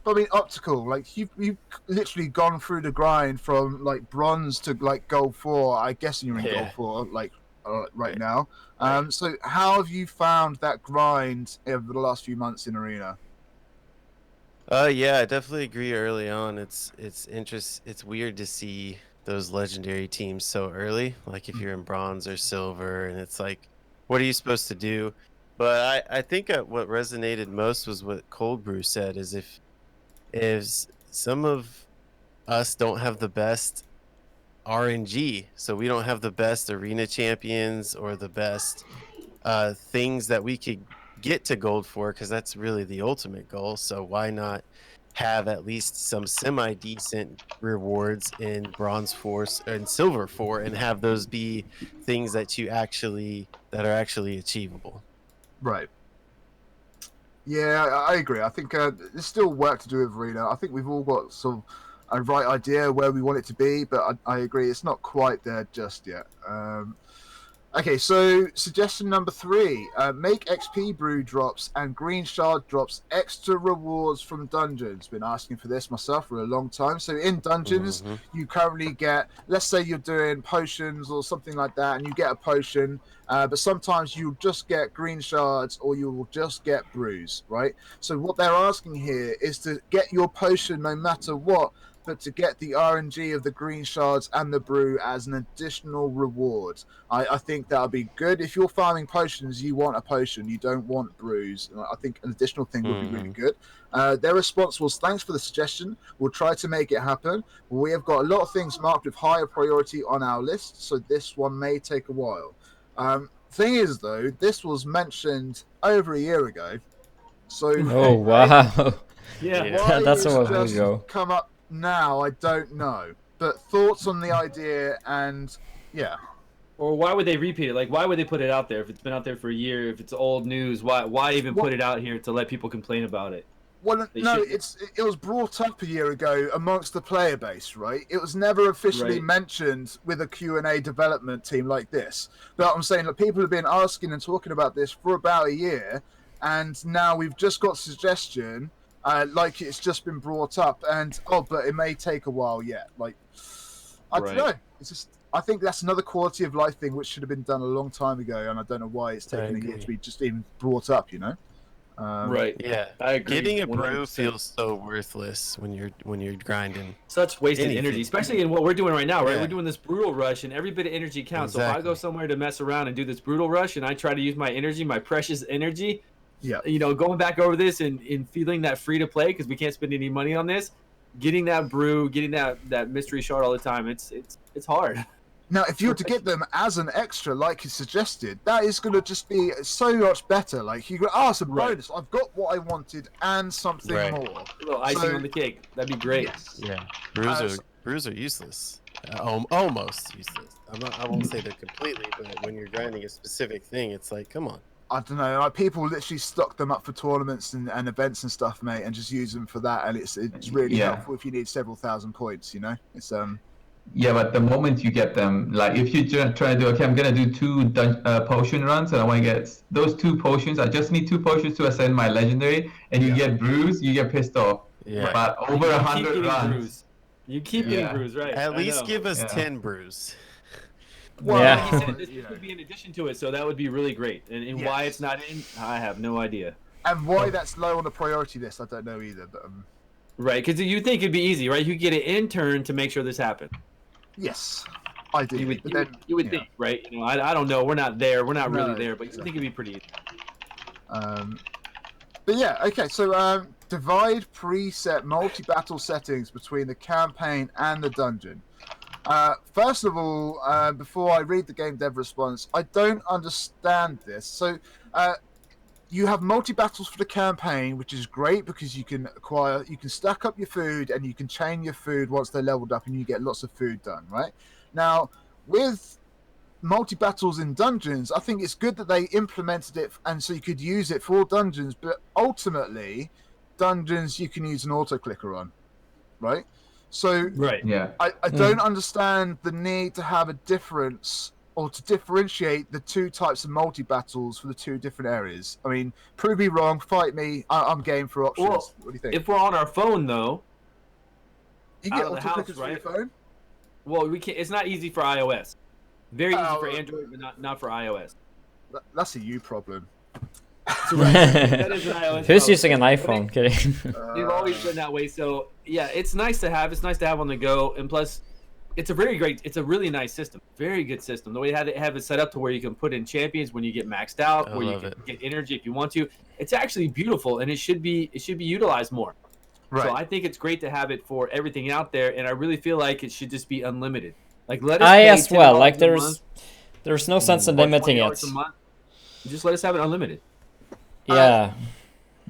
[SPEAKER 2] but I mean, Optical, like you've literally gone through the grind from like Bronze to like Gold 4. I guess you're in Gold 4, like right now. So how have you found that grind over the last few months in arena?
[SPEAKER 5] Yeah, I definitely agree. Early on, it's weird to see those legendary teams so early. Like if you're in Bronze or Silver, and it's like, what are you supposed to do? But I think what resonated most was what Cold Brew said: is if some of us don't have the best RNG, so we don't have the best arena champions or the best things that we could get to Gold for, because that's really the ultimate goal. So why not have at least some semi-decent rewards in Bronze 4 and Silver 4, and have those be things that are actually achievable.
[SPEAKER 2] Right. Yeah, I agree. I think there's still work to do with arena. I think we've all got sort of a right idea where we want it to be, but I agree it's not quite there just yet. Okay, so suggestion number 3, make XP brew drops and green shard drops extra rewards from dungeons. Been asking for this myself for a long time. So in dungeons, you currently get, let's say you're doing potions or something like that, and you get a potion, but sometimes you just get green shards or you will just get brews, right? So what they're asking here is to get your potion no matter what, but to get the RNG of the green shards and the brew as an additional reward. I think that'll be good. If you're farming potions, you want a potion, you don't want brews. I think an additional thing would be really good. Their response was, thanks for the suggestion. We'll try to make it happen. We have got a lot of things marked with higher priority on our list, so this one may take a while. Thing is, though, this was mentioned over a year ago. So
[SPEAKER 1] oh, wow.
[SPEAKER 3] Yeah,
[SPEAKER 1] that's a while
[SPEAKER 2] just
[SPEAKER 1] ago.
[SPEAKER 2] Come up now, I don't know. But thoughts on the idea, and yeah.
[SPEAKER 3] Or why would they repeat it? Like, why would they put it out there if it's been out there for a year? If it's old news, why even put it out here to let people complain about it?
[SPEAKER 2] Well, it was brought up a year ago amongst the player base, right? It was never officially mentioned with a Q&A development team like this. But I'm saying that people have been asking and talking about this for about a year, and now we've just got suggestion. like it's just been brought up, and but it may take a while yet. Like, I don't know. It's just, I think that's another quality of life thing which should have been done a long time ago, and I don't know why it's taken a year to be just even brought up. You know.
[SPEAKER 3] Right.
[SPEAKER 5] Yeah,
[SPEAKER 3] I agree.
[SPEAKER 5] Getting a
[SPEAKER 3] 100%.
[SPEAKER 5] brew feels so worthless when you're grinding.
[SPEAKER 3] Such wasted energy, especially in what we're doing right now, right?
[SPEAKER 5] Yeah.
[SPEAKER 3] We're doing this brutal rush, and every bit of energy counts. So if I go somewhere to mess around and do this brutal rush, and I try to use my energy, my precious energy, you know, going back over this and feeling that free to play because we can't spend any money on this, getting that brew, getting that mystery shard all the time, it's hard.
[SPEAKER 2] Now, if you were to get them as an extra, like you suggested, that is going to just be so much better. Like, you go, it's a bonus. I've got what I wanted and something more.
[SPEAKER 3] A little icing on the cake. That'd be great.
[SPEAKER 2] Yes.
[SPEAKER 5] Yeah. Brews are useless. Almost useless. I won't say they're completely, but when you're grinding a specific thing, it's like, come on.
[SPEAKER 2] I don't know. Like, people literally stock them up for tournaments and events and stuff, mate, and just use them for that. And it's really helpful if you need several thousand points. You know, it's
[SPEAKER 4] Yeah, but the moment you get them, like if you try to do, okay, I'm gonna do 2 potion runs, and I want to get those 2 potions. I just need 2 potions to ascend my legendary, and you get brews, you get pissed off.
[SPEAKER 5] Yeah.
[SPEAKER 4] But over 100 runs,
[SPEAKER 3] brews. You keep getting brews, right?
[SPEAKER 5] At least give us 10 brews.
[SPEAKER 3] Well, like you said, this would be in addition to it, so that would be really great. And why it's not in, I have no idea.
[SPEAKER 2] And why that's low on the priority list, I don't know either. But
[SPEAKER 3] right, because you think it'd be easy, right? You get an intern to make sure this happens.
[SPEAKER 2] Yes, I do.
[SPEAKER 3] You would think, right? You know, I don't know. We're not there. We're not really there, but you think it'd be pretty easy.
[SPEAKER 2] But yeah, okay. So divide preset multi-battle settings between the campaign and the dungeon. First of all, before I read the game dev response, I don't understand this. So you have multi-battles for the campaign, which is great because you can stack up your food and you can chain your food once they're leveled up and you get lots of food done, right? Now, with multi-battles in dungeons, I think it's good that they implemented it and so you could use it for dungeons, but ultimately, dungeons you can use an auto-clicker on, right? So I don't understand the need to have a difference or to differentiate the 2 types of multi-battles for the 2 different areas. I mean, prove me wrong, fight me, I'm game for options.
[SPEAKER 3] Well,
[SPEAKER 2] what do you think?
[SPEAKER 3] If we're on our phone, though...
[SPEAKER 2] You get auto-clickers for your phone?
[SPEAKER 3] Well, we can't. It's not easy for iOS. Very easy for Android, but not for iOS.
[SPEAKER 2] That's a you problem.
[SPEAKER 3] That is an iOS
[SPEAKER 1] Who's using an iPhone? Kidding.
[SPEAKER 3] They've always been that way. So yeah, it's nice to have. It's nice to have on the go, and plus, it's a really nice system. Very good system. The way they have it set up to where you can put in champions when you get maxed out, where you can get energy if you want to. It's actually beautiful, and it should be utilized more. Right. So I think it's great to have it for everything out there, and I really feel like it should just be unlimited. Like let us.
[SPEAKER 1] As well. Like there's no sense in limiting it.
[SPEAKER 3] Just let us have it unlimited.
[SPEAKER 1] Yeah.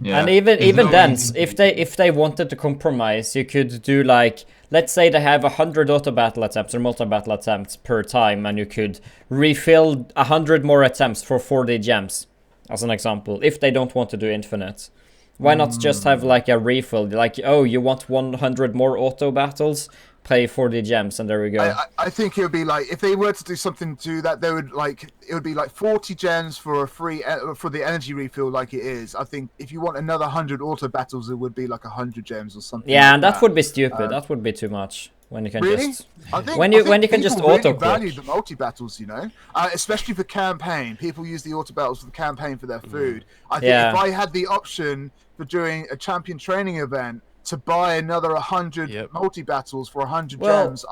[SPEAKER 1] And even then, if they wanted to compromise, you could do like, let's say they have 100 auto battle attempts or multi battle attempts per time, and you could refill 100 more attempts for 40 gems, as an example. If they don't want to do infinite, why not just have like a refill? Like, oh, you want 100 more auto battles? Pay 40 gems, and there we go.
[SPEAKER 2] I think it would be like, if they were to do something to that, they would like, it would be like 40 gems for a free for the energy refill, like it is. I think if you want another 100 auto battles, it would be like 100 gems or something.
[SPEAKER 1] Yeah,
[SPEAKER 2] like
[SPEAKER 1] and that would be stupid. That would be too much. When you can just
[SPEAKER 2] when you
[SPEAKER 1] can just auto click.
[SPEAKER 2] Value the multi battles, you know, especially for campaign. People use the auto battles for the campaign for their food. I think if I had the option for doing a champion training event to buy another 100 multi-battles for 100 gems,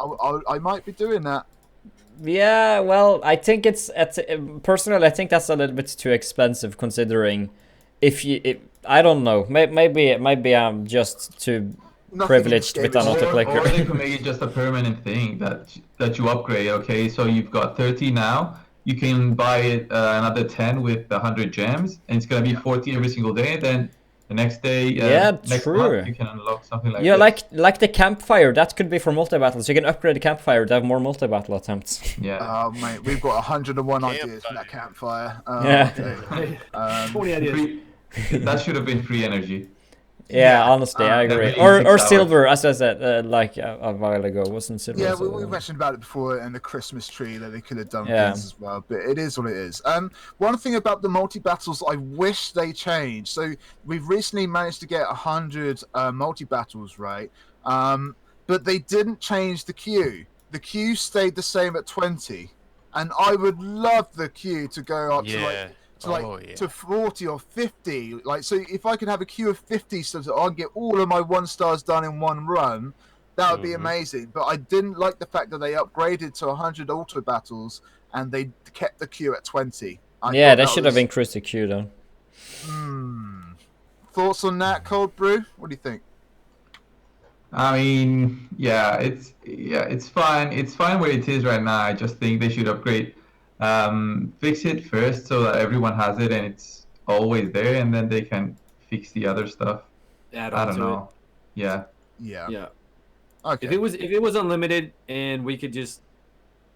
[SPEAKER 2] I might be doing that.
[SPEAKER 1] Yeah, well, I think personally, I think that's a little bit too expensive considering I don't know, maybe I'm just too privileged with an auto-clicker.
[SPEAKER 4] Or they can make it just a permanent thing that you upgrade, okay? So you've got 30 now, you can buy another 10 with 100 gems, and it's going to be 40 every single day, then the next day, next month, you can unlock something like that.
[SPEAKER 1] like the campfire, that could be for multi-battles. You can upgrade the campfire to have more multi-battle attempts.
[SPEAKER 4] Yeah.
[SPEAKER 2] Oh, mate, we've got 101 ideas for that campfire.
[SPEAKER 1] Yeah.
[SPEAKER 3] Okay. 20 ideas.
[SPEAKER 4] That should have been free energy.
[SPEAKER 1] Yeah, honestly, I agree.
[SPEAKER 4] Every
[SPEAKER 1] Or
[SPEAKER 4] 6 hours.
[SPEAKER 1] silver, as I said, like a while ago, wasn't silver?
[SPEAKER 2] Yeah,
[SPEAKER 1] also-
[SPEAKER 2] we mentioned about it before, and the Christmas tree that they could have done
[SPEAKER 1] Yeah.
[SPEAKER 2] things as well. But it is what it is. One thing about the multi battles, I wish they changed. So we've recently managed to get 100 multi battles, right? But they didn't change the queue. The queue stayed the same at 20, and I would love the queue to go up to 40 or 50. Like, so if I could have a queue of 50 so that I can get all of my 1 stars done in one run, that would be amazing. But I didn't like the fact that they upgraded to 100 auto battles and they kept the queue at 20.
[SPEAKER 1] Yeah, they should have increased the queue though.
[SPEAKER 2] Thoughts on that, Cold Brew? What do you think?
[SPEAKER 4] I mean, it's fine. It's fine where it is right now. I just think they should upgrade, fix it first so that everyone has it and it's always there, and then they can fix the other stuff. I don't know. Yeah.
[SPEAKER 3] Okay. If it was unlimited and we could just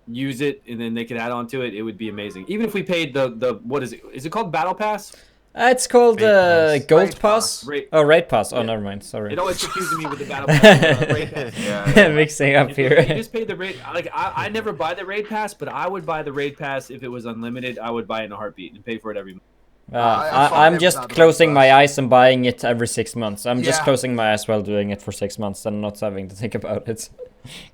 [SPEAKER 3] use it and then they could add on to it, it would be amazing. Even if we paid the what is it? Is it called Battle Pass?
[SPEAKER 1] It's called Gold
[SPEAKER 2] Raid
[SPEAKER 1] Pass.
[SPEAKER 2] Pass.
[SPEAKER 1] Raid Pass. Oh, never mind. Sorry.
[SPEAKER 3] It always confuses me with the Battle Pass. Raid Pass.
[SPEAKER 1] Mixing up
[SPEAKER 3] If
[SPEAKER 1] here.
[SPEAKER 3] you just pay the raid. Like I never buy the Raid Pass, but I would buy the Raid Pass if it was unlimited. I would buy it in a heartbeat and pay for it every month.
[SPEAKER 1] I'm just closing my eyes and buying it every 6 months. I'm just
[SPEAKER 2] Yeah.
[SPEAKER 1] closing my eyes while doing it for 6 months and not having to think about it.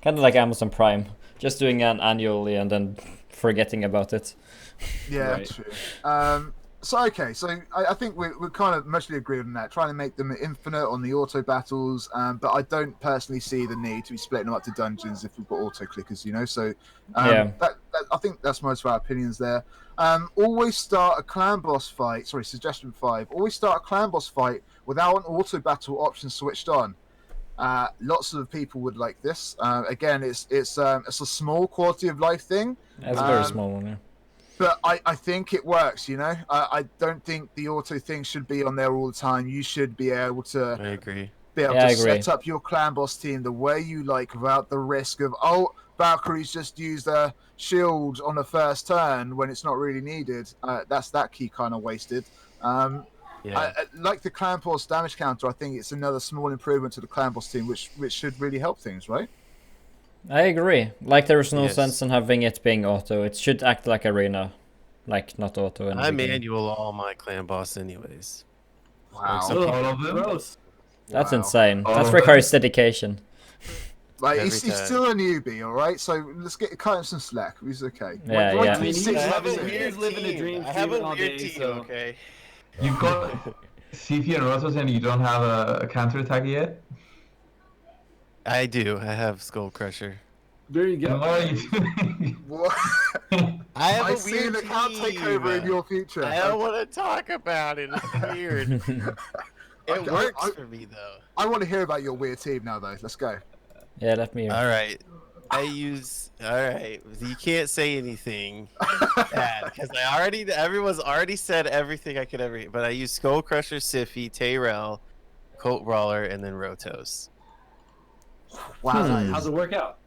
[SPEAKER 1] Kind of like Amazon Prime. Just doing it annually and then forgetting about it.
[SPEAKER 2] Yeah,
[SPEAKER 3] Right.
[SPEAKER 2] true. So I think we kind of mostly agree on that, trying to make them infinite on the auto battles, but I don't personally see the need to be splitting them up to dungeons if we've got auto clickers, you know. So that I think that's most of our opinions there. Always start a clan boss fight. Sorry, suggestion 5. Always start a clan boss fight without an auto battle option switched on. Lots of people would like this. Again, it's a small quality of life thing.
[SPEAKER 1] That's a very small one, yeah.
[SPEAKER 2] But I think it works, you know. I don't think the auto thing should be on there all the time. You should be able to
[SPEAKER 5] I agree.
[SPEAKER 2] Set up your clan boss team the way you like without the risk of, Valkyrie's just used a shield on the first turn when it's not really needed. That's that key kind of wasted. I like the clan boss damage counter. I think it's another small improvement to the clan boss team, which should really help things, right?
[SPEAKER 1] I agree. Like, there's no sense in having it being auto. It should act like arena, like not auto.
[SPEAKER 5] I manual all my clan boss anyways.
[SPEAKER 2] Wow.
[SPEAKER 4] So all of them?
[SPEAKER 3] Gross.
[SPEAKER 1] That's
[SPEAKER 2] Wow.
[SPEAKER 1] insane.
[SPEAKER 4] All
[SPEAKER 1] That
[SPEAKER 4] of
[SPEAKER 1] requires dedication.
[SPEAKER 2] Like
[SPEAKER 5] Every
[SPEAKER 2] he's
[SPEAKER 5] time.
[SPEAKER 2] still a newbie, all right. So let's cut him some slack. He's okay.
[SPEAKER 1] Yeah,
[SPEAKER 2] Like,
[SPEAKER 1] yeah.
[SPEAKER 3] I mean,
[SPEAKER 2] he's
[SPEAKER 3] he's
[SPEAKER 2] 6
[SPEAKER 3] having
[SPEAKER 2] levels in.
[SPEAKER 3] weird living the dream,
[SPEAKER 5] I have
[SPEAKER 3] streaming
[SPEAKER 5] a
[SPEAKER 3] all
[SPEAKER 5] weird
[SPEAKER 3] day,
[SPEAKER 5] team,
[SPEAKER 3] so-
[SPEAKER 5] okay?
[SPEAKER 4] You've got Sifi and Rotos and you don't have a counter attack yet?
[SPEAKER 5] I do. I have Skull Crusher.
[SPEAKER 3] There you
[SPEAKER 4] Then
[SPEAKER 3] go.
[SPEAKER 4] what are you doing?
[SPEAKER 2] What?
[SPEAKER 5] I have
[SPEAKER 2] I
[SPEAKER 5] a
[SPEAKER 2] see
[SPEAKER 5] weird
[SPEAKER 2] an account
[SPEAKER 5] team.
[SPEAKER 2] takeover in your future.
[SPEAKER 5] I don't want to talk about it. It's weird. It
[SPEAKER 2] Okay,
[SPEAKER 5] works
[SPEAKER 2] I-
[SPEAKER 5] for me though.
[SPEAKER 2] I want to hear about your weird team now, though. Let's go.
[SPEAKER 1] Yeah, let me hear.
[SPEAKER 5] All right. You can't say anything bad because everyone's already said everything I could ever. But I use Skull Crusher, Siffy, Tayrell, Colt Brawler, and then Rotos.
[SPEAKER 2] Wow.
[SPEAKER 3] How's it work out?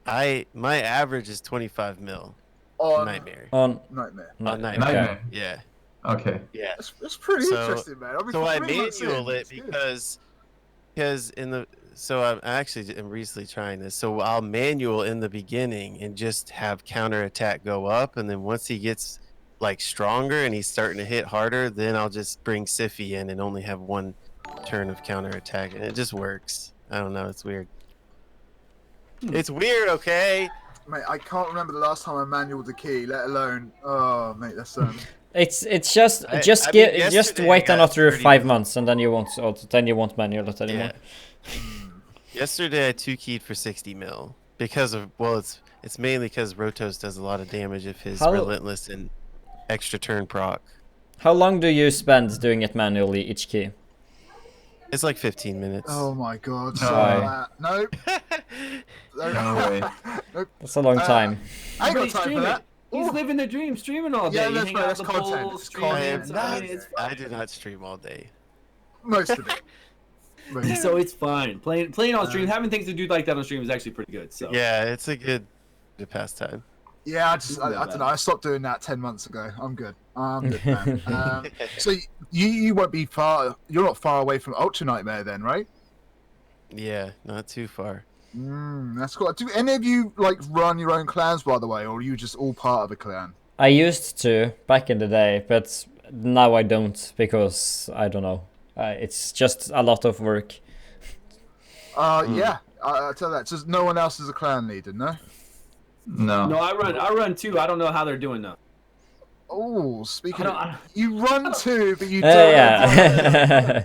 [SPEAKER 5] My average is 25 mil.
[SPEAKER 2] On
[SPEAKER 5] Nightmare.
[SPEAKER 1] On
[SPEAKER 2] Nightmare.
[SPEAKER 5] On Nightmare.
[SPEAKER 4] Nightmare.
[SPEAKER 5] Yeah.
[SPEAKER 4] Okay.
[SPEAKER 5] Yeah.
[SPEAKER 2] That's pretty
[SPEAKER 5] So-
[SPEAKER 2] interesting, man.
[SPEAKER 5] So I
[SPEAKER 2] 3 months in,
[SPEAKER 5] manual it
[SPEAKER 2] it's good.
[SPEAKER 5] because I'm actually recently trying this. So I'll manual in the beginning and just have counterattack go up, and then once he gets like stronger and he's starting to hit harder, then I'll just bring Siffy in and only have one turn of counterattack, and it just works. I don't know, it's weird. It's weird, okay?
[SPEAKER 2] Mate, I can't remember the last time I manualed the key, let alone. Oh, mate, that's
[SPEAKER 1] it's just
[SPEAKER 5] I mean,
[SPEAKER 1] just
[SPEAKER 5] yesterday
[SPEAKER 1] wait
[SPEAKER 5] I got
[SPEAKER 1] another
[SPEAKER 5] 30
[SPEAKER 1] 5 months and then you won't manual it anymore.
[SPEAKER 5] Yeah. Yesterday I 2-keyed for 60 mil because of it's mainly because Rotos does a lot of damage if his
[SPEAKER 1] How-
[SPEAKER 5] relentless and extra turn proc.
[SPEAKER 1] How long do you spend doing it manually each key?
[SPEAKER 5] It's like 15 minutes.
[SPEAKER 2] Oh my god.
[SPEAKER 1] No.
[SPEAKER 2] Nope.
[SPEAKER 4] No way.
[SPEAKER 1] That's a long time.
[SPEAKER 2] I ain't got
[SPEAKER 3] He's
[SPEAKER 2] time for
[SPEAKER 3] streaming.
[SPEAKER 2] that.
[SPEAKER 3] He's
[SPEAKER 2] Ooh.
[SPEAKER 3] living the dream, streaming all day.
[SPEAKER 2] Yeah,
[SPEAKER 3] You
[SPEAKER 2] that's
[SPEAKER 3] hang
[SPEAKER 2] right,
[SPEAKER 3] out
[SPEAKER 2] that's
[SPEAKER 3] at the
[SPEAKER 2] content.
[SPEAKER 3] pool,
[SPEAKER 2] It's
[SPEAKER 3] streaming.
[SPEAKER 2] content.
[SPEAKER 5] I am
[SPEAKER 3] I mean, it's
[SPEAKER 5] I do not stream all day.
[SPEAKER 2] Most of it. Most
[SPEAKER 3] So it's fine. Playing on stream, having things to do like that on stream is actually pretty good. So
[SPEAKER 5] Yeah, it's a good pastime.
[SPEAKER 2] Yeah, I don't know. I stopped doing that 10 months ago. I'm good. I'm good, man. So you won't be far. You're not far away from Ultra Nightmare then, right?
[SPEAKER 5] Yeah, not too far.
[SPEAKER 2] That's cool. Do any of you like run your own clans, by the way, or are you just all part of a clan?
[SPEAKER 1] I used to back in the day, but now I don't because I don't know. It's just a lot of work.
[SPEAKER 2] Yeah. I tell that. So no one else is a clan leader, no?
[SPEAKER 3] No, I run too. I don't know how they're doing though.
[SPEAKER 2] Oh, speaking of, you run too, but you don't.
[SPEAKER 1] Yeah.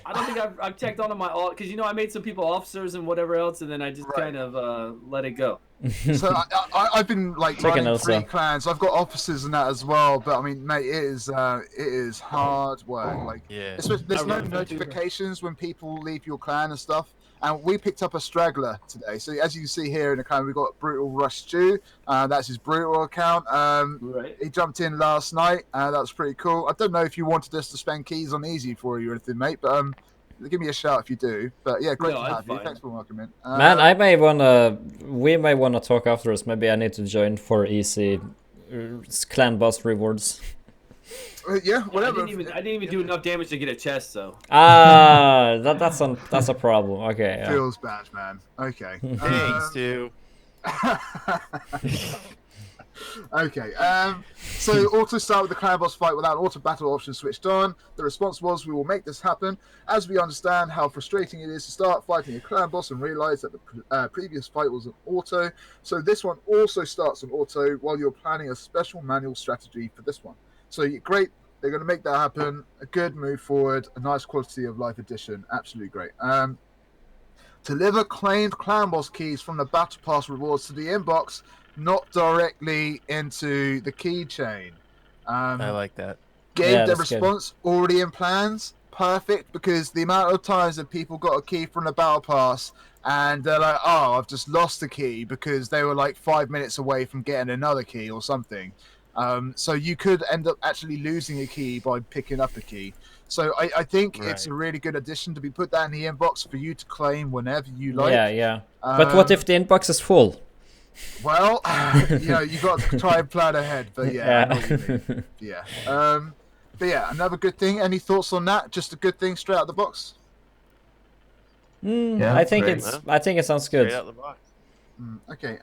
[SPEAKER 3] I don't think I've checked on my all because I made some people officers and whatever else, and then I just kind of let it go.
[SPEAKER 2] So I've been like running 3 clans. I've got officers and that as well, but I mean, mate, it is hard work. Like, there's no notifications when people leave your clan and stuff. And we picked up a straggler today. So as you can see here in the clan, we've got Brutal Rush Stew. That's his Brutal account. He jumped in last night. That was pretty cool. I don't know if you wanted us to spend keys on easy for you or anything, mate, but give me a shout if you do. But yeah, great to have you. Thanks for welcoming.
[SPEAKER 1] Man, we may wanna talk afterwards. Maybe I need to join for easy clan boss rewards.
[SPEAKER 2] Yeah, whatever.
[SPEAKER 3] I didn't even do enough damage to get a chest, so.
[SPEAKER 1] That's a problem. Okay. Yeah.
[SPEAKER 2] Feels bad, man. Okay.
[SPEAKER 5] Thanks, Stu.
[SPEAKER 2] Okay, so auto start with the clan boss fight without auto battle option switched on. The response was, we will make this happen, as we understand how frustrating it is to start fighting a clan boss and realize that the previous fight was an auto. So this one also starts on auto while you're planning a special manual strategy for this one. So great, they're going to make that happen. A good move forward, a nice quality of life addition. Absolutely great. Deliver claimed clan boss keys from the battle pass rewards to the inbox, not directly into the keychain.
[SPEAKER 5] I like that.
[SPEAKER 2] Gave the response already in plans. Perfect, because the amount of times that people got a key from the battle pass and they're like, oh, I've just lost the key because they were like 5 minutes away from getting another key or something. So you could end up actually losing a key by picking up a key. So I think it's a really good addition to be put that in the inbox for you to claim whenever you like.
[SPEAKER 1] Yeah. But what if the inbox is full?
[SPEAKER 2] Well, you got to try and plan ahead. But I know what you mean. Yeah. But yeah, another good thing. Any thoughts on that? Just a good thing straight out the box.
[SPEAKER 1] I think it sounds good.
[SPEAKER 5] Straight out the box.
[SPEAKER 2] Okay.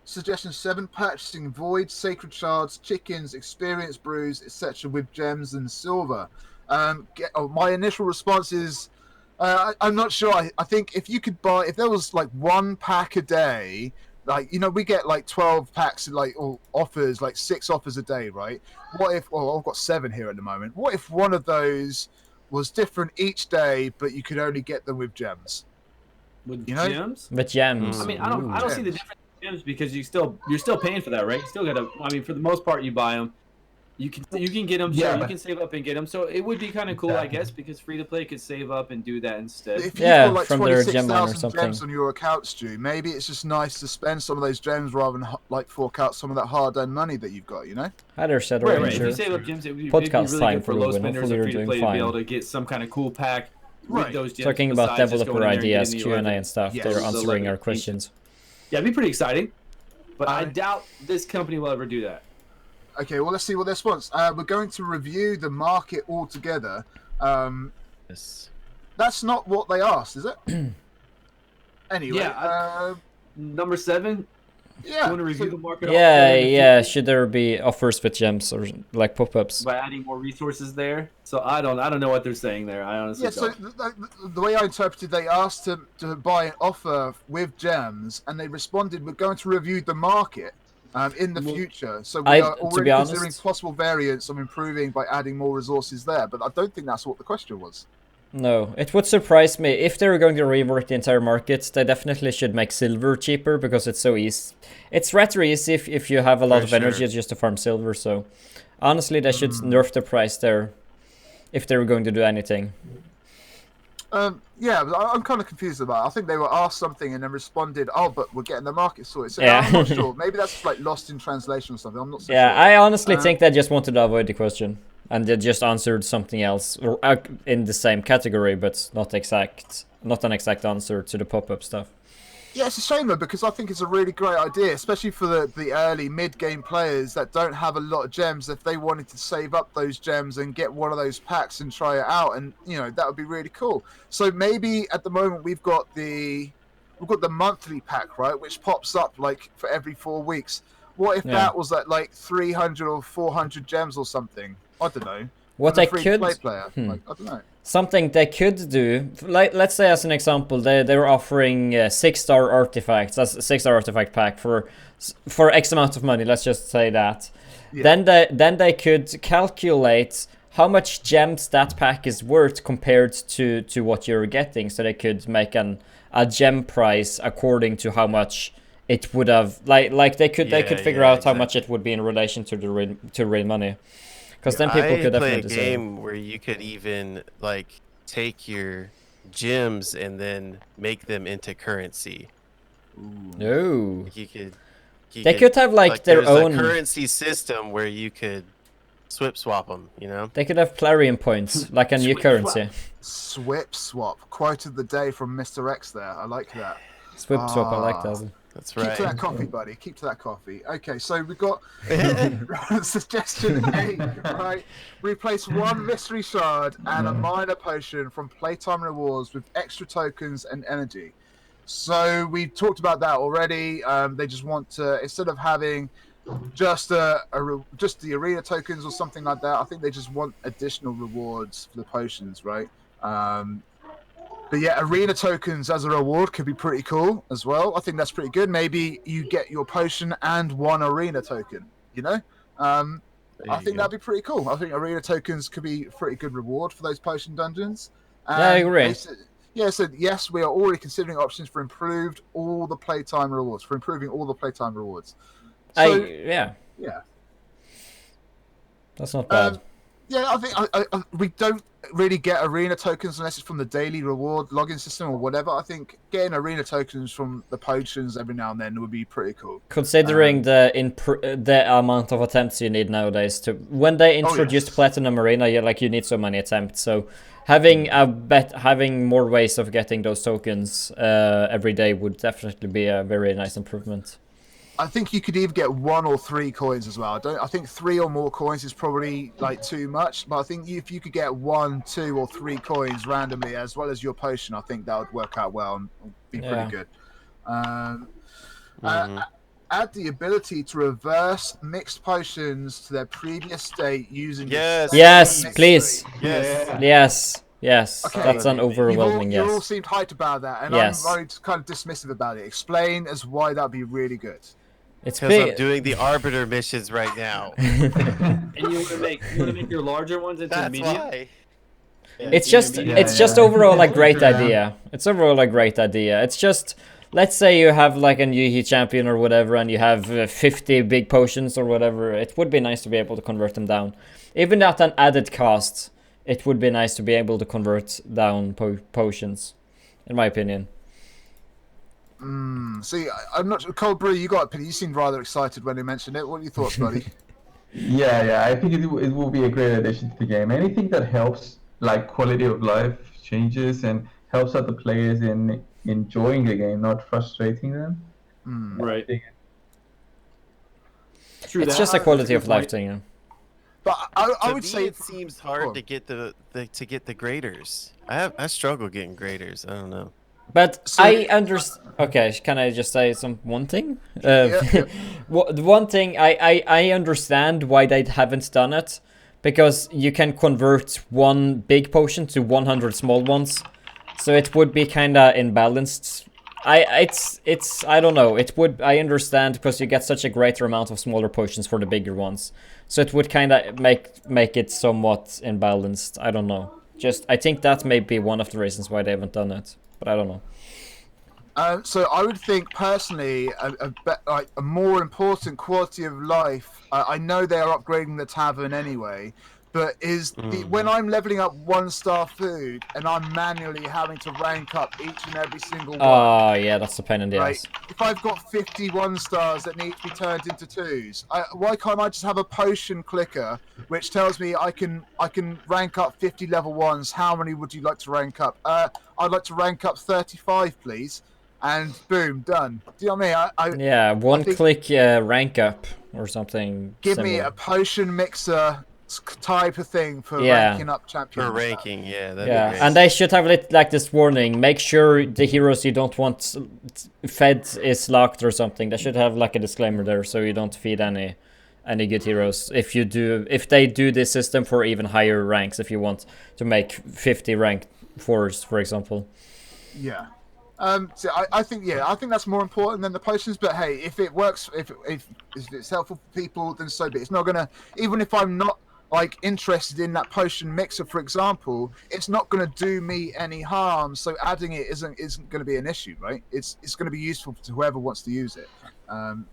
[SPEAKER 2] Suggestion 7: purchasing void, sacred shards, chickens, experience brews, etc. with gems and silver. My initial response is, I'm not sure. I think if you could buy, if there was like 1 pack a day, like we get like 12 packs, like or offers, like 6 offers a day, right? What if? Well, I've got 7 here at the moment. What if one of those was different each day, but you could only get them with gems?
[SPEAKER 3] With gems?
[SPEAKER 1] With gems.
[SPEAKER 3] I mean, I don't see the difference. Because you're still paying for that, right? You still gotta. I mean, for the most part, you buy them. You can get them. Yeah, you can save up and get them. So it would be kind of cool, I guess, because free to play could save up and do that instead.
[SPEAKER 2] If you've got like 26,000 gems on your account, Stu, maybe it's just nice to spend some of those gems rather than like fork out some of that hard-earned money that you've got.
[SPEAKER 1] Hi there, Shadow
[SPEAKER 3] Ranger.
[SPEAKER 1] Right.
[SPEAKER 3] If you save up gems, it would be really good for low spenders and free to play to be able to get some kind of cool pack with those gems.
[SPEAKER 1] Talking about developer ideas, Q&A and stuff. They're answering our questions.
[SPEAKER 3] Yeah, it'd be pretty exciting. But I doubt this company will ever do that.
[SPEAKER 2] Okay, well, let's see what this wants. We're going to review the market altogether.
[SPEAKER 5] Yes.
[SPEAKER 2] That's not what they asked, is it? Anyway.
[SPEAKER 3] Number 7? Yeah. You want to review the market
[SPEAKER 1] Yeah. Should there be offers with gems or like pop-ups?
[SPEAKER 3] By adding more resources there? So I don't know what they're saying there. I honestly don't.
[SPEAKER 2] So the way I interpreted, they asked to buy an offer with gems, and they responded, we're going to review the market in the future. So we are already considering possible variants of improving by adding more resources there. But I don't think that's what the question was.
[SPEAKER 1] No, it would surprise me if they were going to rework the entire market. They definitely should make silver cheaper because it's so easy. It's rather easy if you have a lot of energy just to farm silver. So honestly, they should nerf the price there if they were going to do anything.
[SPEAKER 2] Yeah, but I'm kind of confused about it. I think they were asked something and then responded, "Oh, but we're getting the market sorted." So I'm not sure. Maybe that's like lost in translation or something. I'm not so sure.
[SPEAKER 1] I honestly think they just wanted to avoid the question. And they just answered something else or in the same category, but not an exact answer to the pop-up stuff.
[SPEAKER 2] Yeah, it's a shame though, because I think it's a really great idea, especially for the early mid-game players that don't have a lot of gems. If they wanted to save up those gems and get one of those packs and try it out, and that would be really cool. So maybe at the moment we've got the monthly pack, right, which pops up like for every 4 weeks. What if that was at like 300 or 400 gems or something? I don't know.
[SPEAKER 1] What I could
[SPEAKER 2] player, like, I don't know.
[SPEAKER 1] Something they could do, like let's say as an example, they're offering 6-star artifacts, that's a 6-star artifact pack for X amount of money. Let's just say that. Yeah. Then they could calculate how much gems that pack is worth compared to what you're getting, so they could make a gem price according to how much it would have. Like they could figure out how much it would be in relation to the real money. Because then people could definitely
[SPEAKER 5] play a game where you could even like take your gems and then make them into currency.
[SPEAKER 1] No.
[SPEAKER 5] They
[SPEAKER 1] could have like their own
[SPEAKER 5] currency system where you could swap them.
[SPEAKER 1] They could have Plarium points, like a new currency.
[SPEAKER 2] Swap. Quote of the day from Mr. X there. I like that.
[SPEAKER 1] Swap. I like that.
[SPEAKER 5] That's right.
[SPEAKER 2] Keep to that coffee, buddy. Keep to that coffee. Okay, so we've got suggestion A, right? Replace one mystery shard and a minor potion from playtime rewards with extra tokens and energy. So we talked about that already. They just want to, instead of having just just the arena tokens or something like that, I think they just want additional rewards for the potions, right? But yeah, arena tokens as a reward could be pretty cool as well. I think that's pretty good. Maybe you get your potion and one arena token, I think that'd be pretty cool. I think arena tokens could be a pretty good reward for those potion dungeons.
[SPEAKER 1] Yeah, I agree.
[SPEAKER 2] So yes, we are already considering options for improving all the playtime rewards. So,
[SPEAKER 1] yeah. That's not bad.
[SPEAKER 2] Yeah, I think we don't really get arena tokens unless it's from the daily reward login system or whatever. I think getting arena tokens from the potions every now and then would be pretty cool.
[SPEAKER 1] Considering the amount of attempts you need nowadays, when they introduced Platinum Arena, you need so many attempts. So having more ways of getting those tokens every day would definitely be a very nice improvement.
[SPEAKER 2] I think you could either get 1 or 3 coins as well. I think 3 or more coins is probably like too much, but I think if you could get 1, 2, or 3 coins randomly as well as your potion, I think that would work out well and be pretty good. Add the ability to reverse mixed potions to their previous state using.
[SPEAKER 1] Yes, please. Yes.
[SPEAKER 2] Okay,
[SPEAKER 1] that's an overwhelming
[SPEAKER 2] You all seemed hyped about that, and I'm very kind of dismissive about it. Explain as why that'd be really good.
[SPEAKER 1] It's
[SPEAKER 5] because I'm doing the arbiter missions right now.
[SPEAKER 3] And you want to make your larger ones into medium?
[SPEAKER 5] Why.
[SPEAKER 1] Yeah, it's just overall a great idea. It's overall a great idea. It's just, let's say you have like a new heat champion or whatever, and you have 50 big potions or whatever. It would be nice to be able to convert them down, even at an added cost. It would be nice to be able to convert down potions, in my opinion.
[SPEAKER 2] See, I'm not Cold Brew. You got an opinion. You seemed rather excited when you mentioned it. What are your thoughts, buddy?
[SPEAKER 4] Yeah. I think it will be a great addition to the game. Anything that helps, like quality of life changes and helps out the players in enjoying the game, not frustrating them.
[SPEAKER 3] Right.
[SPEAKER 1] It's just a quality of life thing.
[SPEAKER 2] But I would say
[SPEAKER 5] it seems hard to get the graders. I struggle getting graders. I don't know.
[SPEAKER 1] But I understand. Okay, can I just say one thing? One thing I understand why they haven't done it, because you can convert one big potion to 100 small ones, so it would be kind of imbalanced. I don't know. I understand, because you get such a greater amount of smaller potions for the bigger ones, so it would kind of make it somewhat imbalanced. I don't know. I think that may be one of the reasons why they haven't done it, but I don't know.
[SPEAKER 2] So I would think personally a more important quality of life. I know they are upgrading the tavern anyway, but when I'm leveling up 1-star food and I'm manually having to rank up each and every single one.
[SPEAKER 1] Oh yeah, that's the pain in the ass.
[SPEAKER 2] If I've got 51 stars that need to be turned into 2s, why can't I just have a potion clicker which tells me I can rank up 50 level 1s? How many would you like to rank up? I'd like to rank up 35, please. and boom, done. Do you know what I mean?
[SPEAKER 1] Yeah, one
[SPEAKER 2] think-
[SPEAKER 1] click rank up or something.
[SPEAKER 2] Give me
[SPEAKER 1] similar.
[SPEAKER 2] a potion mixer type of thing for
[SPEAKER 1] Yeah.
[SPEAKER 2] ranking up champions.
[SPEAKER 5] For ranking, yeah, that'd be
[SPEAKER 1] Yeah,
[SPEAKER 5] great.
[SPEAKER 1] and they should have like this warning. Make sure the heroes you don't want fed is locked or something. They should have like a disclaimer there, so you don't feed any good heroes. If they do this system for even higher ranks, if you want to make 50 rank 4s, for example.
[SPEAKER 2] Yeah. So I think that's more important than the potions. But hey, if it works, if it's helpful for people, then so be it. It's not gonna, even if I'm not like interested in that potion mixer, for example, it's not gonna do me any harm. So adding it isn't gonna be an issue, right? It's gonna be useful to whoever wants to use it.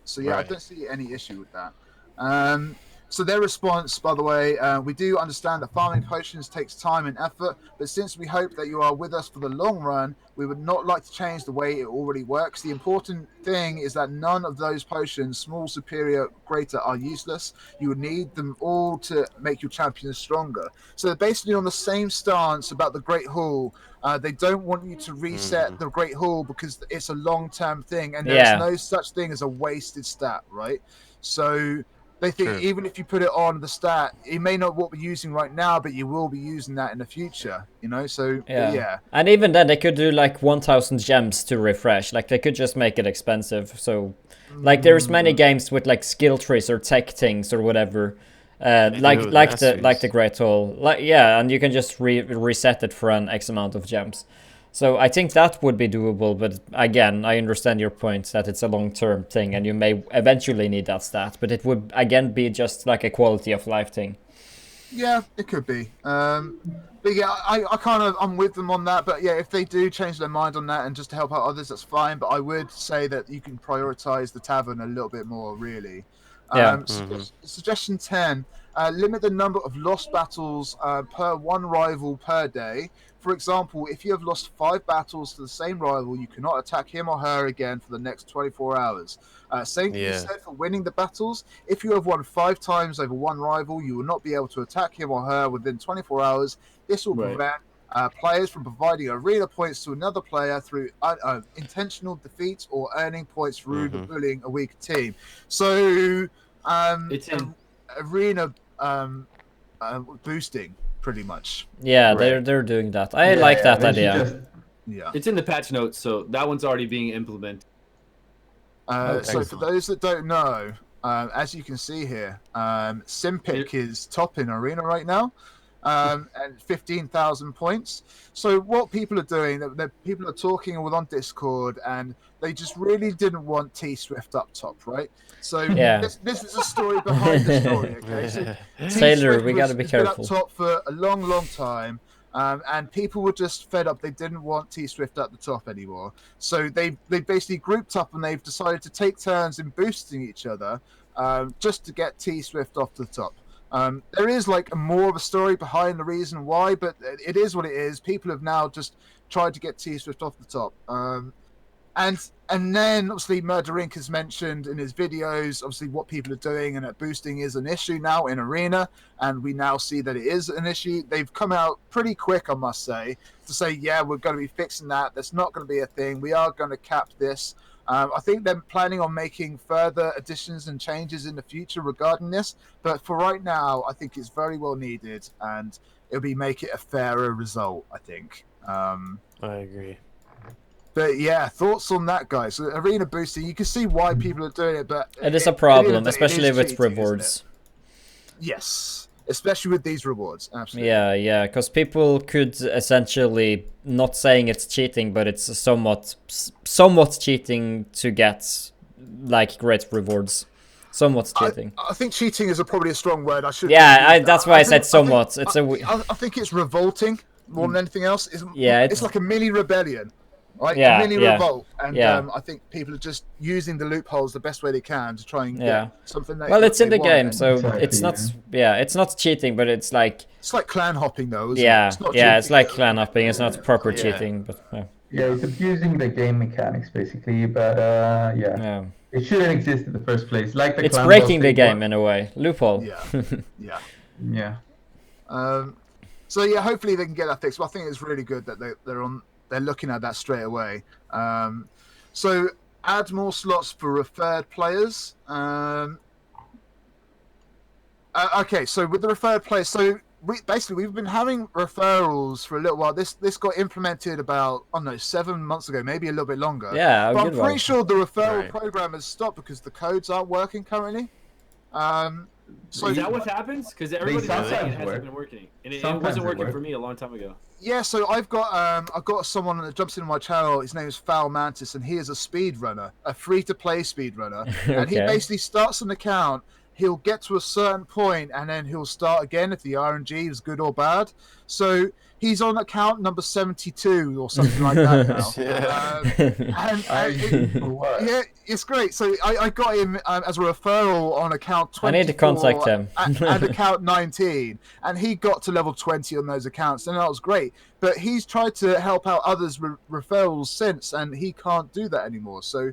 [SPEAKER 2] So yeah,
[SPEAKER 5] Right.
[SPEAKER 2] I don't see any issue with that. So their response, by the way, we do understand that farming potions takes time and effort, but since we hope that you are with us for the long run, we would not like to change the way it already works. The important thing is that none of those potions, small, superior, greater, are useless. You would need them all to make your champions stronger. So they're basically on the same stance about the Great Hall. They don't want you to reset the Great Hall because it's a long-term thing, and there's no such thing as a wasted stat, right? So they think even if you put it on the stat, it may not what we're using right now, but you will be using that in the future, you know? So, yeah.
[SPEAKER 1] And even then, they could do like 1,000 gems to refresh. Like, they could just make it expensive. So, like, there's many games with like skill trees or tech things or whatever. Like the Great Hall. And you can just reset it for an X amount of gems. So I think that would be doable, but again, I understand your point that it's a long-term thing and you may eventually need that stat, but it would, again, be just like a quality of life thing.
[SPEAKER 2] Yeah, it could be. But yeah, I'm with them on that, but yeah, if they do change their mind on that and just to help out others, that's fine, but I would say that you can prioritize the tavern a little bit more, really. Suggestion 10, limit the number of lost battles per one rival per day. For example, if you have lost 5 battles to the same rival, you cannot attack him or her again for the next 24 hours. Same thing is said for winning the battles. If you have won 5 times over one rival, you will not be able to attack him or her within 24 hours. This will prevent players from providing arena points to another player through intentional defeats or earning points through the bullying a weak team. So
[SPEAKER 3] it's in
[SPEAKER 2] arena boosting, pretty much.
[SPEAKER 1] Yeah, they're doing that. I like that idea.
[SPEAKER 3] It's in the patch notes, so that one's already being implemented.
[SPEAKER 2] So for those that don't know, as you can see here, Simpic is top in arena right now. And 15,000 points. So what people are doing, people are talking on Discord, and they just really didn't want T-Swift up top, right? So this is a story behind the story, okay? So
[SPEAKER 1] Sailor, we gotta be careful.
[SPEAKER 2] Been up top for a long, long time, and people were just fed up. They didn't want T-Swift at the top anymore. So they basically grouped up and they've decided to take turns in boosting each other, just to get T-Swift off the top. There is like more of a story behind the reason why, but it is what it is. People have now just tried to get T-Swift off the top. And then obviously Murder Inc. has mentioned in his videos obviously what people are doing, and that boosting is an issue now in arena, and we now see that it is an issue. They've come out pretty quick, I must say, to say, yeah, we're going to be fixing that. That's not going to be a thing. We are going to cap this. I think they're planning on making further additions and changes in the future regarding this, but for right now, I think it's very well needed, and it'll be make it a fairer result, I think.
[SPEAKER 5] I agree.
[SPEAKER 2] But yeah, thoughts on that, guys? So arena boosting, you can see why people are doing it, but
[SPEAKER 1] it is a problem, especially with rewards.
[SPEAKER 2] Yes, especially with these rewards, absolutely.
[SPEAKER 1] Yeah, because people could essentially, not saying it's cheating, but it's somewhat cheating to get like great rewards. Somewhat cheating.
[SPEAKER 2] I think cheating is probably a strong word. I should.
[SPEAKER 1] Yeah, that's why I said somewhat.
[SPEAKER 2] I think it's revolting more than anything else. It's like a mini rebellion. Right?
[SPEAKER 1] Yeah,
[SPEAKER 2] a mini revolt, and I think people are just using the loopholes the best way they can to try and get something.
[SPEAKER 1] It's in the game, so it's not. Yeah, it's not cheating, but it's like
[SPEAKER 2] clan hopping, though.
[SPEAKER 1] It's like clan hopping. It's not proper cheating, but
[SPEAKER 4] it's abusing the game mechanics basically. But it shouldn't exist in the first place. Like the
[SPEAKER 1] it's breaking the game in a way. Loophole.
[SPEAKER 2] Yeah. So yeah, hopefully they can get that fixed. Well, I think it's really good that they're looking at that straight away. So add more slots for referred players. Okay, so with the referred players, so we've been having referrals for a little while. This got implemented about, I don't know, 7 months ago, maybe a little bit longer.
[SPEAKER 1] Yeah, a
[SPEAKER 2] but I'm
[SPEAKER 1] good
[SPEAKER 2] pretty
[SPEAKER 1] one.
[SPEAKER 2] sure the referral
[SPEAKER 5] Right.
[SPEAKER 2] program has stopped because the codes aren't working currently. So
[SPEAKER 3] Is that what happens? Because everybody's been saying it
[SPEAKER 4] sometimes
[SPEAKER 3] hasn't
[SPEAKER 4] work.
[SPEAKER 3] been working, and it
[SPEAKER 4] Sometimes
[SPEAKER 3] wasn't
[SPEAKER 4] it
[SPEAKER 3] working
[SPEAKER 4] works.
[SPEAKER 3] for me a long time ago.
[SPEAKER 2] yeah, so I've got someone that jumps into my channel. His name is Foul Mantis, and he is a speedrunner, a free-to-play speedrunner. And he
[SPEAKER 1] Okay.
[SPEAKER 2] basically starts an account. He'll get to a certain point, and then he'll start again if the RNG is good or bad. So he's on account number 72 or something like that now. Yeah, it's great. So I got him as a referral on account 24.
[SPEAKER 1] I need to contact him.
[SPEAKER 2] and account 19, and he got to level 20 on those accounts, and that was great. But he's tried to help out others with referrals since, and he can't do that anymore. So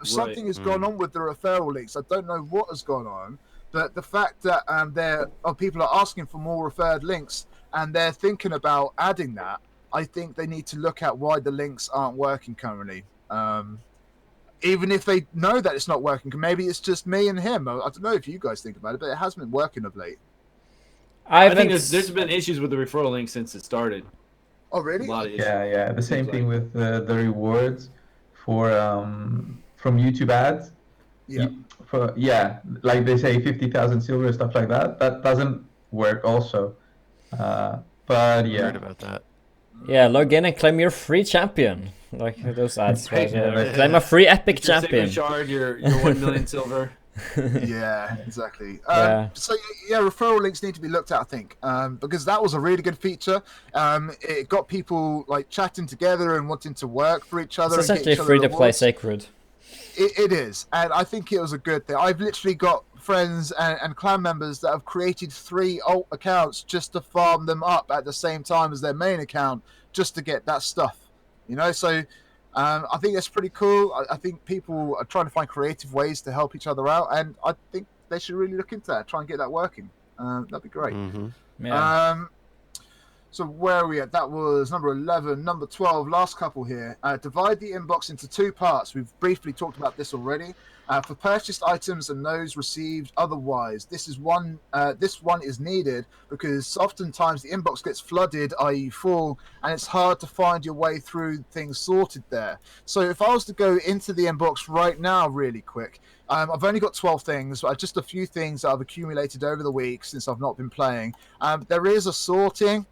[SPEAKER 2] something has gone on with the referral links. I don't know what has gone on, but the fact that people are asking for more referred links, and they're thinking about adding that, I think they need to look at why the links aren't working currently. Even if they know that it's not working, maybe it's just me and him. I don't know if you guys think about it, but it hasn't been working of late.
[SPEAKER 3] I think there's been issues with the referral link since it started.
[SPEAKER 2] Oh, really?
[SPEAKER 3] A lot of issues.
[SPEAKER 4] Yeah. The same thing with the rewards for from YouTube ads.
[SPEAKER 2] Yeah.
[SPEAKER 4] Like they say 50,000 silver, stuff like that. That doesn't work also. But
[SPEAKER 5] I
[SPEAKER 4] yeah.
[SPEAKER 5] heard about that.
[SPEAKER 1] Yeah, log in and claim your free champion. Like those ads. Right?
[SPEAKER 4] Yeah.
[SPEAKER 1] Claim a free epic
[SPEAKER 3] Your
[SPEAKER 1] champion.
[SPEAKER 3] Sigma shard, your 1 million silver.
[SPEAKER 2] Yeah, exactly.
[SPEAKER 1] Yeah.
[SPEAKER 2] So yeah, referral links need to be looked at, I think, because that was a really good feature. It got people like chatting together and wanting to work for each other.
[SPEAKER 1] It's
[SPEAKER 2] and get
[SPEAKER 1] essentially
[SPEAKER 2] each other
[SPEAKER 1] free to play
[SPEAKER 2] rewards.
[SPEAKER 1] Sacred.
[SPEAKER 2] It is, and I think it was a good thing. I've literally got friends and clan members that have created 3 alt accounts just to farm them up at the same time as their main account, just to get that stuff. You know, so I think that's pretty cool. I think people are trying to find creative ways to help each other out, and I think they should really look into that, try and get that working. That'd be great.
[SPEAKER 1] Yeah.
[SPEAKER 2] So where are we at? That was number 11. Number 12, last couple here. Divide the inbox into 2 parts. We've briefly talked about this already. For purchased items and those received otherwise. This one is needed because oftentimes the inbox gets flooded, i.e. full, and it's hard to find your way through things sorted there. So if I was to go into the inbox right now really quick, I've only got 12 things, just a few things that I've accumulated over the week since I've not been playing. There is a sorting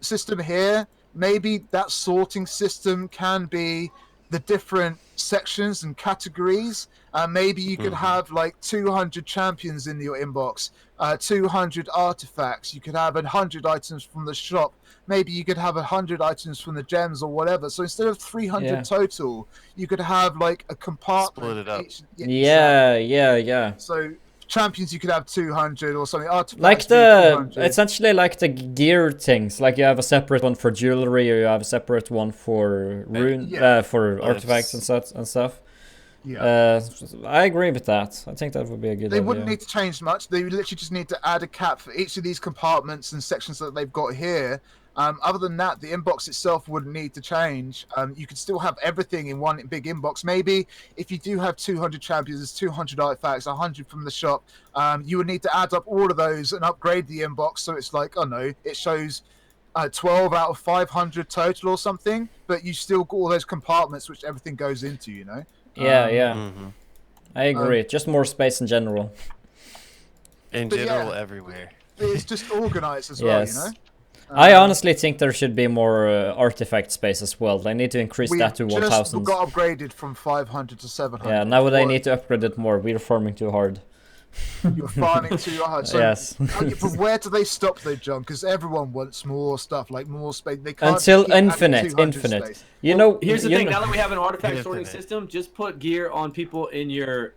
[SPEAKER 2] system here. Maybe that sorting system can be the different sections and categories. Maybe you could have like 200 champions in your inbox, 200 artifacts. You could have 100 items from the shop. Maybe you could have 100 items from the gems or whatever. So instead of 300 total, you could have like a compartment.
[SPEAKER 5] Split it up.
[SPEAKER 1] Yeah.
[SPEAKER 2] So champions, you could have 200 or something. Artifacts,
[SPEAKER 1] Like
[SPEAKER 2] 200.
[SPEAKER 1] essentially like the gear things. Like you have a separate one for jewelry, or you have a separate one for for artifacts and stuff.
[SPEAKER 2] Yeah.
[SPEAKER 1] I agree with that. I think that would be a good
[SPEAKER 2] They
[SPEAKER 1] idea.
[SPEAKER 2] wouldn't need to change much. They would literally just need to add a cap for each of these compartments and sections that they've got here. Other than that, the inbox itself wouldn't need to change. You could still have everything in one big inbox. Maybe if you do have 200 champions, 200 artifacts, 100 from the shop, you would need to add up all of those and upgrade the inbox. So it's like, it shows 12 out of 500 total or something, but you still got all those compartments which everything goes into, you know?
[SPEAKER 1] I agree. Just more space in general.
[SPEAKER 5] In general, everywhere.
[SPEAKER 2] It's just organized as well,
[SPEAKER 1] Yes.
[SPEAKER 2] you know?
[SPEAKER 1] I honestly think there should be more artifact space as well. They need to increase that to 1,000.
[SPEAKER 2] We got upgraded from 500 to 700.
[SPEAKER 1] Yeah, now they need to upgrade it more. We're farming too hard.
[SPEAKER 2] You're farming too hard. So,
[SPEAKER 1] yes.
[SPEAKER 2] But where do they stop though, John? Because everyone wants more stuff, like more space. They can't
[SPEAKER 1] Until
[SPEAKER 2] keep adding
[SPEAKER 1] infinite.
[SPEAKER 2] 200 space.
[SPEAKER 1] You know.
[SPEAKER 3] Here's the
[SPEAKER 1] you
[SPEAKER 3] thing.
[SPEAKER 1] know-
[SPEAKER 3] Now that we have an artifact sorting system, just put gear on people in your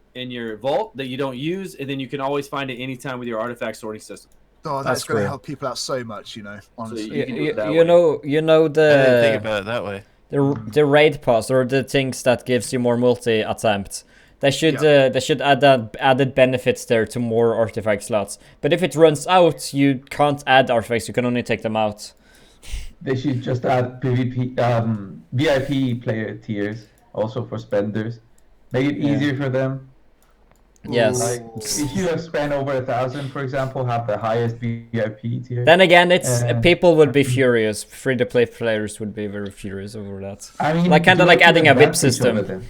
[SPEAKER 3] vault that you don't use, and then you can always find it anytime with your artifact sorting system.
[SPEAKER 2] Oh,
[SPEAKER 1] That's
[SPEAKER 2] that's going to
[SPEAKER 1] true.
[SPEAKER 2] help people out so much, you know. Honestly,
[SPEAKER 3] you can do it that
[SPEAKER 1] you
[SPEAKER 3] way.
[SPEAKER 1] know
[SPEAKER 5] I didn't think
[SPEAKER 1] the
[SPEAKER 5] about it that way.
[SPEAKER 1] the raid pass or the things that gives you more multi attempts. They should add that added benefits there to more artifact slots. But if it runs out, you can't add artifacts. You can only take them out.
[SPEAKER 4] They should just add PvP, VIP player tiers. also for spenders. Make it easier for them.
[SPEAKER 1] Yes.
[SPEAKER 4] Like if you have spent over 1,000, for example, have the highest VIP tier.
[SPEAKER 1] Then again, it's people would be
[SPEAKER 4] Mhm.
[SPEAKER 1] furious. Free-to-play players would be very furious over that.
[SPEAKER 4] I mean,
[SPEAKER 1] Like kind of
[SPEAKER 4] do
[SPEAKER 1] like
[SPEAKER 4] it to
[SPEAKER 1] adding a VIP
[SPEAKER 4] advantage of
[SPEAKER 1] system.
[SPEAKER 4] it then.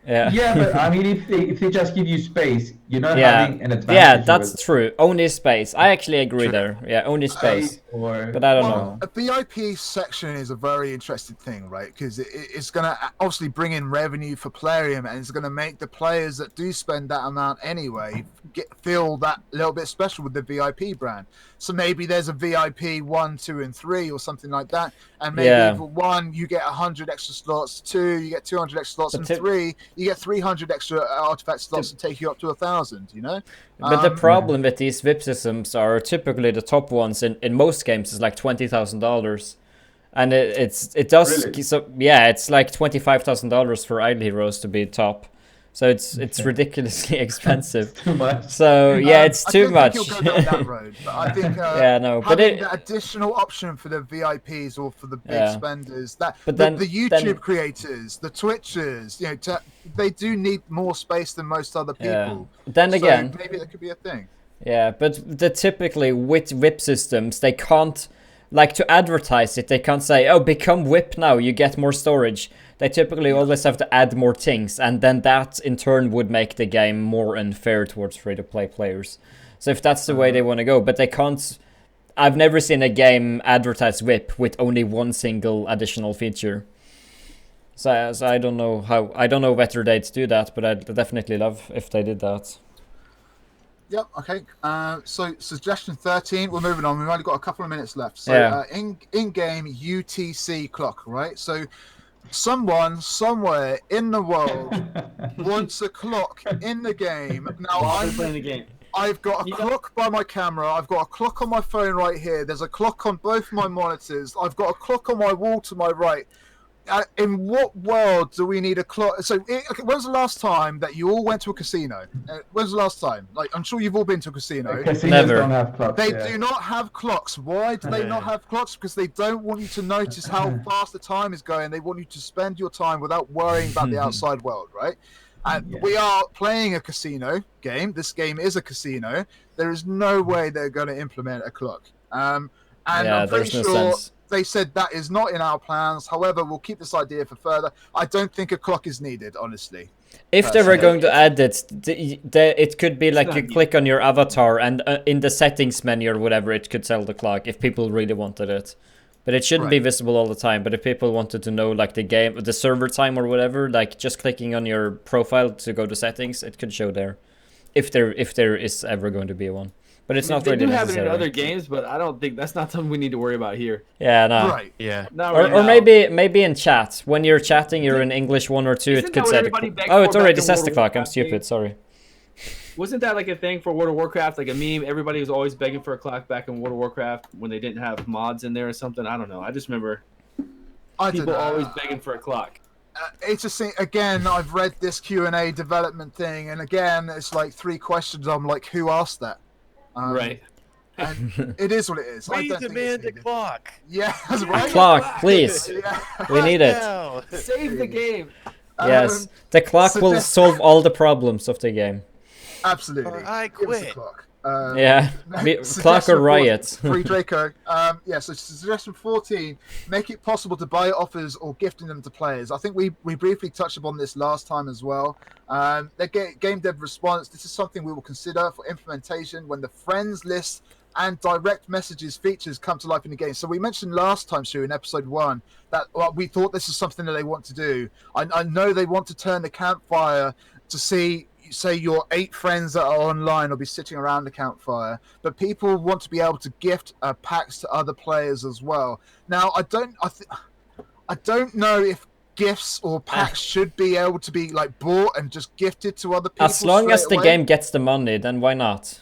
[SPEAKER 1] Yeah.
[SPEAKER 4] Yeah, but I mean, if they just give you space, you're not
[SPEAKER 1] Yeah.
[SPEAKER 4] having an advantage.
[SPEAKER 1] Yeah,
[SPEAKER 4] of
[SPEAKER 1] that's
[SPEAKER 4] it.
[SPEAKER 1] true. Only space. I actually agree
[SPEAKER 2] True.
[SPEAKER 1] there. Yeah, only space.
[SPEAKER 4] Or,
[SPEAKER 1] But I don't
[SPEAKER 2] Well,
[SPEAKER 1] know.
[SPEAKER 2] a VIP section is a very interesting thing, right? Because it's going to obviously bring in revenue for Plarium, and it's going to make the players that do spend that amount anyway feel that little bit special with the VIP brand. So maybe there's a VIP 1, 2, and 3 or something like that. And maybe for 1, you get 100 extra slots. 2, you get 200 extra slots. And 3, you get 300 extra artifact slots to take you up to 1,000, you know?
[SPEAKER 1] But the problem with these VIP systems are typically the top ones in most games is like $20,000. And it does,
[SPEAKER 4] Really?
[SPEAKER 1] so yeah, it's like $25,000 for Idle Heroes to be top. So it's ridiculously expensive.
[SPEAKER 4] too much.
[SPEAKER 1] So yeah, it's too much.
[SPEAKER 2] I don't think you'll go down that road, but I think
[SPEAKER 1] Yeah, no, but
[SPEAKER 2] having
[SPEAKER 1] it-
[SPEAKER 2] the additional option for the VIPs or for the big
[SPEAKER 1] Yeah.
[SPEAKER 2] spenders, that
[SPEAKER 1] But
[SPEAKER 2] the
[SPEAKER 1] then-
[SPEAKER 2] YouTube creators, the Twitchers, you know, they do need more space than most other
[SPEAKER 1] Yeah.
[SPEAKER 2] people.
[SPEAKER 1] Then
[SPEAKER 2] So
[SPEAKER 1] again,
[SPEAKER 2] maybe that could be a thing.
[SPEAKER 1] yeah, but typically with VIP systems, they can't, like to advertise it, they can't say, oh, become VIP now, you get more storage. They typically always have to add more things, and then that in turn would make the game more unfair towards free-to-play players. So if that's the way they want to go, but they can't, I've never seen a game advertise VIP with only one single additional feature. So I don't know I don't know whether they'd do that, but I'd definitely love if they did that.
[SPEAKER 2] Yep. Okay. So suggestion 13. We're moving on. We've only got a couple of minutes left. So
[SPEAKER 1] Yeah.
[SPEAKER 2] in-game UTC clock, right? So someone somewhere in the world wants a clock in the game. Now
[SPEAKER 3] While we're playing the game.
[SPEAKER 2] I've got a
[SPEAKER 3] Yeah.
[SPEAKER 2] clock by my camera. I've got a clock on my phone right here. There's a clock on both my monitors. I've got a clock on my wall to my right. In what world do we need a clock? So, okay, when's the last time that you all went to a casino? When's the last time? Like, I'm sure you've all been to a casino.
[SPEAKER 4] Casinos
[SPEAKER 1] Never.
[SPEAKER 4] don't have clocks.
[SPEAKER 2] They
[SPEAKER 4] yeah.
[SPEAKER 2] do not have clocks. Why do they not have clocks? Because they don't want you to notice how fast the time is going. They want you to spend your time without worrying about the outside world, right? And
[SPEAKER 4] Yeah.
[SPEAKER 2] we are playing a casino game. This game is a casino. There is no way they're going to implement a clock. And
[SPEAKER 1] Yeah,
[SPEAKER 2] I'm pretty
[SPEAKER 1] there's no
[SPEAKER 2] sure
[SPEAKER 1] sense.
[SPEAKER 2] they said that is not in our plans. However, we'll keep this idea for further. I don't think a clock is needed, honestly.
[SPEAKER 1] If they were
[SPEAKER 2] Personally.
[SPEAKER 1] going to add it, it could be like
[SPEAKER 3] not
[SPEAKER 1] you
[SPEAKER 3] needed.
[SPEAKER 1] click on your avatar and in the settings menu or whatever, it could tell the clock if people really wanted it. But it shouldn't be
[SPEAKER 2] Right.
[SPEAKER 1] visible all the time. But if people wanted to know like the server time or whatever, like just clicking on your profile to go to settings, it could show there. If there is ever going to be one. But it's not
[SPEAKER 3] They
[SPEAKER 1] really
[SPEAKER 3] do have it
[SPEAKER 1] necessary.
[SPEAKER 3] in other games, but I don't think that's not something we need to worry about here.
[SPEAKER 1] Yeah, no.
[SPEAKER 2] Right.
[SPEAKER 5] Yeah.
[SPEAKER 3] Not
[SPEAKER 1] Or,
[SPEAKER 3] right
[SPEAKER 1] or
[SPEAKER 3] now.
[SPEAKER 1] maybe in chat when you're chatting, you're in English 1 or 2.
[SPEAKER 3] Isn't
[SPEAKER 1] It
[SPEAKER 3] that
[SPEAKER 1] could
[SPEAKER 3] what
[SPEAKER 1] say.
[SPEAKER 3] everybody begged
[SPEAKER 1] Oh,
[SPEAKER 3] for
[SPEAKER 1] it already
[SPEAKER 3] back in
[SPEAKER 1] says
[SPEAKER 3] World
[SPEAKER 1] the
[SPEAKER 3] of
[SPEAKER 1] clock. I'm
[SPEAKER 3] Warcraft
[SPEAKER 1] stupid.
[SPEAKER 3] days?
[SPEAKER 1] Sorry.
[SPEAKER 3] Wasn't that like a thing for World of Warcraft, like a meme? Everybody was always begging for a clock back in World of Warcraft when they didn't have mods in there or something. I don't know. I just remember
[SPEAKER 2] I don't
[SPEAKER 3] people
[SPEAKER 2] know.
[SPEAKER 3] always begging for a clock.
[SPEAKER 2] It's just again, I've read this Q&A development thing, and again, it's like 3 questions. I'm like, who asked that?
[SPEAKER 3] Right.
[SPEAKER 2] And it is what it is. I
[SPEAKER 5] We
[SPEAKER 2] don't think it's
[SPEAKER 5] demand a
[SPEAKER 2] needed.
[SPEAKER 5] clock.
[SPEAKER 2] Yeah, that's right.
[SPEAKER 1] Clock, please.
[SPEAKER 2] Yeah.
[SPEAKER 1] We need it.
[SPEAKER 5] Now.
[SPEAKER 3] Save the game.
[SPEAKER 1] Yes, the clock will
[SPEAKER 2] suggest-
[SPEAKER 1] solve all the problems of the game.
[SPEAKER 2] Absolutely.
[SPEAKER 5] Or I
[SPEAKER 2] Give us a
[SPEAKER 5] quit.
[SPEAKER 2] clock.
[SPEAKER 1] Yeah,
[SPEAKER 2] Suggestion
[SPEAKER 1] clock or
[SPEAKER 2] 14
[SPEAKER 1] riot.
[SPEAKER 2] Free Draco. Yeah, so suggestion 14, make it possible to buy offers or gifting them to players. I think we briefly touched upon this last time as well. The game dev response, this is something we will consider for implementation when the friends list and direct messages features come to life in the game. So we mentioned last time, Stu, in episode 1, that we thought this is something that they want to do. I know they want to turn the campfire to see, say, your 8 friends that are online will be sitting around the campfire, but people want to be able to gift packs to other players as well. Now, I don't know if gifts or packs should be able to be like bought and just gifted to other people.
[SPEAKER 1] As long as
[SPEAKER 2] straight
[SPEAKER 1] the
[SPEAKER 2] away.
[SPEAKER 1] game gets the money, then why not?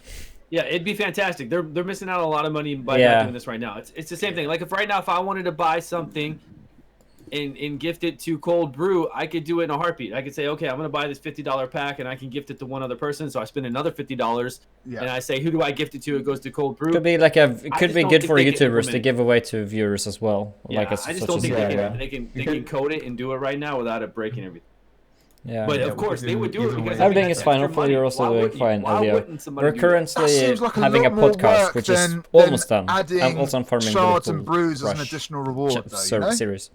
[SPEAKER 3] Yeah, it'd be fantastic. They're missing out on a lot of money by
[SPEAKER 1] Yeah.
[SPEAKER 3] not doing this right now. It's the same thing. Like if right now, if I wanted to buy something and gift it to Cold Brew, I could do it in a heartbeat. I could say, okay, I'm going to buy this $50 pack and I can gift it to one other person. So I spend another $50 and I say, who do I gift it to? It goes to Cold Brew.
[SPEAKER 1] Could be like it could be good for YouTubers to give away to viewers as well.
[SPEAKER 3] Yeah,
[SPEAKER 1] like
[SPEAKER 3] I just don't think they can code it and do it right now without it breaking everything.
[SPEAKER 1] Yeah.
[SPEAKER 3] But of course they would do it because
[SPEAKER 1] everything is fine. Hopefully you're also doing fine, Elio. We're currently having a podcast which is almost done. I'm also on farming
[SPEAKER 2] shards and brews as an additional reward,
[SPEAKER 1] series.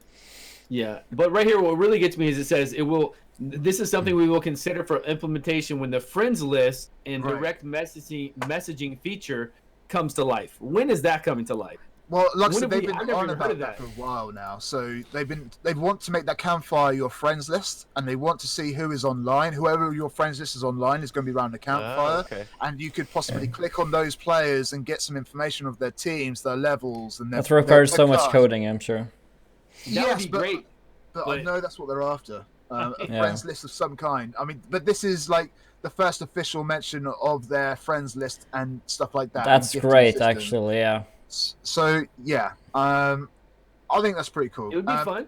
[SPEAKER 3] Yeah, but right here, what really gets me is it says it will. This is something we will consider for implementation when the friends list and direct messaging feature comes to life. When is that coming to life?
[SPEAKER 2] Well, like I said, they've been on about that for a while now. So they want to make that campfire your friends list, and they want to see who is online. Whoever your friends list is online is going to be around the campfire, and you could possibly click on those players and get some information of their teams, their levels, and their.
[SPEAKER 1] That requires so much coding, I'm sure.
[SPEAKER 3] That would be great.
[SPEAKER 2] But I know that's what they're after. A friends list of some kind. I mean, but this is like the first official mention of their friends list and stuff like that.
[SPEAKER 1] That's great, actually. Yeah.
[SPEAKER 2] So yeah, I think that's pretty cool.
[SPEAKER 3] It would be fun.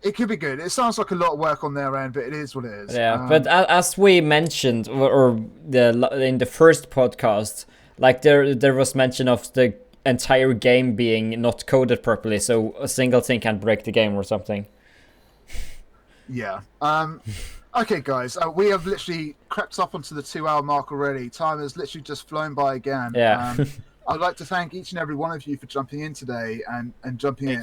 [SPEAKER 2] It could be good. It sounds like a lot of work on their end, but it is what it is.
[SPEAKER 1] Yeah, but as we mentioned, or in the first podcast, like there was mention of the entire game being not coded properly, so a single thing can break the game or something.
[SPEAKER 2] Yeah. Okay, guys, we have literally crept up onto the 2-hour mark already. Time has literally just flown by again.
[SPEAKER 1] Yeah.
[SPEAKER 2] I'd like to thank each and every one of you for jumping in today and jumping in.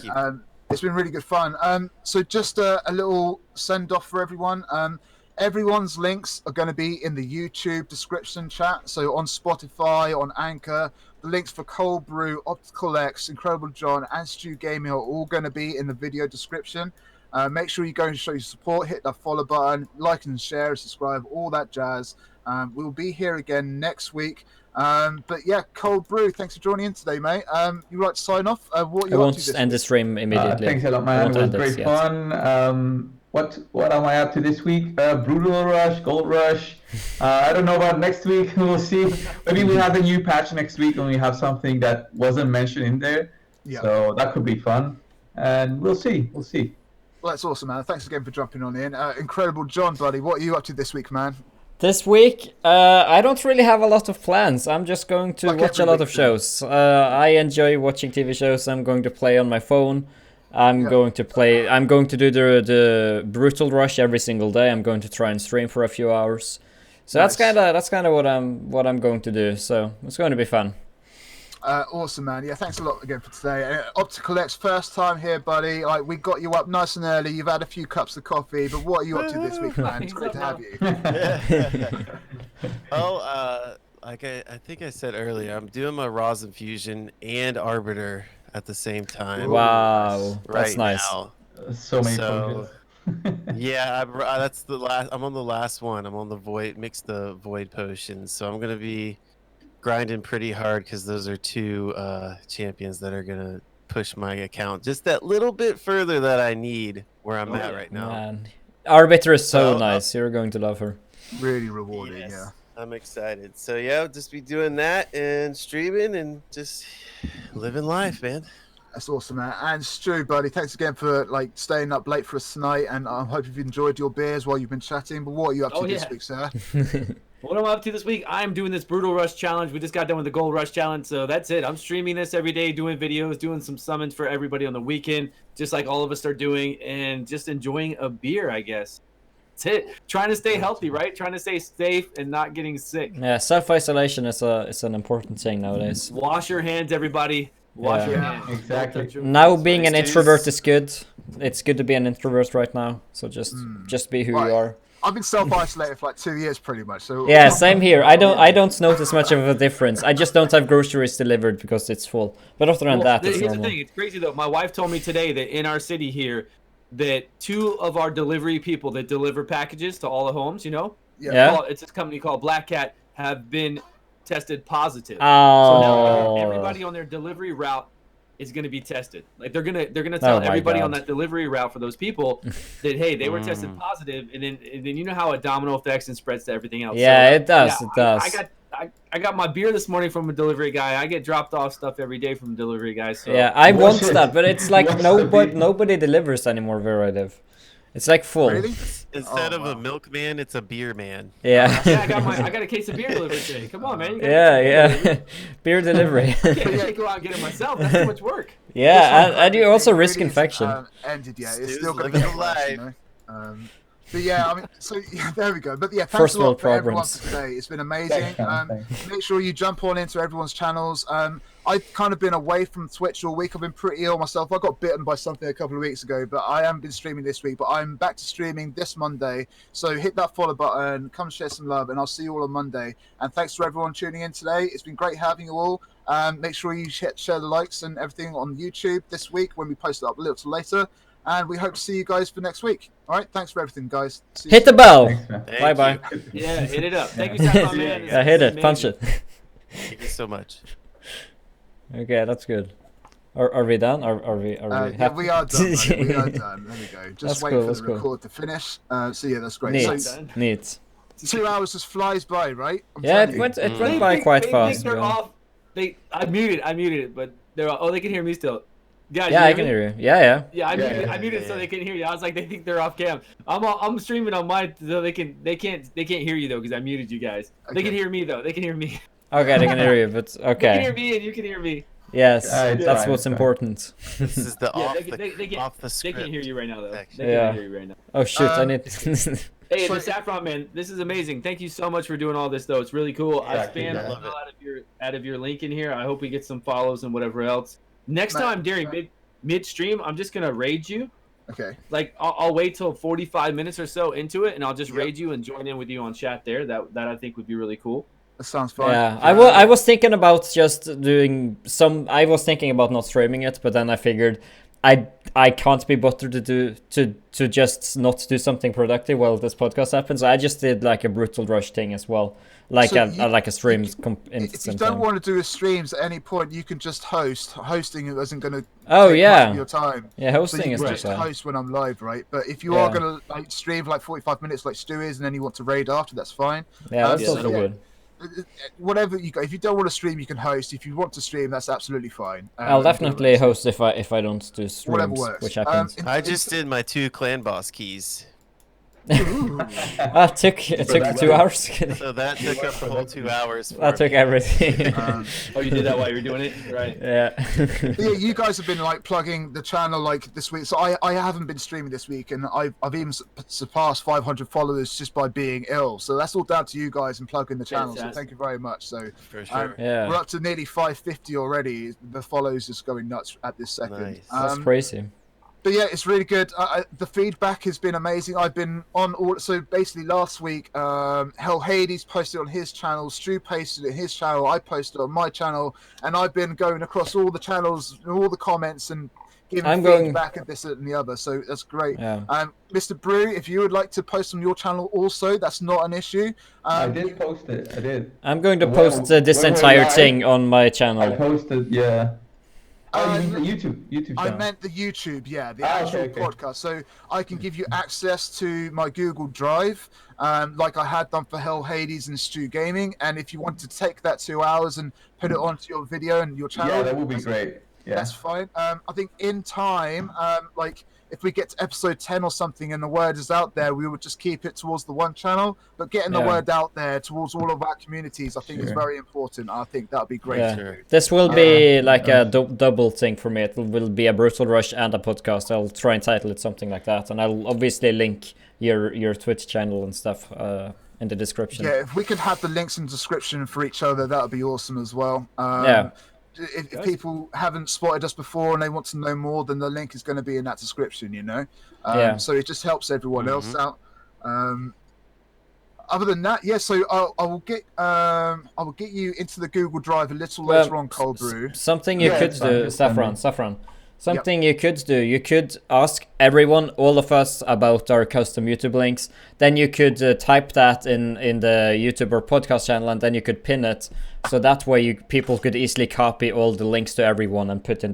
[SPEAKER 2] It's been really good fun. So just a little send-off for everyone. Everyone's links are going to be in the YouTube description chat. So on Spotify, on Anchor, the links for Cold Brew, OpticalX, IncredibleJohn, and StewGaming are all going to be in the video description. Make sure you go and show your support, hit that follow button, like and share, subscribe, all that jazz. We'll be here again next week. But yeah, Cold Brew, thanks for joining in today, mate. You would like to sign off? What
[SPEAKER 1] I won't end the stream immediately.
[SPEAKER 4] Thanks a lot, man. It was great fun. What am I up to this week? Brutal Rush, Gold Rush. I don't know about next week. We'll see. Maybe we have a new patch next week and we have something that wasn't mentioned in there. Yeah. So that could be fun. And we'll see. We'll see.
[SPEAKER 2] Well, that's awesome, man. Thanks again for jumping on in. IncredibleJohn, buddy, what are you up to this week, man?
[SPEAKER 1] This week, I don't really have a lot of plans. I'm just going to watch a lot of shows. I enjoy watching TV shows. I'm going to play on my phone. I'm going to do the Brutal Rush every single day. I'm going to try and stream for a few hours. So nice. that's kind of what I'm going to do. So it's going to be fun.
[SPEAKER 2] Awesome, man. Yeah, thanks a lot again for today. OpticalX, first time here, buddy. Like, we got you up nice and early. You've had a few cups of coffee, but what are you up to this week, man? It's great to have you.
[SPEAKER 5] Like I think I said earlier, I'm doing my Raws Infusion and Arbiter at the same time.
[SPEAKER 1] Wow, that's nice.
[SPEAKER 5] Now.
[SPEAKER 4] So many focus.
[SPEAKER 5] Yeah, that's the last. I'm on the last one. I'm on the Void, mix the Void potions. So I'm gonna be grinding pretty hard because those are two champions that are gonna push my account just that little bit further that I need where I'm at right now.
[SPEAKER 1] Man. Arbiter is so nice. You're going to love her.
[SPEAKER 2] Really rewarding,
[SPEAKER 5] yes,
[SPEAKER 2] yeah.
[SPEAKER 5] I'm excited. So yeah, just be doing that and streaming and just living life, man.
[SPEAKER 2] That's awesome, man. And Stu, buddy, thanks again for staying up late for us tonight. And I hope you've enjoyed your beers while you've been chatting. But what are you up to this week, sir?
[SPEAKER 3] What I'm up to this week, I'm doing this Brutal Rush challenge. We just got done with the Gold Rush challenge, so that's it. I'm streaming this every day, doing videos, doing some summons for everybody on the weekend, just like all of us are doing, and just enjoying a beer, I guess. That's it. Trying to stay healthy, right? Trying to stay safe and not getting sick.
[SPEAKER 1] Yeah, self-isolation is an important thing nowadays.
[SPEAKER 3] Wash your hands, everybody. Wash your hands.
[SPEAKER 4] Exactly.
[SPEAKER 1] Now being an introvert is good. It's good to be an introvert right now. So just be who you are.
[SPEAKER 2] I've been self-isolated for 2 years pretty much. So
[SPEAKER 1] yeah, same here. I don't notice much of a difference. I just don't have groceries delivered because it's full. But other than that, it's normal.
[SPEAKER 3] Here's the thing. It's crazy though. My wife told me today that in our city here, that 2 of our delivery people that deliver packages to all the homes, it's this company called Black Cat, have been tested positive.
[SPEAKER 1] Oh.
[SPEAKER 3] So now everybody on their delivery route is going to be tested. Like they're gonna tell everybody on that delivery route for those people that hey, they were tested positive, and then you know how it domino effects and spreads to everything else.
[SPEAKER 1] Yeah,
[SPEAKER 3] so,
[SPEAKER 1] it does. It does.
[SPEAKER 3] I got my beer this morning from a delivery guy. I get dropped off stuff every day from delivery guys. So.
[SPEAKER 1] Yeah, I want
[SPEAKER 4] What's it?
[SPEAKER 1] that, but it's like
[SPEAKER 4] What's
[SPEAKER 1] nobody delivers anymore where I live. It's like full.
[SPEAKER 2] Really?
[SPEAKER 5] Instead
[SPEAKER 2] Oh,
[SPEAKER 5] of a
[SPEAKER 2] wow.
[SPEAKER 5] milkman, it's a beer man.
[SPEAKER 1] Yeah.
[SPEAKER 3] Yeah, I got a case of beer delivered today. Come on, man. You gotta
[SPEAKER 1] Yeah. Beer delivery.
[SPEAKER 3] I can't go out and get it myself. That's too much work.
[SPEAKER 1] Yeah, and you also
[SPEAKER 2] It
[SPEAKER 1] risk
[SPEAKER 2] really isn't,
[SPEAKER 1] infection.
[SPEAKER 2] Ended yet. It's
[SPEAKER 5] Stu's
[SPEAKER 2] still going to
[SPEAKER 5] living
[SPEAKER 2] get
[SPEAKER 5] the
[SPEAKER 2] worse,
[SPEAKER 5] life.
[SPEAKER 2] you know? But yeah, I mean, so yeah, there we go. But yeah, thanks
[SPEAKER 1] First
[SPEAKER 2] a lot
[SPEAKER 1] world
[SPEAKER 2] for everyone
[SPEAKER 1] problems.
[SPEAKER 2] for today. It's been amazing.
[SPEAKER 4] Thanks.
[SPEAKER 2] Make sure you jump on into everyone's channels. I've kind of been away from Twitch all week. I've been pretty ill myself. I got bitten by something a couple of weeks ago, but I haven't been streaming this week. But I'm back to streaming this Monday. So hit that follow button, come share some love, and I'll see you all on Monday. And thanks to everyone tuning in today. It's been great having you all. Make sure you share the likes and everything on YouTube this week when we post it up a little later. And we hope to see you guys for next week. All right, thanks for everything, guys. See you
[SPEAKER 1] Hit the
[SPEAKER 2] soon.
[SPEAKER 1] bell.
[SPEAKER 4] Thanks, man.
[SPEAKER 5] Thank
[SPEAKER 1] Bye bye.
[SPEAKER 5] you.
[SPEAKER 3] Yeah, hit it up. Thank you, Saffron Man.
[SPEAKER 1] Yeah, hit it. Punch
[SPEAKER 3] Amazing.
[SPEAKER 1] it.
[SPEAKER 5] Thank you so much.
[SPEAKER 1] Okay, that's good. Are we done? Are we
[SPEAKER 2] Yeah,
[SPEAKER 1] happy?
[SPEAKER 2] we are done. Mate. We are done. There we go. Just
[SPEAKER 1] That's
[SPEAKER 2] wait
[SPEAKER 1] cool,
[SPEAKER 2] for
[SPEAKER 1] that's
[SPEAKER 2] the
[SPEAKER 1] cool.
[SPEAKER 2] record to finish. So yeah, that's great.
[SPEAKER 1] Neat.
[SPEAKER 2] So
[SPEAKER 1] Neat.
[SPEAKER 2] 2 hours just flies by, right? I'm
[SPEAKER 1] Yeah,
[SPEAKER 2] telling
[SPEAKER 1] it
[SPEAKER 2] you.
[SPEAKER 1] went
[SPEAKER 3] They
[SPEAKER 1] by
[SPEAKER 3] think-
[SPEAKER 1] quite
[SPEAKER 3] they
[SPEAKER 1] fast.
[SPEAKER 3] think they're
[SPEAKER 1] yeah.
[SPEAKER 3] off. I muted it, but they're oh they can hear me still. Guys,
[SPEAKER 1] Yeah,
[SPEAKER 3] you
[SPEAKER 1] I can
[SPEAKER 3] me?
[SPEAKER 1] hear you. Yeah.
[SPEAKER 3] Yeah, I muted,
[SPEAKER 4] Yeah,
[SPEAKER 3] I muted
[SPEAKER 5] yeah.
[SPEAKER 3] so they can hear you. I was like, they think they're off cam. I'm streaming on mine so they can't hear you though because I muted you guys. They can
[SPEAKER 2] Okay.
[SPEAKER 3] hear me though. They can hear me.
[SPEAKER 1] Okay, they can hear you, but
[SPEAKER 3] They can hear
[SPEAKER 1] okay.
[SPEAKER 3] me and you can hear me.
[SPEAKER 1] Yes,
[SPEAKER 4] It's
[SPEAKER 1] that's
[SPEAKER 4] fine,
[SPEAKER 1] what's
[SPEAKER 4] it's fine.
[SPEAKER 1] important.
[SPEAKER 5] This is the
[SPEAKER 3] Yeah,
[SPEAKER 5] off,
[SPEAKER 3] they can
[SPEAKER 5] off the
[SPEAKER 3] they
[SPEAKER 5] script.
[SPEAKER 3] can hear you right now though. They
[SPEAKER 5] section.
[SPEAKER 3] can
[SPEAKER 1] Yeah.
[SPEAKER 3] hear you right now.
[SPEAKER 1] Oh shoot, I
[SPEAKER 2] Um,
[SPEAKER 1] need.
[SPEAKER 3] Hey,
[SPEAKER 2] So-
[SPEAKER 3] the Saffron Man, this is amazing. Thank you so much for doing all this though. It's really cool. I
[SPEAKER 4] Exactly,
[SPEAKER 3] spammed
[SPEAKER 4] yeah.
[SPEAKER 3] the
[SPEAKER 5] Love
[SPEAKER 3] hell out of your link in here. I hope we get some follows and whatever else. Next
[SPEAKER 2] Man,
[SPEAKER 3] time during mid stream, I'm just gonna raid you.
[SPEAKER 2] Okay.
[SPEAKER 3] Like I'll wait till 45 minutes or so into it, and I'll just
[SPEAKER 2] Yep.
[SPEAKER 3] raid you and join in with you on chat there. That I think would be really cool.
[SPEAKER 2] That sounds fine.
[SPEAKER 1] Yeah, I was thinking about just doing some. I was thinking about not streaming it, but then I figured I can't be bothered to just not do something productive while this podcast happens. So I just did like a brutal rush thing as well, like
[SPEAKER 2] So
[SPEAKER 1] a stream in
[SPEAKER 2] If you
[SPEAKER 1] same
[SPEAKER 2] don't
[SPEAKER 1] time.
[SPEAKER 2] want to do a streams at any point, you can just host. Hosting isn't going to
[SPEAKER 1] Oh
[SPEAKER 2] take much
[SPEAKER 1] yeah,
[SPEAKER 2] of your time.
[SPEAKER 1] yeah,
[SPEAKER 2] So
[SPEAKER 1] hosting
[SPEAKER 2] you
[SPEAKER 1] is
[SPEAKER 2] can
[SPEAKER 1] like
[SPEAKER 2] just
[SPEAKER 1] that.
[SPEAKER 2] host when I'm live, right? But if you
[SPEAKER 1] Yeah.
[SPEAKER 2] are going to like stream for like 45 minutes like Stu is, and then you want to raid after, that's fine.
[SPEAKER 1] Yeah, that's
[SPEAKER 3] Yeah,
[SPEAKER 1] also
[SPEAKER 3] that'll
[SPEAKER 1] good.
[SPEAKER 2] Whatever you go. If you don't want to stream, you can host. If you want to stream, that's absolutely fine.
[SPEAKER 1] I'll definitely host if I don't do
[SPEAKER 2] Whatever
[SPEAKER 1] streams,
[SPEAKER 2] works.
[SPEAKER 1] which happens.
[SPEAKER 5] I just did my 2 clan boss keys.
[SPEAKER 1] It took
[SPEAKER 4] that's
[SPEAKER 1] 2
[SPEAKER 4] good.
[SPEAKER 1] hours.
[SPEAKER 5] So that took up the whole 2 hours. For
[SPEAKER 1] That took
[SPEAKER 5] me.
[SPEAKER 1] everything.
[SPEAKER 3] Oh, you did that while you were doing it, right?
[SPEAKER 1] Yeah.
[SPEAKER 2] But yeah, you guys have been like plugging the channel like this week. So I haven't been streaming this week, and I've even surpassed 500 followers just by being ill. So that's all down to you guys and plugging the channel. So
[SPEAKER 3] Fantastic.
[SPEAKER 2] thank you very much. So
[SPEAKER 5] For sure.
[SPEAKER 1] Yeah.
[SPEAKER 2] we're up to nearly 550 already. The follows is going nuts at this second.
[SPEAKER 5] Nice.
[SPEAKER 1] That's crazy.
[SPEAKER 2] But yeah, it's really good. The feedback has been amazing. I've been on all. So basically, last week, Hell Hades posted on his channel, Stu posted it on his channel, I posted on my channel, and I've been going across all the channels, all the comments, and giving
[SPEAKER 1] I'm going-
[SPEAKER 2] feedback at this and the other. So that's great.
[SPEAKER 1] Yeah.
[SPEAKER 2] Mr. Brew, if you would like to post on your channel also, that's not an issue.
[SPEAKER 4] I did post it. I did.
[SPEAKER 1] I'm going to
[SPEAKER 4] Well,
[SPEAKER 1] post this
[SPEAKER 4] when we're
[SPEAKER 1] entire
[SPEAKER 4] live,
[SPEAKER 1] thing on my
[SPEAKER 4] I
[SPEAKER 1] channel.
[SPEAKER 4] posted, yeah. Oh, you mean
[SPEAKER 2] Uh,
[SPEAKER 4] the YouTube
[SPEAKER 2] I
[SPEAKER 4] channel.
[SPEAKER 2] meant the YouTube, yeah, the
[SPEAKER 4] Ah,
[SPEAKER 2] actual
[SPEAKER 4] okay.
[SPEAKER 2] podcast. So I can give you access to my Google Drive, like I had done for Hell Hades and StewGaming. And if you want to take that 2 hours and put it onto your video and your channel,
[SPEAKER 4] Yeah, that would be great. Yeah.
[SPEAKER 2] that's fine. I think in time, like if we get to episode 10 or something and the word is out there, we would just keep it towards the one channel. But getting the
[SPEAKER 1] Yeah.
[SPEAKER 2] word out there towards all of our communities, I think is
[SPEAKER 4] Sure.
[SPEAKER 2] very important. I think that would be great.
[SPEAKER 1] Yeah.
[SPEAKER 2] to do.
[SPEAKER 1] This will be like a double thing for me. It will be a brutal rush and a podcast. I'll try and title it something like that, and I'll obviously link your Twitch channel and stuff in the description.
[SPEAKER 2] Yeah, if we could have the links in the description for each other, that would be awesome as well.
[SPEAKER 1] Yeah.
[SPEAKER 2] If people haven't spotted us before and they want to know more, then the link is going to be in that description, you know?
[SPEAKER 1] Yeah.
[SPEAKER 2] So it just helps everyone else out. Other than that, yeah, so I will get you into the Google Drive a little later on, Cold Brew.
[SPEAKER 1] Something you
[SPEAKER 4] Yeah,
[SPEAKER 1] could
[SPEAKER 4] it's fine,
[SPEAKER 1] do,
[SPEAKER 4] it's fine.
[SPEAKER 1] Saffron. Something you could do, you could ask everyone, all of us, about our custom YouTube links. Then you could type that in the YouTube or podcast channel, and then you could pin it. So that way people could easily copy all the links to everyone and put in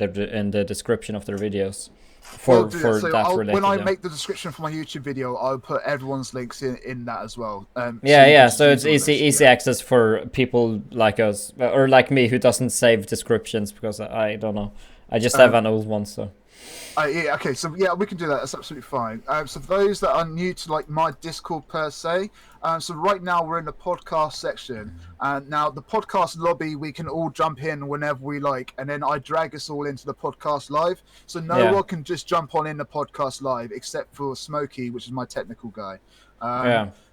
[SPEAKER 1] the description of their videos. for
[SPEAKER 2] We'll do that. So
[SPEAKER 1] that related.
[SPEAKER 2] when I
[SPEAKER 1] yeah.
[SPEAKER 2] make the description for my YouTube video, I'll put everyone's links in that as well.
[SPEAKER 1] Yeah,
[SPEAKER 2] so
[SPEAKER 1] so it's
[SPEAKER 2] all
[SPEAKER 1] easy
[SPEAKER 2] this,
[SPEAKER 1] access for people like us or like me who doesn't save descriptions because I don't know. I just have an old one, so.
[SPEAKER 2] Yeah, okay, so yeah, we can do that. That's absolutely fine. So for those that are new to like my Discord per se, so right now we're in the podcast section, and now the podcast lobby we can all jump in whenever we like, and then I drag us all into the podcast live. So no one can just jump on in the podcast live except for Smokey, which is my technical guy.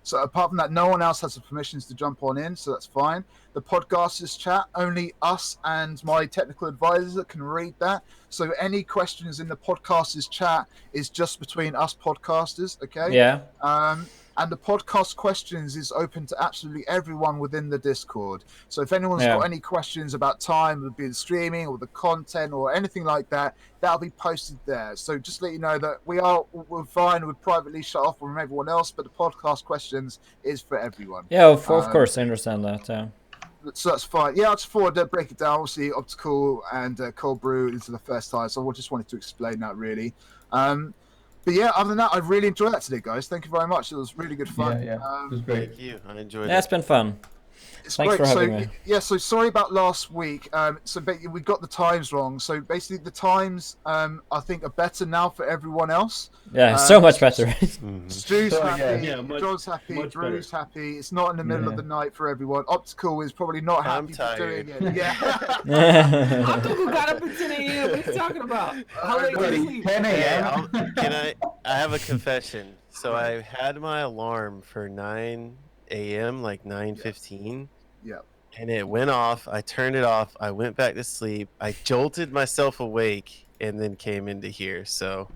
[SPEAKER 2] So apart from that, no one else has the permissions to jump on in, so that's fine. The podcasters chat, only us and my technical advisors that can read that. So any questions in the podcasters chat is just between us podcasters, okay?
[SPEAKER 1] Yeah.
[SPEAKER 2] And the podcast questions is open to absolutely everyone within the Discord. So if anyone's got any questions about time of being streaming or the content or anything like that, that'll be posted there. So just let you know that we're fine with privately shut off from everyone else, but the podcast questions is for everyone.
[SPEAKER 1] Yeah, of course, I understand that. Yeah.
[SPEAKER 2] So that's fine. Yeah, I just thought I'd break it down. Obviously, Optical and Cold Brew is the first time, so I just wanted to explain that really. But yeah, other than that, I really enjoyed that today, guys. Thank you very much. It was really good fun.
[SPEAKER 4] Yeah, it was great.
[SPEAKER 5] Thank you. I enjoyed it.
[SPEAKER 1] Yeah, it's been fun.
[SPEAKER 2] It's
[SPEAKER 1] Thanks
[SPEAKER 2] great.
[SPEAKER 1] for having me.
[SPEAKER 2] Yeah, so sorry about last week. So we got the times wrong. So basically, the times I think are better now for everyone else.
[SPEAKER 1] Yeah, so much better.
[SPEAKER 2] Stew's happy,
[SPEAKER 3] much-
[SPEAKER 2] John's happy,
[SPEAKER 3] much
[SPEAKER 2] Drew's happy. It's not in the middle of the night for everyone. Optical is probably not happy for doing it. Yeah.
[SPEAKER 3] Optical got up at 10 a.m. What are you talking about? How late did you sleep?
[SPEAKER 4] 10 a.m.
[SPEAKER 5] I have a confession. So I had my alarm for 9 a.m., like 9:15.
[SPEAKER 2] Yeah.
[SPEAKER 5] And it went off. I turned it off. I went back to sleep. I jolted myself awake and then came into here. So.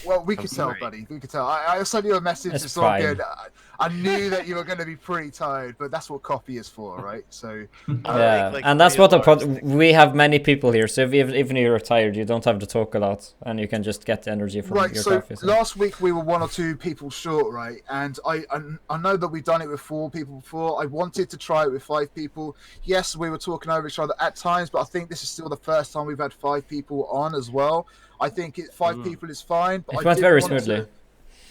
[SPEAKER 2] Well, we could tell,
[SPEAKER 5] sorry.
[SPEAKER 2] buddy. We could tell. I sent you a message.
[SPEAKER 1] That's
[SPEAKER 2] It's all
[SPEAKER 1] fine.
[SPEAKER 2] good. I knew that you were going to be pretty tired, but that's what coffee is for, right? So.
[SPEAKER 1] Yeah,
[SPEAKER 5] like
[SPEAKER 1] and that's
[SPEAKER 5] 3
[SPEAKER 1] what
[SPEAKER 5] alarms.
[SPEAKER 1] we have many people here, so if even if you're tired, you don't have to talk a lot, and you can just get the energy from
[SPEAKER 2] Right,
[SPEAKER 1] your
[SPEAKER 2] so
[SPEAKER 1] coffee.
[SPEAKER 2] last week we were 1 or 2 people short, right? And I know that we've done it with 4 people before. I wanted to try it with 5 people. Yes, we were talking over each other at times, but I think this is still the first time we've had 5 people on as well. I think 5 people is fine. But
[SPEAKER 1] It went very smoothly.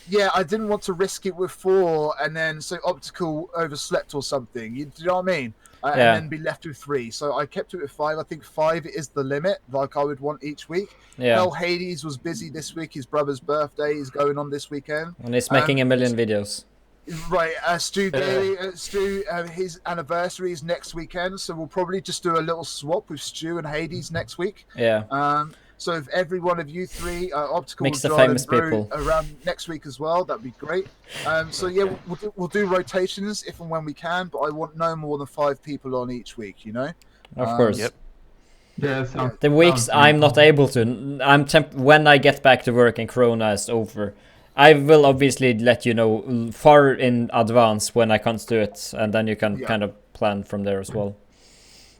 [SPEAKER 2] Yeah, I didn't want to risk it with 4 and then so Optical overslept or something. You know what I mean? And then be left with 3. So I kept it with 5. I think 5 is the limit, like I would want each week.
[SPEAKER 1] Yeah.
[SPEAKER 2] Hell, Hades was busy this week. His brother's birthday is going on this weekend.
[SPEAKER 1] And he's making a million videos.
[SPEAKER 2] Right, Stu, his anniversary is next weekend, so we'll probably just do a little swap with Stu and Hades next week.
[SPEAKER 1] Yeah.
[SPEAKER 2] So if every one of you 3, Optical,
[SPEAKER 1] Mix the
[SPEAKER 2] John,
[SPEAKER 1] famous
[SPEAKER 2] and Brew
[SPEAKER 1] people.
[SPEAKER 2] around next week as well, that'd be great. So yeah, we'll do rotations if and when we can, but I want no more than 5 people on each week, you know?
[SPEAKER 1] Of course.
[SPEAKER 5] Yep.
[SPEAKER 4] Yeah,
[SPEAKER 1] The weeks I'm not able to, when I get back to work and Corona is over, I will obviously let you know far in advance when I can't do it, and then you can kind of plan from there as well.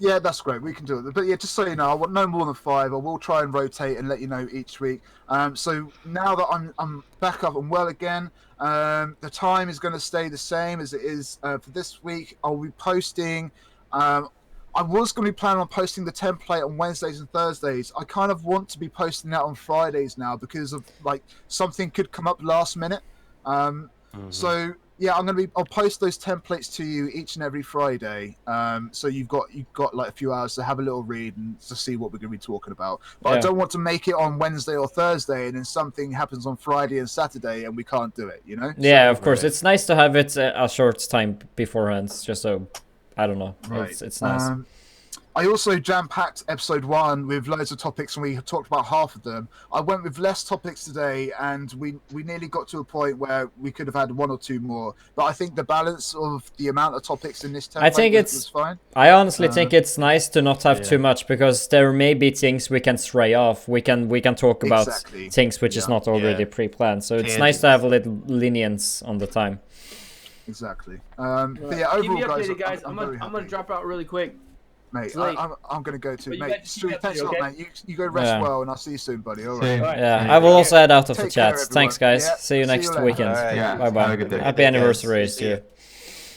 [SPEAKER 2] Yeah, that's great. We can do it. But yeah, just so you know, I want no more than 5. I will try and rotate and let you know each week. So now that I'm back up and well again, the time is going to stay the same as it is for this week. I'll be posting. I was going to be planning on posting the template on Wednesdays and Thursdays. I kind of want to be posting that on Fridays now because of like something could come up last minute. So yeah, I'll post those templates to you each and every Friday. So you've got like a few hours to have a little read and to see what we're going to be talking about. But I don't want to make it on Wednesday or Thursday and then something happens on Friday and Saturday and we can't do it, you know?
[SPEAKER 1] Yeah, of course. It's nice to have it a short time beforehand, just so, I don't know.
[SPEAKER 2] Right.
[SPEAKER 1] It's nice.
[SPEAKER 2] I also jam-packed episode 1 with loads of topics, and we talked about half of them. I went with less topics today, and we nearly got to a point where we could have had 1 or 2 more. But I think the balance of the amount of topics in this template was fine.
[SPEAKER 1] I honestly think it's nice to not have too much, because there may be things we can stray off. We can talk about things which is not already pre-planned. So it's nice to have a little lenience on the time.
[SPEAKER 2] Exactly. But yeah, overall,
[SPEAKER 3] Keep me updated,
[SPEAKER 2] guys,
[SPEAKER 3] guys. I'm gonna drop out really quick.
[SPEAKER 2] Mate, I'm going to go too.
[SPEAKER 3] But you
[SPEAKER 2] mate,
[SPEAKER 3] guys
[SPEAKER 2] Stu,
[SPEAKER 3] keep me
[SPEAKER 2] thanks a
[SPEAKER 3] updated,
[SPEAKER 2] lot, mate. You go rest well, and I'll see you soon, buddy. All right.
[SPEAKER 4] Same.
[SPEAKER 1] Yeah, I will also head out of the
[SPEAKER 2] Take care,
[SPEAKER 1] chat.
[SPEAKER 2] everyone.
[SPEAKER 1] Thanks, guys.
[SPEAKER 2] Yeah,
[SPEAKER 1] See you
[SPEAKER 2] see you
[SPEAKER 1] next
[SPEAKER 2] later.
[SPEAKER 1] weekend.
[SPEAKER 5] All right.
[SPEAKER 4] Yeah.
[SPEAKER 1] Bye bye.
[SPEAKER 4] Have a good day.
[SPEAKER 1] Happy anniversary to you.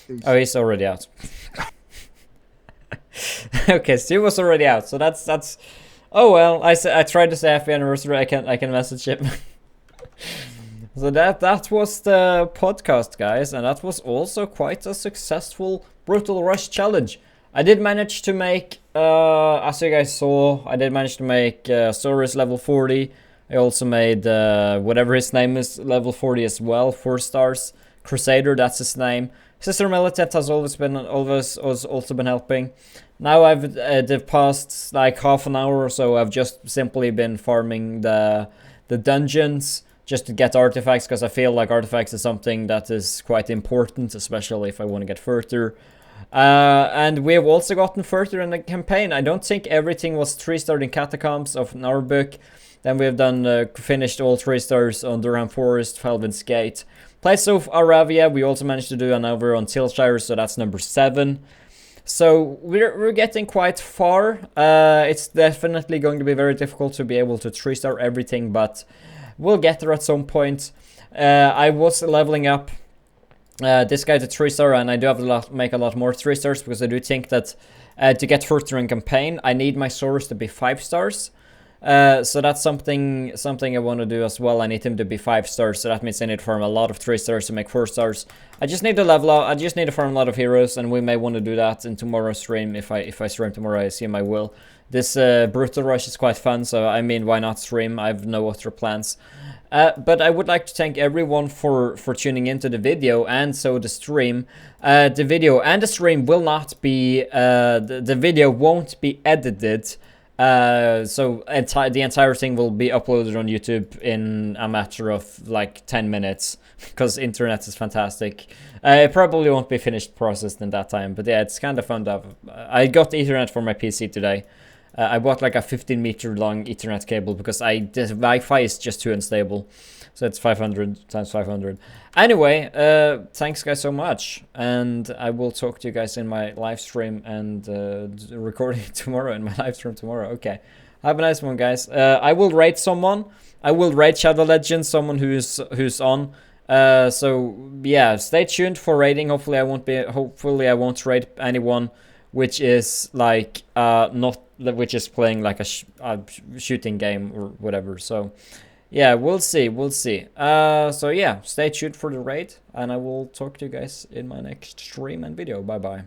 [SPEAKER 2] Peace.
[SPEAKER 1] Oh, he's already out. Okay, Stu was already out, so that's Oh well, I tried to say happy anniversary. I can message him. So that was the podcast, guys, and that was also quite a successful Brutal Rush challenge. I did manage to make, as you guys saw, I did manage to make Saurus level 40. I also made whatever his name is level 40 as well, 4 stars. Crusader, that's his name. Sister Militant has always also been helping. Now I've the past like half an hour or so, I've just simply been farming the dungeons just to get artifacts, because I feel like artifacts is something that is quite important, especially if I want to get further. And we have also gotten further in the campaign. I don't think everything was 3-star in Catacombs of our book. Then we have done finished all 3 stars on Durham Forest, Felvin's Gate. Place of Aravia, we also managed to do an over on Tilshire, so that's number 7. So we're getting quite far. It's definitely going to be very difficult to be able to 3-star everything, but we'll get there at some point. I was leveling up this guy to 3-star, and I do have to make a lot more 3-stars, because I do think that to get further in campaign, I need my Saurus to be 5 stars. So that's something I want to do as well. I need him to be 5 stars, so that means I need to farm a lot of 3 stars to make 4 stars. I just need to level up. I just need to farm a lot of heroes, and we may want to do that in tomorrow's stream. If I stream tomorrow, I assume I will. This Brutal Rush is quite fun, so I mean, why not stream? I have no other plans. But I would like to thank everyone for tuning into the video, and so the stream. The video and the stream will not be, the video won't be edited. So the entire thing will be uploaded on YouTube in a matter of like 10 minutes, because internet is fantastic. It probably won't be finished processed in that time, but yeah, it's kind of fun to have. I got Ethernet for my PC today. I bought like a 15-meter long Ethernet cable, because the Wi-Fi is just too unstable. So it's 500 times 500. Anyway, thanks guys so much, and I will talk to you guys in my live stream and recording tomorrow in my live stream tomorrow. Okay, have a nice one, guys. I will raid someone. I will raid Shadow Legends, someone who's on. So yeah, stay tuned for raiding. Hopefully I won't raid anyone which is like which is playing like a shooting game or whatever. So yeah, we'll see. So yeah, stay tuned for the raid, and I will talk to you guys in my next stream and video. Bye bye.